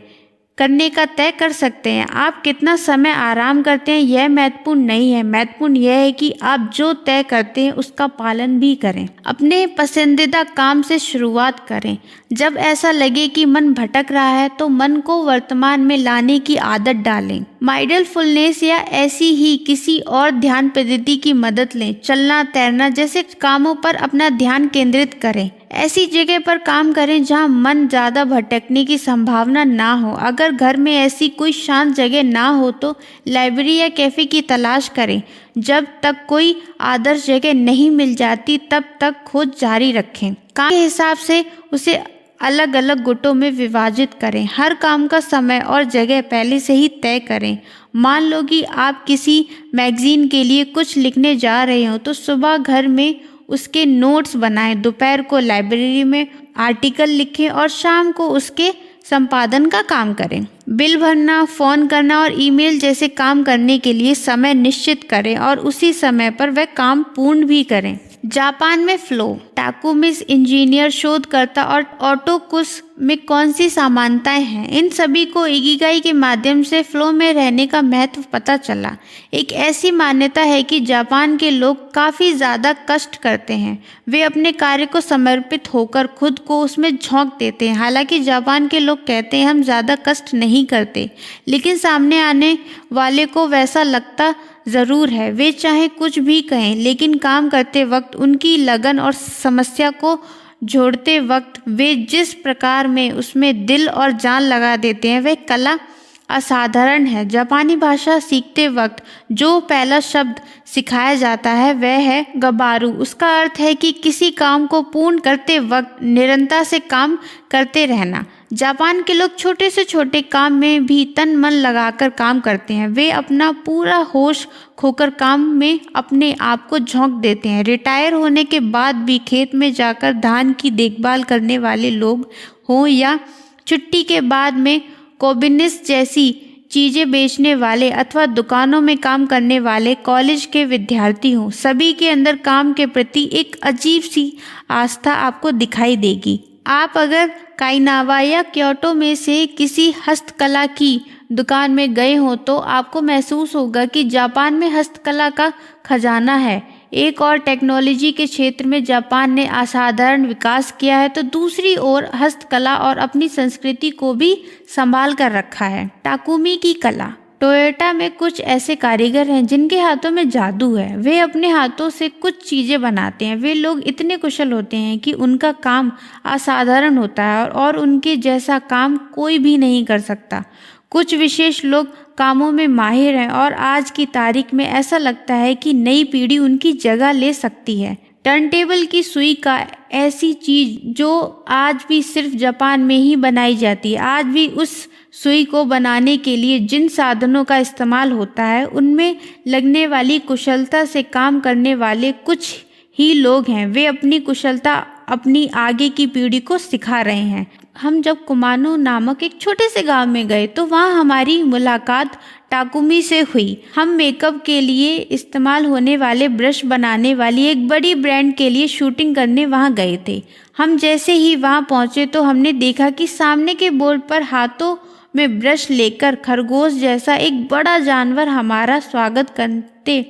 करने का तय कर सकते हैं। आप कितना समय आराम करते हैं यह महत्वपूर्ण नहीं है, महत्वपूर्ण यह है कि आप जो तय करते हैं उसका पालन भी करें। अपने पसंदीदा काम से शुरुआत करें। जब ऐसा लगे कि मन भटक रहा है तो मन को वर्तमान में लाने की आदत डालें। माइंडफुलनेस या ऐसी ही किसी और ध्यान पद्धति की मदद लें। चलना, तैरना जैसे कामों पर अपना ध्यान केंद्रित करें। ऐसी जगह पर काम करें जहां मन ज़्यादा भटकने की संभावना ना हो। अगर घर में ऐसी कोई शांत जगह ना हो तो लाइब्रेरी या कैफ़े की तलाश करें। जब तक कोई आदर्श जगह नहीं मिल जाती तब तक खोज जारी रखें। काम के हिसाब से उसे अलग अलग गुटों में विभाजित करें। हर काम का समय और जगह पहले से ही तय करें। मान लो कि आप किसी मैगजीन के लिए कुछ लिखने जा रहे हो तो सुबह घर में उसके नोट्स बनाएं, दोपहर को लाइब्रेरी में आर्टिकल लिखें और शाम को उसके संपादन का काम करें। बिल भरना, फ़ोन करना और ईमेल जैसे काम करने के लिए समय निश्चित करें और उसी समय पर वह काम पूर्ण भी करें। जापान में फ्लो, टाकुमिस इंजीनियर, शोधकर्ता और ओटोकुस में कौन सी समानताएं हैं? इन सभी को इकिगाई के माध्यम से फ्लो में रहने का महत्व पता चला। एक ऐसी मान्यता है कि जापान के लोग काफ़ी ज़्यादा कष्ट करते हैं। वे अपने कार्य को समर्पित होकर खुद को उसमें झोंक देते हैं। हालांकि जापान के लोग कहते हैं हम ज़्यादा कष्ट नहीं करते, लेकिन सामने आने वाले को वैसा लगता ज़रूर है। वे चाहे कुछ भी कहें, लेकिन काम करते वक्त उनकी लगन और समस्या को जोड़ते वक्त वे जिस प्रकार में उसमें दिल और जान लगा देते हैं वह कला असाधारण है। जापानी भाषा सीखते वक्त जो पहला शब्द सिखाया जाता है वह है गबारू। उसका अर्थ है कि किसी काम को पूर्ण करते वक्त निरंतर से काम करते रहना। जापान के लोग छोटे से छोटे काम में भी तन मन लगाकर काम करते हैं। वे अपना पूरा होश खोकर काम में अपने आप को झोंक देते हैं। रिटायर होने के बाद भी खेत में जाकर धान की देखभाल करने वाले लोग हों या छुट्टी के बाद में कोबिनिस जैसी चीज़ें बेचने वाले अथवा दुकानों में काम करने वाले कॉलेज के विद्यार्थी हों, सभी के अंदर काम के प्रति एक अजीब सी आस्था आपको दिखाई देगी। आप अगर काइनावा या क्योटो में से किसी हस्तकला की दुकान में गए हो तो आपको महसूस होगा कि जापान में हस्तकला का खजाना है। एक और टेक्नोलॉजी के क्षेत्र में जापान ने असाधारण विकास किया है तो दूसरी ओर हस्तकला और अपनी संस्कृति को भी संभाल कर रखा है। टाकुमी की कला, टोयोटा में कुछ ऐसे कारीगर हैं जिनके हाथों में जादू है। वे अपने हाथों से कुछ चीज़ें बनाते हैं। वे लोग इतने कुशल होते हैं कि उनका काम असाधारण होता है और उनके जैसा काम कोई भी नहीं कर सकता। कुछ विशेष लोग कामों में माहिर हैं और आज की तारीख में ऐसा लगता है कि नई पीढ़ी उनकी जगह ले सकती है। टर्नटेबल की सुई का ऐसी चीज़ जो आज भी सिर्फ जापान में ही बनाई जाती है। आज भी उस सुई को बनाने के लिए जिन साधनों का इस्तेमाल होता है उनमें लगने वाली कुशलता से काम करने वाले कुछ ही लोग हैं। वे अपनी कुशलता अपनी आगे की पीढ़ी को सिखा रहे हैं। हम जब कुमानो नामक एक छोटे से गांव में गए तो वहाँ हमारी मुलाकात टाकुमी से हुई। हम मेकअप के लिए इस्तेमाल होने वाले ब्रश बनाने वाली एक बड़ी ब्रांड के लिए शूटिंग करने वहाँ गए थे। हम जैसे ही वहाँ पहुँचे तो हमने देखा कि सामने के बोर्ड पर हाथों में ब्रश लेकर खरगोश जैसा एक बड़ा जानवर हमारा स्वागत करते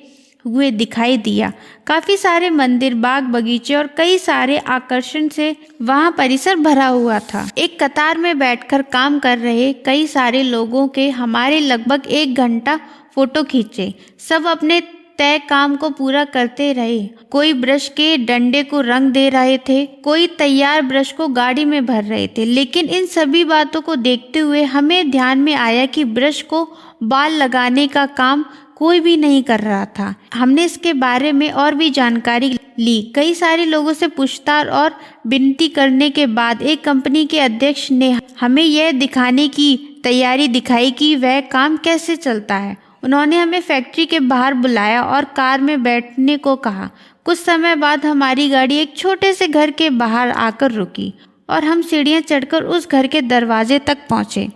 हुए दिखाई दिया। काफ़ी सारे मंदिर, बाग बगीचे और कई सारे आकर्षण से वहाँ परिसर भरा हुआ था। एक कतार में बैठकर काम कर रहे कई सारे लोगों के हमारे लगभग 1 घंटा फोटो खींचे। सब अपने तय काम को पूरा करते रहे। कोई ब्रश के डंडे को रंग दे रहे थे, कोई तैयार ब्रश को गाड़ी में भर रहे थे। लेकिन इन सभी बातों को देखते हुए हमें ध्यान में आया कि ब्रश को बाल लगाने का काम कोई भी नहीं कर रहा था। हमने इसके बारे में और भी जानकारी ली। कई सारे लोगों से पूछताछ और विनती करने के बाद एक कंपनी के अध्यक्ष ने हमें यह दिखाने की तैयारी दिखाई कि वह काम कैसे चलता है। उन्होंने हमें फैक्ट्री के बाहर बुलाया और कार में बैठने को कहा। कुछ समय बाद हमारी गाड़ी एक छोटे से घर के बाहर आकर रुकी और हम सीढ़ियाँ चढ़कर उस घर के दरवाजे तक पहुँचे।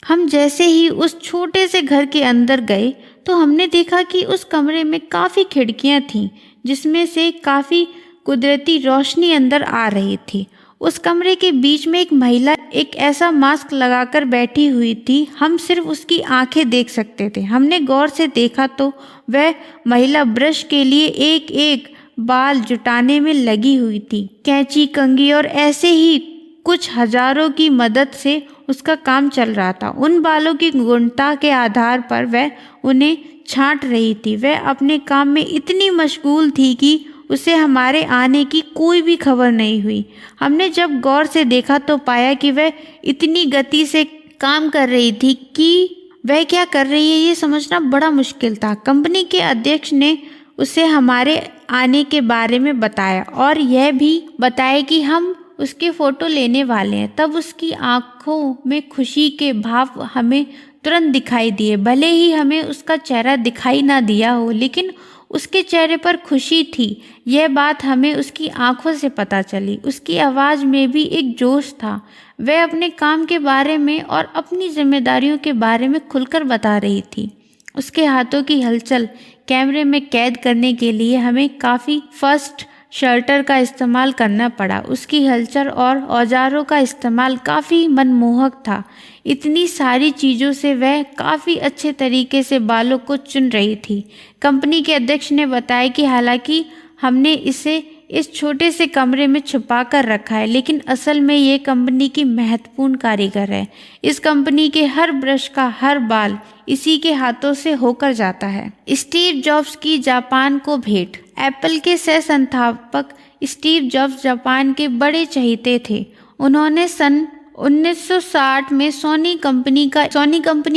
हम जैसे ही उस छोटे से घर के अंदर गए तो हमने देखा कि उस कमरे में काफ़ी खिड़कियां थीं, जिसमें से काफ़ी कुदरती रोशनी अंदर आ रही थी। उस कमरे के बीच में एक महिला एक ऐसा मास्क लगाकर बैठी हुई थी, हम सिर्फ उसकी आंखें देख सकते थे। हमने गौर से देखा तो वह महिला ब्रश के लिए एक एक बाल जुटाने में लगी हुई थी। कैंची, कंघी और ऐसे ही कुछ हजारों की मदद से उसका काम चल रहा था। उन बालों की गुणवत्ता के आधार पर वह उन्हें छांट रही थी। वह अपने काम में इतनी मशगूल थी कि उसे हमारे आने की कोई भी खबर नहीं हुई। हमने जब गौर से देखा तो पाया कि वह इतनी गति से काम कर रही थी कि वह क्या कर रही है ये समझना बड़ा मुश्किल था। कंपनी के अध्यक्ष ने उसे हमारे आने के बारे में बताया और यह भी बताया कि हम उसके फ़ोटो लेने वाले हैं। तब उसकी आंखों में खुशी के भाव हमें तुरंत दिखाई दिए। भले ही हमें उसका चेहरा दिखाई ना दिया हो, लेकिन उसके चेहरे पर खुशी थी। यह बात हमें उसकी आंखों से पता चली। उसकी आवाज़ में भी एक जोश था। वह अपने काम के बारे में और अपनी जिम्मेदारियों के बारे में खुलकर बता रही थी। उसके हाथों की हलचल कैमरे में कैद करने के लिए हमें काफ़ी फर्स्ट शटर का इस्तेमाल करना पड़ा। उसकी हलचल और औजारों का इस्तेमाल काफ़ी मनमोहक था। इतनी सारी चीज़ों से वह काफ़ी अच्छे तरीके से बालों को चुन रही थी। कंपनी के अध्यक्ष ने बताया कि हालांकि हमने इसे इस छोटे से कमरे में छुपा कर रखा है, लेकिन असल में ये कंपनी की महत्वपूर्ण कारीगर है। इस कंपनी के हर ब्रश का हर बाल इसी के हाथों से होकर जाता है। स्टीव जॉब्स की जापान को भेंट। एप्पल के सह संस्थापक स्टीव जॉब्स जापान के बड़े चहेते थे। उन्होंने सन 1960 में सोनी कंपनी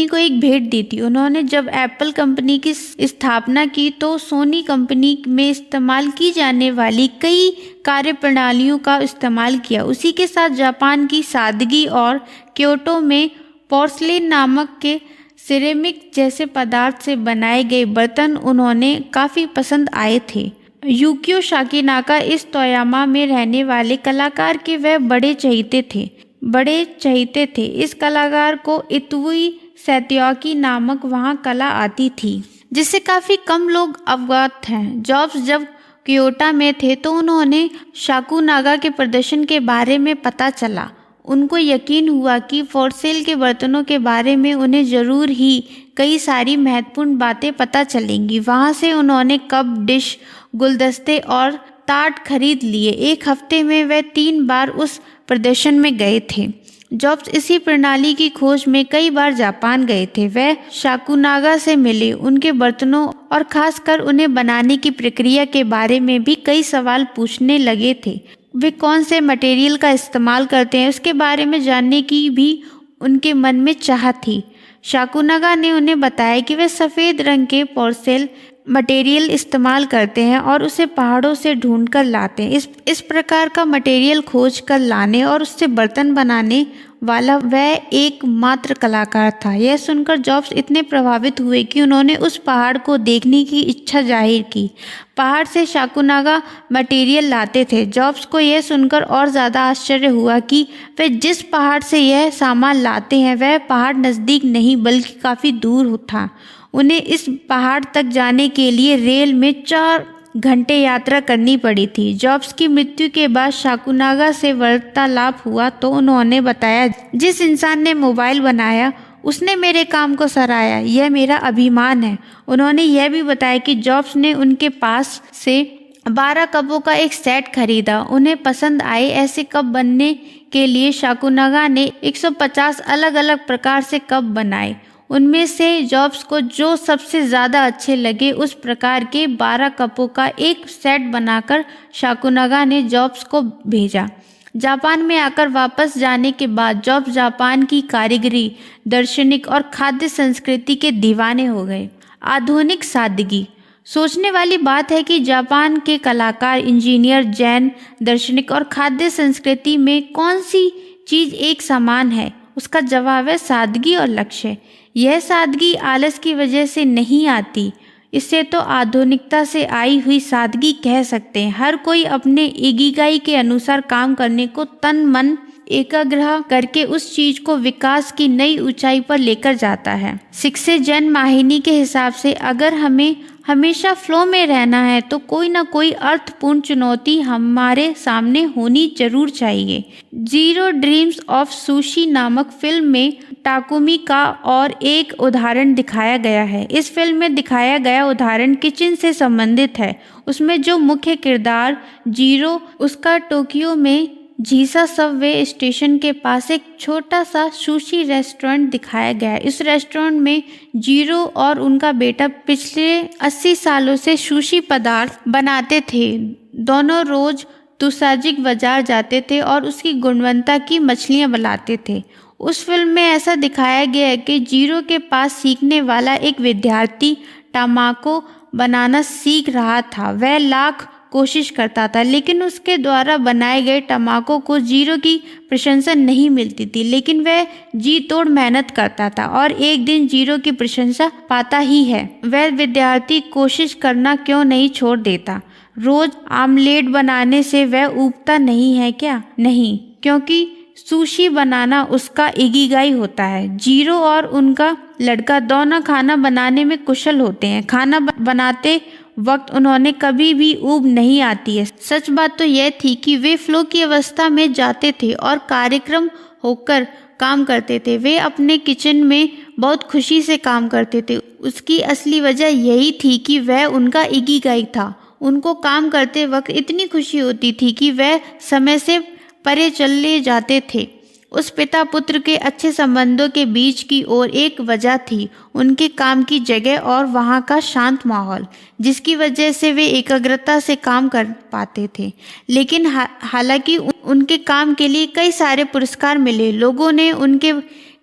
को एक भेंट दी थी। उन्होंने जब एप्पल कंपनी की स्थापना की तो सोनी कंपनी में इस्तेमाल की जाने वाली कई कार्यप्रणालियों का इस्तेमाल किया। उसी के साथ जापान की सादगी और क्योटो में पोर्सलेन नामक के सिरेमिक जैसे पदार्थ से बनाए गए बर्तन उन्होंने काफ़ी पसंद आए थे। यूकियो साकीनाका इस तोयामा में रहने वाले कलाकार के वह बड़े चहेते थे। इस कलाकार को इतुई सैत्याकी नामक वहाँ कला आती थी, जिससे काफ़ी कम लोग अवगत हैं। जॉब्स जब क्योटो में थे तो उन्होंने साकुनागा के प्रदर्शन के बारे में पता चला। उनको यकीन हुआ कि पोर्सेल के बर्तनों के बारे में उन्हें ज़रूर ही कई सारी महत्वपूर्ण बातें पता चलेंगी। वहाँ से उन्होंने कप, डिश, गुलदस्ते और ताट खरीद लिए। एक हफ्ते में वह 3 बार उस प्रदर्शन में गए थे। जॉब्स इसी प्रणाली की खोज में कई बार जापान गए थे। वह साकुनागा से मिले, उनके बर्तनों और खासकर उन्हें बनाने की प्रक्रिया के बारे में भी कई सवाल पूछने लगे थे। वे कौन से मटेरियल का इस्तेमाल करते हैं उसके बारे में जानने की भी उनके मन में चाह थी। साकुनागा ने उन्हें बताया कि वे सफ़ेद रंग के पोर्सेल मटेरियल इस्तेमाल करते हैं और उसे पहाड़ों से ढूंढ कर लाते हैं। इस प्रकार का मटेरियल खोज कर लाने और उससे बर्तन बनाने वाला वह एकमात्र कलाकार था। यह सुनकर जॉब्स इतने प्रभावित हुए कि उन्होंने उस पहाड़ को देखने की इच्छा जाहिर की। पहाड़ से साकुनागा मटेरियल लाते थे। जॉब्स को यह सुनकर और ज़्यादा आश्चर्य हुआ कि वे जिस पहाड़ से यह सामान लाते हैं वह पहाड़ नज़दीक नहीं बल्कि काफ़ी दूर था। उन्हें इस पहाड़ तक जाने के लिए रेल में 4 घंटे यात्रा करनी पड़ी थी। जॉब्स की मृत्यु के बाद साकुनागा से वार्तालाप हुआ तो उन्होंने बताया, जिस इंसान ने मोबाइल बनाया उसने मेरे काम को सराहा, यह मेरा अभिमान है। उन्होंने यह भी बताया कि जॉब्स ने उनके पास से 12 कपों का एक सेट खरीदा। उन्हें पसंद आए ऐसे कप बनने के लिए साकुनागा ने 150 अलग अलग प्रकार से कप बनाए। उनमें से जॉब्स को जो सबसे ज़्यादा अच्छे लगे उस प्रकार के 12 कपों का एक सेट बनाकर साकुनागा ने जॉब्स को भेजा। जापान में आकर वापस जाने के बाद जॉब्स जापान की कारीगरी, दार्शनिक और खाद्य संस्कृति के दीवाने हो गए। आधुनिक सादगी। सोचने वाली बात है कि जापान के कलाकार, इंजीनियर, जैन, दार्शनिक और खाद्य संस्कृति में कौन सी चीज़ एक समान है? उसका जवाब है सादगी और लक्ष्य। यह सादगी आलस की वजह से नहीं आती, इसे तो आधुनिकता से आई हुई सादगी कह सकते हैं। हर कोई अपने इकिगाई के अनुसार काम करने को तन मन एकाग्रह करके उस चीज को विकास की नई ऊंचाई पर लेकर जाता है। शिक्षे जैन माहिनी के हिसाब से अगर हमें हमेशा फ्लो में रहना है तो कोई ना कोई अर्थपूर्ण चुनौती हमारे सामने होनी जरूर चाहिए। जीरो ड्रीम्स ऑफ सुशी नामक फिल्म में टाकुमी का और एक उदाहरण दिखाया गया है। इस फिल्म में दिखाया गया उदाहरण किचन से संबंधित है। उसमें जो मुख्य किरदार जीरो, उसका टोक्यो में जीसा सबवे स्टेशन के पास एक छोटा सा सुशी रेस्टोरेंट दिखाया गया है। इस रेस्टोरेंट में जीरो और उनका बेटा पिछले 80 सालों से सुशी पदार्थ बनाते थे। दोनों रोज तुसाजिक बाजार जाते थे और उसकी गुणवत्ता की मछलियां बनाते थे। उस फिल्म में ऐसा दिखाया गया है कि जीरो के पास सीखने वाला एक विद्यार्थी टमाको बनाना सीख रहा था। वह लाख कोशिश करता था लेकिन उसके द्वारा बनाए गए टमाको को जीरो की प्रशंसा नहीं मिलती थी, लेकिन वह जी तोड़ मेहनत करता था और एक दिन जीरो की प्रशंसा पाता ही है। वह विद्यार्थी कोशिश करना क्यों नहीं छोड़ देता। रोज आमलेट बनाने से वह ऊबता नहीं है क्या? नहीं, क्योंकि सुशी बनाना उसका इकिगाई होता है। जीरो और उनका लड़का दोनों खाना बनाने में कुशल होते हैं। खाना बनाते वक्त उन्होंने कभी भी ऊब नहीं आती है। सच बात तो यह थी कि वे फ्लो की अवस्था में जाते थे और कार्यक्रम होकर काम करते थे। वे अपने किचन में बहुत खुशी से काम करते थे। उसकी असली वजह यही थी कि वह उनका इकिगाई था। उनको काम करते वक्त इतनी खुशी होती थी कि वह समय से परे चले जाते थे। उस पिता पुत्र के अच्छे संबंधों के बीच की और एक वजह थी उनके काम की जगह और वहाँ का शांत माहौल, जिसकी वजह से वे एकाग्रता से काम कर पाते थे। लेकिन हालांकि उनके काम के लिए कई सारे पुरस्कार मिले। लोगों ने उनके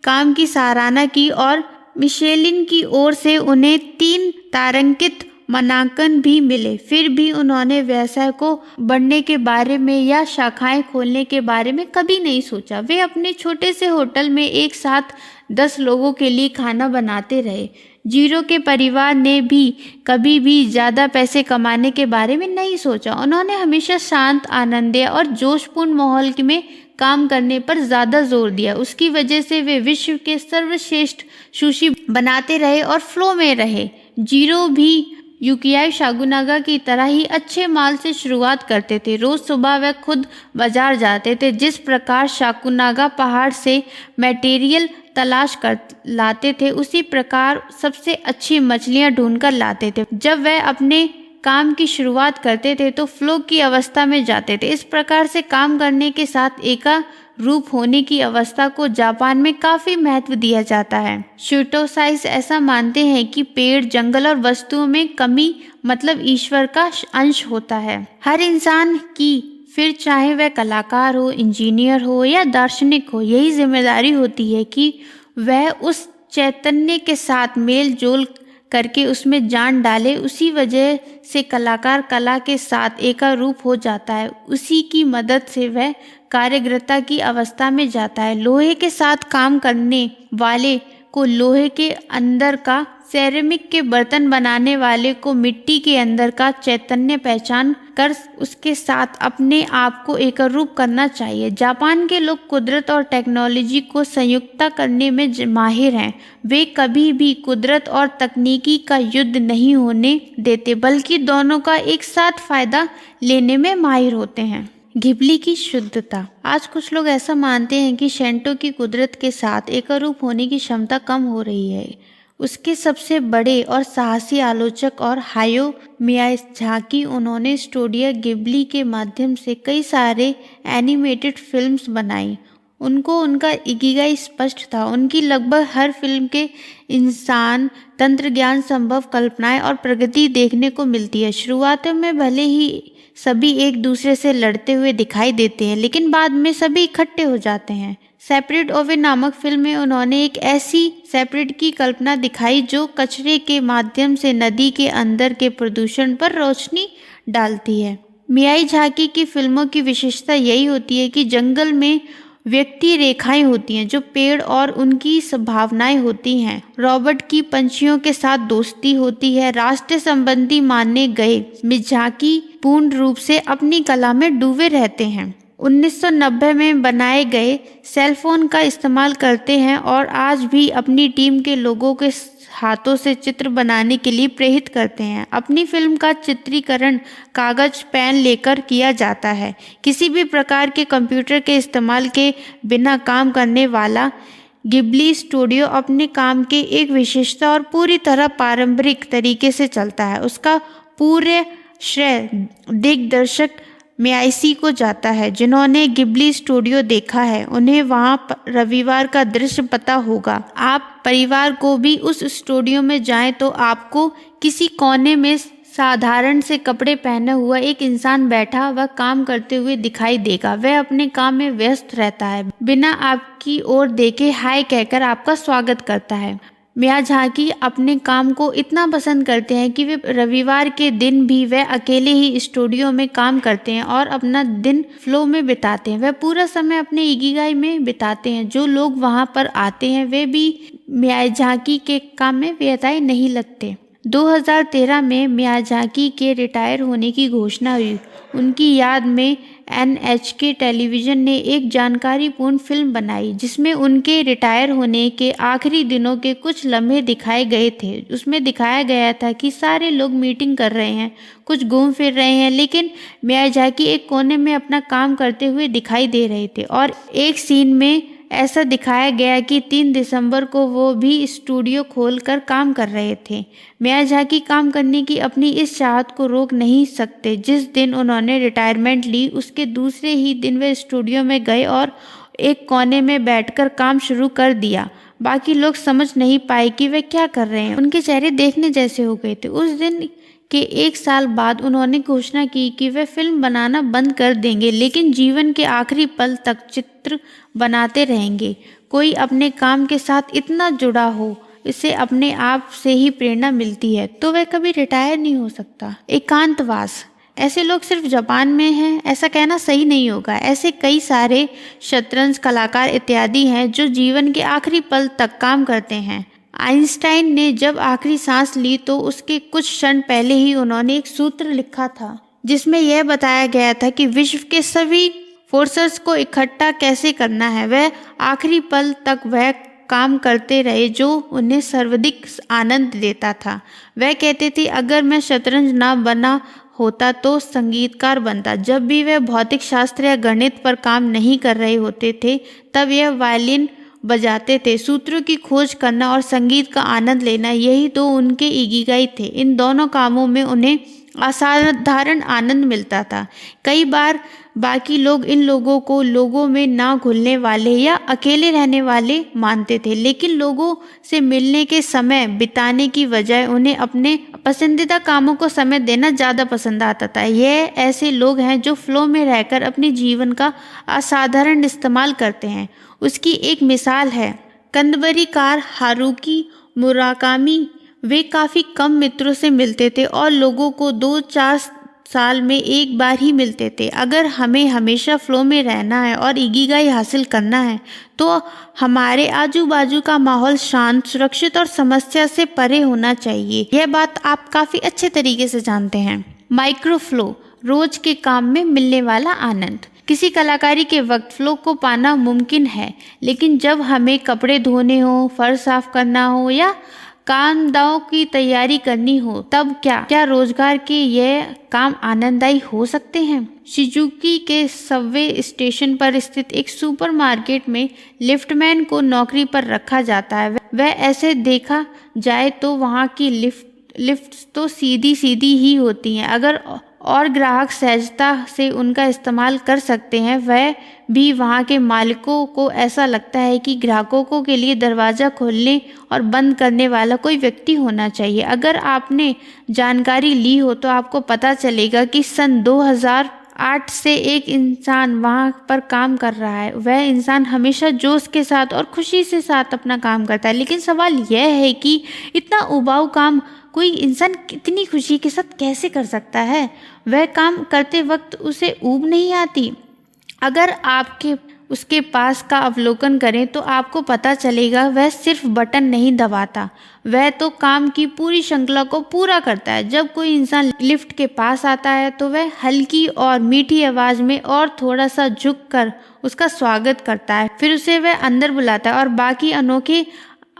काम की सराहना की और मिशेलिन की ओर से उन्हें 3 तारांकित मानांकन भी मिले। फिर भी उन्होंने व्यवसाय को बढ़ने के बारे में या शाखाएं खोलने के बारे में कभी नहीं सोचा। वे अपने छोटे से होटल में एक साथ 10 लोगों के लिए खाना बनाते रहे। जीरो के परिवार ने भी कभी भी ज़्यादा पैसे कमाने के बारे में नहीं सोचा। उन्होंने हमेशा शांत, आनंदमय और जोशपूर्ण माहौल में काम करने पर ज़्यादा जोर दिया। उसकी वजह से वे विश्व के सर्वश्रेष्ठ सुशी बनाते रहे और फ्लो में रहे। जीरो भी युकियाई शाकुनागा की तरह ही अच्छे माल से शुरुआत करते थे। रोज सुबह वह खुद बाजार जाते थे। जिस प्रकार शाकुनागा पहाड़ से मटेरियल तलाश कर लाते थे, उसी प्रकार सबसे अच्छी मछलियां ढूंढकर लाते थे। जब वह अपने काम की शुरुआत करते थे तो फ्लो की अवस्था में जाते थे। इस प्रकार से काम करने के साथ एका रूप होने की अवस्था को जापान में काफी महत्व दिया जाता है। शूटोसाइस ऐसा मानते हैं कि पेड़, जंगल और वस्तुओं में कमी मतलब ईश्वर का अंश होता है। हर इंसान की, फिर चाहे वह कलाकार हो, इंजीनियर हो या दार्शनिक हो, यही जिम्मेदारी होती है कि वह उस चैतन्य के साथ मेल जोल करके उसमें जान डाले। उसी वजह से कलाकार कला के साथ एकारूप हो जाता है। उसी की मदद से वह कार्यगतता की अवस्था में जाता है। लोहे के साथ काम करने वाले को लोहे के अंदर का, सेरेमिक के बर्तन बनाने वाले को मिट्टी के अंदर का चैतन्य पहचान कर उसके साथ अपने आप को एकरूप करना चाहिए। जापान के लोग कुदरत और टेक्नोलॉजी को संयुक्त करने में माहिर हैं। वे कभी भी कुदरत और तकनीकी का युद्ध नहीं होने देते, बल्कि दोनों का एक साथ फायदा लेने में माहिर होते हैं। घिबली की शुद्धता। आज कुछ लोग ऐसा मानते हैं कि शेंटो की कुदरत के साथ एकरूप होने की क्षमता कम हो रही है। उसके सबसे बड़े और साहसी आलोचक और हायो मियाज़ाकी, उन्होंने स्टूडियो घिबली के माध्यम से कई सारे एनिमेटेड फिल्म्स बनाई। उनको उनका इकिगाई स्पष्ट था। उनकी लगभग हर फिल्म के इंसान, तंत्रज्ञान, संभव कल्पनाएं और प्रगति देखने को मिलती है। शुरुआत में भले ही सभी एक दूसरे से लड़ते हुए दिखाई देते हैं, लेकिन बाद में सभी इकट्ठे हो जाते हैं। सेपरेट ओवे नामक फिल्म में उन्होंने एक ऐसी सेपरेट की कल्पना दिखाई जो कचरे के माध्यम से नदी के अंदर के प्रदूषण पर रोशनी डालती है। मियाज़ाकी की फिल्मों की विशेषता यही होती है कि जंगल में व्यक्ति रेखाएं होती हैं जो पेड़ और उनकी संभावनाएं होती हैं। रॉबर्ट की पंछियों के साथ दोस्ती होती है। राष्ट्र संबंधी माने गए मियाज़ाकी पूर्ण रूप से अपनी कला में डूबे रहते हैं। 1990 में बनाए गए सेल फोन का इस्तेमाल करते हैं और आज भी अपनी टीम के लोगों के हाथों से चित्र बनाने के लिए प्रेरित करते हैं। अपनी फिल्म का चित्रीकरण कागज पेन लेकर किया जाता है। किसी भी प्रकार के कंप्यूटर के इस्तेमाल के बिना काम करने वाला गिबली स्टूडियो अपने काम के एक विशेषता और पूरी तरह पारंपरिक तरीके से चलता है। उसका पूरे श्रेय दिग्दर्शक मियासी को जाता है। जिन्होंने गिबली स्टूडियो देखा है उन्हें वहां रविवार का दृश्य पता होगा। आप परिवार को भी उस स्टूडियो में जाएं तो आपको किसी कोने में साधारण से कपड़े पहने हुआ एक इंसान बैठा व काम करते हुए दिखाई देगा। वह अपने काम में व्यस्त रहता है, बिना आपकी ओर देखे हाय कहकर आपका स्वागत करता है। मियाज़ाकी अपने काम को इतना पसंद करते हैं कि वे रविवार के दिन भी वह अकेले ही स्टूडियो में काम करते हैं और अपना दिन फ्लो में बिताते हैं। वह पूरा समय अपने इकिगाई में बिताते हैं। जो लोग वहां पर आते हैं वे भी मियाज़ाकी के काम में व्यताई नहीं लगते। 2013 में मियाज़ाकी के रिटायर होने की घोषणा हुई। उनकी याद में NHK टेलीविज़न ने एक जानकारीपूर्ण फिल्म बनाई जिसमें उनके रिटायर होने के आखिरी दिनों के कुछ लम्हे दिखाए गए थे। उसमें दिखाया गया था कि सारे लोग मीटिंग कर रहे हैं, कुछ घूम फिर रहे हैं, लेकिन मियाज़ाकी एक कोने में अपना काम करते हुए दिखाई दे रहे थे। और एक सीन में ऐसा दिखाया गया कि 3 दिसंबर को वो भी स्टूडियो खोलकर काम कर रहे थे। मियाज़ाकी काम करने की अपनी इस चाहत को रोक नहीं सकते। जिस दिन उन्होंने रिटायरमेंट ली उसके दूसरे ही दिन वे स्टूडियो में गए और एक कोने में बैठकर काम शुरू कर दिया। बाकी लोग समझ नहीं पाए कि वे क्या कर रहे हैं। उनके चेहरे देखने जैसे हो गए थे। उस दिन के 1 साल बाद उन्होंने घोषणा की कि वे फिल्म बनाना बंद कर देंगे, लेकिन जीवन के आखिरी पल तक चित्र बनाते रहेंगे। कोई अपने काम के साथ इतना जुड़ा हो, इसे अपने आप से ही प्रेरणा मिलती है, तो वह कभी रिटायर नहीं हो सकता। एकांतवास, ऐसे लोग सिर्फ जापान में हैं ऐसा कहना सही नहीं होगा। ऐसे कई सारे शतरंज कलाकार इत्यादि हैं जो जीवन के आखिरी पल तक काम करते हैं। आइंस्टाइन ने जब आखिरी सांस ली तो उसके कुछ क्षण पहले ही उन्होंने एक सूत्र लिखा था जिसमें यह बताया गया था कि विश्व के सभी फोर्सेस को इकट्ठा कैसे करना है। वह आखिरी पल तक वह काम करते रहे जो उन्हें सर्वाधिक आनंद देता था। वह कहते थे अगर मैं शतरंज ना बना होता तो संगीतकार बनता। जब भी वह भौतिक शास्त्र या गणित पर काम नहीं कर रहे होते थे तब यह वायलिन बजाते थे। सूत्रों की खोज करना और संगीत का आनंद लेना, यही तो उनके इकिगाई थे। इन दोनों कामों में उन्हें असाधारण आनंद मिलता था। कई बार बाकी लोग इन लोगों को लोगों में ना घुलने वाले या अकेले रहने वाले मानते थे, लेकिन लोगों से मिलने के समय बिताने की बजाय उन्हें अपने पसंदीदा कामों को समय देना ज़्यादा पसंद आता था। यह ऐसे लोग हैं जो फ्लो में रहकर अपने जीवन का असाधारण इस्तेमाल करते हैं। उसकी एक मिसाल है कंदवरीकार हारुकी मुराकामी। वे काफ़ी कम मित्रों से मिलते थे और लोगों को 2-4 साल में एक बार ही मिलते थे। अगर हमें हमेशा फ्लो में रहना है और इकिगाई हासिल करना है तो हमारे आजू बाजू का माहौल शांत, सुरक्षित और समस्या से परे होना चाहिए। यह बात आप काफ़ी अच्छे तरीके से जानते हैं। माइक्रो फ्लो, रोज के काम में मिलने वाला आनंद। किसी कलाकारी के वक्त फ्लो को पाना मुमकिन है, लेकिन जब हमें कपड़े धोने हो, फर्श साफ करना हो या कामदाओं की तैयारी करनी हो तब क्या रोजगार के यह काम आनंददायी हो सकते हैं? शिजुकी के सबवे स्टेशन पर स्थित एक सुपरमार्केट में लिफ्टमैन को नौकरी पर रखा जाता है। वह ऐसे देखा जाए तो वहाँ की लिफ्ट तो सीधी सीधी ही होती हैं। अगर और ग्राहक सहजता से उनका इस्तेमाल कर सकते हैं, वह भी वहाँ के मालिकों को ऐसा लगता है कि ग्राहकों के लिए दरवाज़ा खोलने और बंद करने वाला कोई व्यक्ति होना चाहिए। अगर आपने जानकारी ली हो तो आपको पता चलेगा कि सन 2008 से एक इंसान वहाँ पर काम कर रहा है। वह इंसान हमेशा जोश के साथ और खुशी से साथ अपना काम करता है, लेकिन सवाल यह है कि इतना उबाऊ काम कोई इंसान कितनी खुशी के साथ कैसे कर सकता है? वह काम करते वक्त उसे ऊब नहीं आती? अगर आपके उसके पास का अवलोकन करें तो आपको पता चलेगा वह सिर्फ बटन नहीं दबाता, वह तो काम की पूरी श्रृंखला को पूरा करता है। जब कोई इंसान लिफ्ट के पास आता है तो वह हल्की और मीठी आवाज़ में और थोड़ा सा झुककर उसका स्वागत करता है, फिर उसे वह अंदर बुलाता है और बाकी अनोखे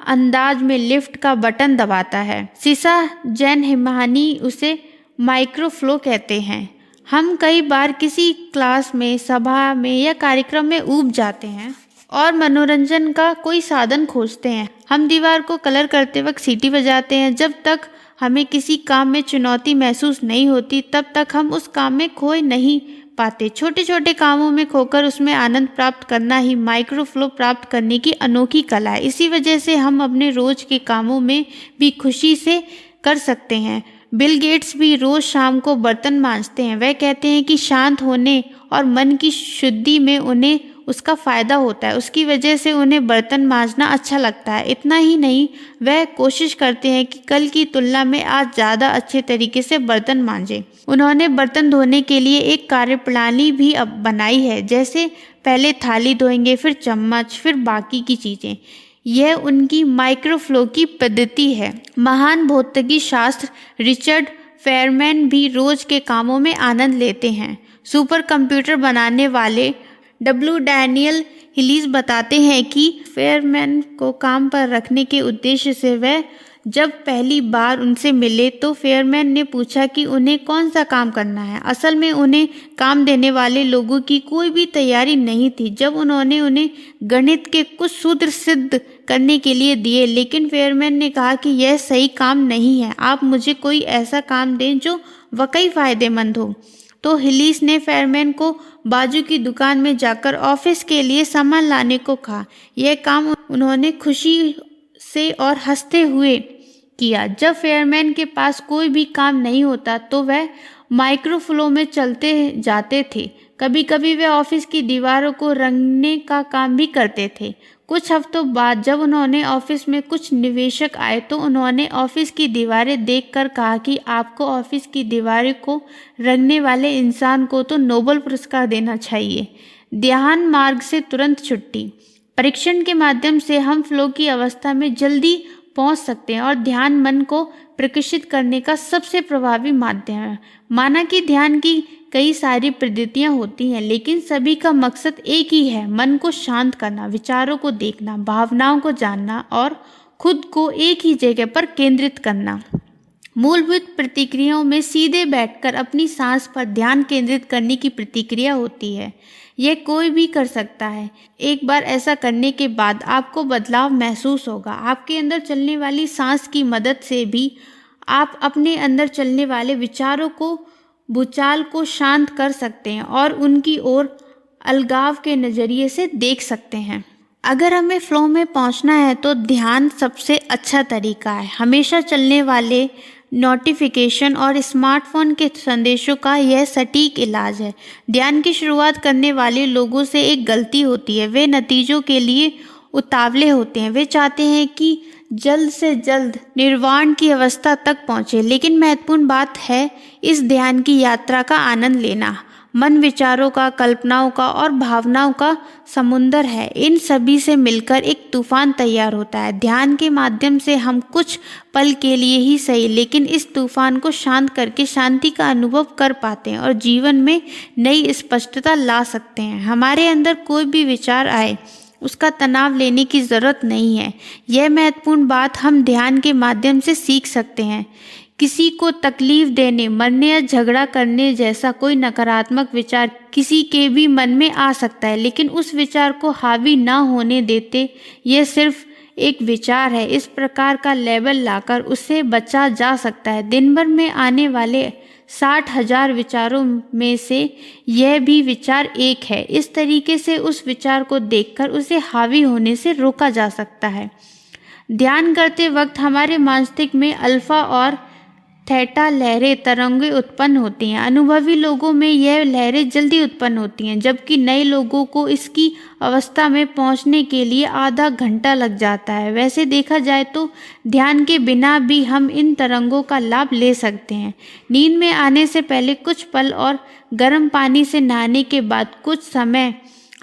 अंदाज में लिफ्ट का बटन दबाता है। सीसा जैन हिमानी उसे माइक्रोफ्लो कहते हैं। हम कई बार किसी क्लास में, सभा में या कार्यक्रम में ऊब जाते हैं और मनोरंजन का कोई साधन खोजते हैं। हम दीवार को कलर करते वक्त सीटी बजाते हैं। जब तक हमें किसी काम में चुनौती महसूस नहीं होती तब तक हम उस काम में खोए नहीं पाते। छोटे छोटे कामों में खोकर उसमें आनंद प्राप्त करना ही माइक्रोफ्लो प्राप्त करने की अनोखी कला है। इसी वजह से हम अपने रोज के कामों में भी खुशी से कर सकते हैं। बिल गेट्स भी रोज शाम को बर्तन मांजते हैं। वह कहते हैं कि शांत होने और मन की शुद्धि में उन्हें उसका फ़ायदा होता है। उसकी वजह से उन्हें बर्तन मांजना अच्छा लगता है। इतना ही नहीं, वह कोशिश करते हैं कि कल की तुलना में आज ज़्यादा अच्छे तरीके से बर्तन मांजें। उन्होंने बर्तन धोने के लिए एक कार्यप्रणाली भी अब बनाई है, जैसे पहले थाली धोएंगे, फिर चम्मच, फिर बाकी की चीज़ें। यह उनकी माइक्रोफ्लो की पद्धति है। महान भौतिकी शास्त्र रिचर्ड फेयरमैन भी रोज के कामों में आनंद लेते हैं। सुपर कंप्यूटर बनाने वाले डब्ल्यू डैनियल हिलीज बताते हैं कि फेयरमैन को काम पर रखने के उद्देश्य से वह जब पहली बार उनसे मिले तो फेयरमैन ने पूछा कि उन्हें कौन सा काम करना है। असल में उन्हें काम देने वाले लोगों की कोई भी तैयारी नहीं थी। जब उन्होंने उन्हें गणित के कुछ सूत्र सिद्ध करने के लिए दिए, लेकिन फेयरमैन ने कहा कि यह सही काम नहीं है, आप मुझे कोई ऐसा काम दें जो वाकई फ़ायदेमंद हो। तो हिलीस ने फेयरमैन को बाजू की दुकान में जाकर ऑफिस के लिए सामान लाने को कहा। यह काम उन्होंने खुशी से और हंसते हुए किया। जब फेयरमैन के पास कोई भी काम नहीं होता तो वह माइक्रोफ्लो में चलते जाते थे। कभी कभी वे ऑफिस की दीवारों को रंगने का काम भी करते थे। कुछ हफ्तों बाद जब उन्होंने ऑफिस में कुछ निवेशक आए तो उन्होंने ऑफिस की दीवारें देखकर कहा कि आपको ऑफिस की दीवारें को रंगने वाले इंसान को तो नोबेल पुरस्कार देना चाहिए। ध्यान मार्ग से तुरंत छुट्टी। परीक्षण के माध्यम से हम फ्लो की अवस्था में जल्दी पहुंच सकते हैं और ध्यान मन को प्रकाशित करने का सबसे प्रभावी माध्यम है। माना कि ध्यान की कई सारी पद्धतियां होती हैं, लेकिन सभी का मकसद एक ही है, मन को शांत करना, विचारों को देखना, भावनाओं को जानना और खुद को एक ही जगह पर केंद्रित करना। मूलभूत प्रतिक्रियाओं में सीधे बैठकर अपनी सांस पर ध्यान केंद्रित करने की प्रतिक्रिया होती है। यह कोई भी कर सकता है। एक बार ऐसा करने के बाद आपको बदलाव महसूस होगा। आपके अंदर चलने वाली सांस की मदद से भी आप अपने अंदर चलने वाले विचारों को, भूचाल को शांत कर सकते हैं और उनकी ओर अलगाव के नज़रिए से देख सकते हैं। अगर हमें फ्लो में पहुंचना है तो ध्यान सबसे अच्छा तरीका है। हमेशा चलने वाले नोटिफिकेशन और स्मार्टफोन के संदेशों का यह सटीक इलाज है। ध्यान की शुरुआत करने वाले लोगों से एक गलती होती है, वे नतीजों के लिए उतावले होते हैं। वे चाहते हैं कि जल्द से जल्द निर्वाण की अवस्था तक पहुँचे, लेकिन महत्वपूर्ण बात है इस ध्यान की यात्रा का आनंद लेना। मन विचारों का, कल्पनाओं का और भावनाओं का समुंदर है। इन सभी से मिलकर एक तूफान तैयार होता है। ध्यान के माध्यम से हम कुछ पल के लिए ही सही, लेकिन इस तूफान को शांत करके शांति का अनुभव कर पाते हैं और जीवन में नई स्पष्टता ला सकते हैं। हमारे अंदर कोई भी विचार आए, उसका तनाव लेने की ज़रूरत नहीं है। यह महत्वपूर्ण बात हम ध्यान के माध्यम से सीख सकते हैं। किसी को तकलीफ देने, मरने या झगड़ा करने जैसा कोई नकारात्मक विचार किसी के भी मन में आ सकता है, लेकिन उस विचार को हावी ना होने देते। यह सिर्फ एक विचार है। इस प्रकार का लेबल लाकर उससे बचा जा सकता है। दिन भर में आने वाले 60,000 विचारों में से यह भी विचार एक है। इस तरीके से उस विचार को देखकर उसे हावी होने से रोका जा सकता है। ध्यान करते वक्त हमारे मस्तिष्क में अल्फा और थीटा लहरें, तरंगें उत्पन्न होती हैं। अनुभवी लोगों में यह लहरें जल्दी उत्पन्न होती हैं, जबकि नए लोगों को इसकी अवस्था में पहुंचने के लिए आधा घंटा लग जाता है। वैसे देखा जाए तो ध्यान के बिना भी हम इन तरंगों का लाभ ले सकते हैं। नींद में आने से पहले कुछ पल और गर्म पानी से नहाने के बाद कुछ समय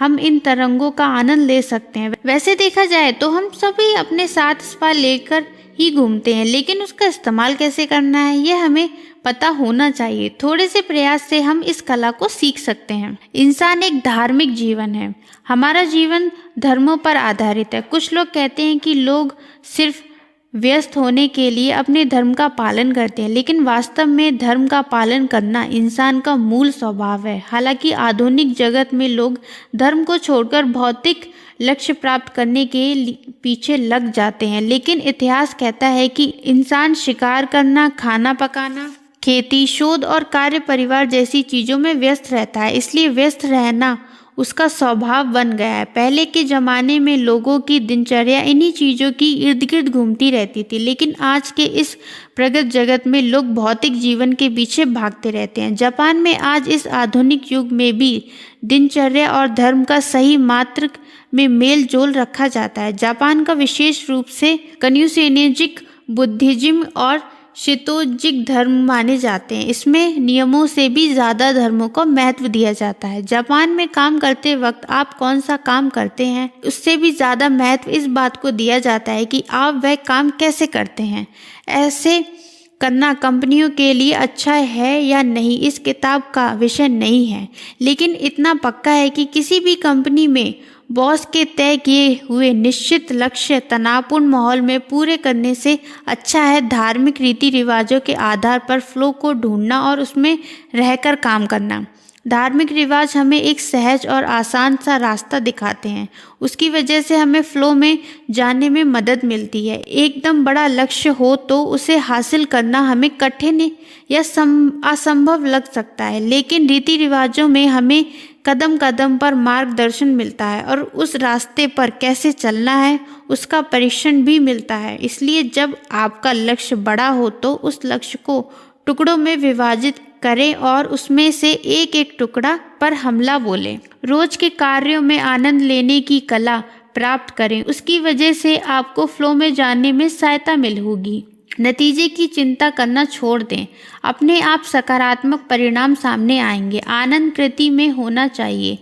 हम इन तरंगों का आनंद ले सकते हैं। वैसे देखा जाए तो हम सभी अपने साथ स्पा लेकर ही घूमते हैं, लेकिन उसका इस्तेमाल कैसे करना है यह हमें पता होना चाहिए। थोड़े से प्रयास से हम इस कला को सीख सकते हैं। इंसान एक धार्मिक जीवन है। हमारा जीवन धर्मों पर आधारित है। कुछ लोग कहते हैं कि लोग सिर्फ व्यस्त होने के लिए अपने धर्म का पालन करते हैं, लेकिन वास्तव में धर्म का पालन करना इंसान का मूल स्वभाव है। हालांकि आधुनिक जगत में लोग धर्म को छोड़कर भौतिक लक्ष्य प्राप्त करने के पीछे लग जाते हैं, लेकिन इतिहास कहता है कि इंसान शिकार करना, खाना पकाना, खेती, शोध और कार्य परिवार जैसी चीजों में व्यस्त रहता है। इसलिए व्यस्त रहना उसका स्वभाव बन गया है। पहले के जमाने में लोगों की दिनचर्या इन्हीं चीजों की इर्द गिर्द घूमती रहती थी, लेकिन आज के इस प्रगत जगत में लोग भौतिक जीवन के पीछे भागते रहते हैं। जापान में आज इस आधुनिक युग में भी दिनचर्या और धर्म का सही मात्रा में मेल जोल रखा जाता है। जापान का विशेष रूप से कन्फ्यूशियनिज्म, बुद्धिज्म और शितोजिक धर्म माने जाते हैं। इसमें नियमों से भी ज़्यादा धर्मों को महत्व दिया जाता है। जापान में काम करते वक्त आप कौन सा काम करते हैं उससे भी ज़्यादा महत्व इस बात को दिया जाता है कि आप वह काम कैसे करते हैं। ऐसे करना कंपनियों के लिए अच्छा है या नहीं इस किताब का विषय नहीं है, लेकिन इतना पक्का है कि किसी भी कंपनी में बॉस के तय किए हुए निश्चित लक्ष्य तनावपूर्ण माहौल में पूरे करने से अच्छा है धार्मिक रीति रिवाजों के आधार पर फ्लो को ढूंढना और उसमें रहकर काम करना। धार्मिक रिवाज हमें एक सहज और आसान सा रास्ता दिखाते हैं। उसकी वजह से हमें फ्लो में जाने में मदद मिलती है। एकदम बड़ा लक्ष्य हो तो उसे हासिल करना हमें कठिन या असंभव लग सकता है, लेकिन रीति रिवाजों में हमें कदम कदम पर मार्गदर्शन मिलता है और उस रास्ते पर कैसे चलना है उसका परीक्षण भी मिलता है। इसलिए जब आपका लक्ष्य बड़ा हो तो उस लक्ष्य को टुकड़ों में विभाजित करें और उसमें से एक एक टुकड़ा पर हमला बोलें। रोज के कार्यों में आनंद लेने की कला प्राप्त करें। उसकी वजह से आपको फ्लो में जाने में सहायता मिलेगी। नतीजे की चिंता करना छोड़ दें। अपने आप सकारात्मक परिणाम सामने आएंगे। आनंद कृति में होना चाहिए।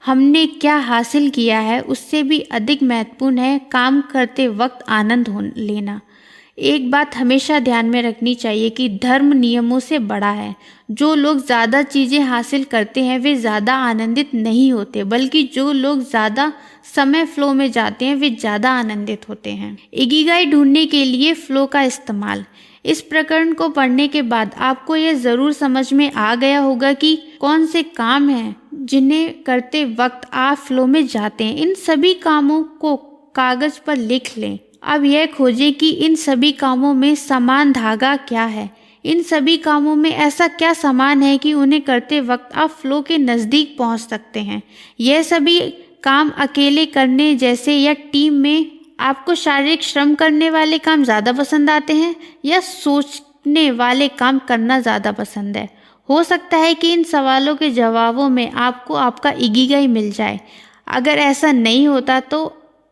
हमने क्या हासिल किया है उससे भी अधिक महत्वपूर्ण है काम करते वक्त आनंद लेना। एक बात हमेशा ध्यान में रखनी चाहिए कि धर्म नियमों से बड़ा है। जो लोग ज़्यादा चीज़ें हासिल करते हैं वे ज़्यादा आनंदित नहीं होते, बल्कि जो लोग ज़्यादा समय फ्लो में जाते हैं वे ज़्यादा आनंदित होते हैं। इकिगाई ढूंढने के लिए फ्लो का इस्तेमाल। इस प्रकरण को पढ़ने के बाद आपको यह ज़रूर समझ में आ गया होगा कि कौन से काम हैं जिन्हें करते वक्त आप फ्लो में जाते हैं। इन सभी कामों को कागज़ पर लिख लें। अब यह खोजें कि इन सभी कामों में समान धागा क्या है। इन सभी कामों में ऐसा क्या समान है कि उन्हें करते वक्त आप फ्लो के नज़दीक पहुंच सकते हैं। यह सभी काम अकेले करने जैसे या टीम में आपको शारीरिक श्रम करने वाले काम ज़्यादा पसंद आते हैं या सोचने वाले काम करना ज़्यादा पसंद है। हो सकता है कि इन सवालों के जवाबों में आपको आपका इकिगाई मिल जाए। अगर ऐसा नहीं होता तो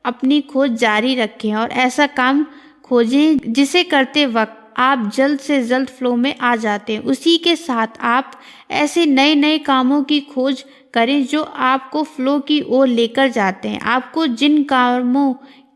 अपनी खोज जारी रखें और ऐसा काम खोजें जिसे करते वक्त आप जल्द से जल्द फ्लो में आ जाते हैं। उसी के साथ आप ऐसे नए नए कामों की खोज करें जो आपको फ्लो की ओर लेकर जाते हैं। आपको जिन कामों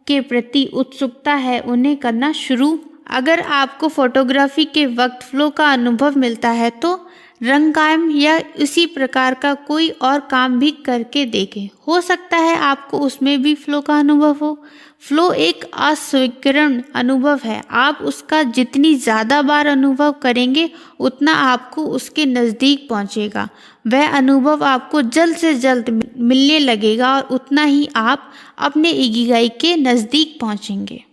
के प्रति उत्सुकता है उन्हें करना शुरू। अगर आपको फोटोग्राफी के वक्त फ्लो का अनुभव मिलता है तो रंगकाम या इसी प्रकार का कोई और काम भी करके देखें। हो सकता है आपको उसमें भी फ्लो का अनुभव हो। फ्लो एक अस्वीकरण अनुभव है। आप उसका जितनी ज़्यादा बार अनुभव करेंगे उतना आपको उसके नज़दीक पहुंचेगा। वह अनुभव आपको जल्द से जल्द मिलने लगेगा और उतना ही आप अपने इकिगाई के नज़दीक पहुंचेंगे।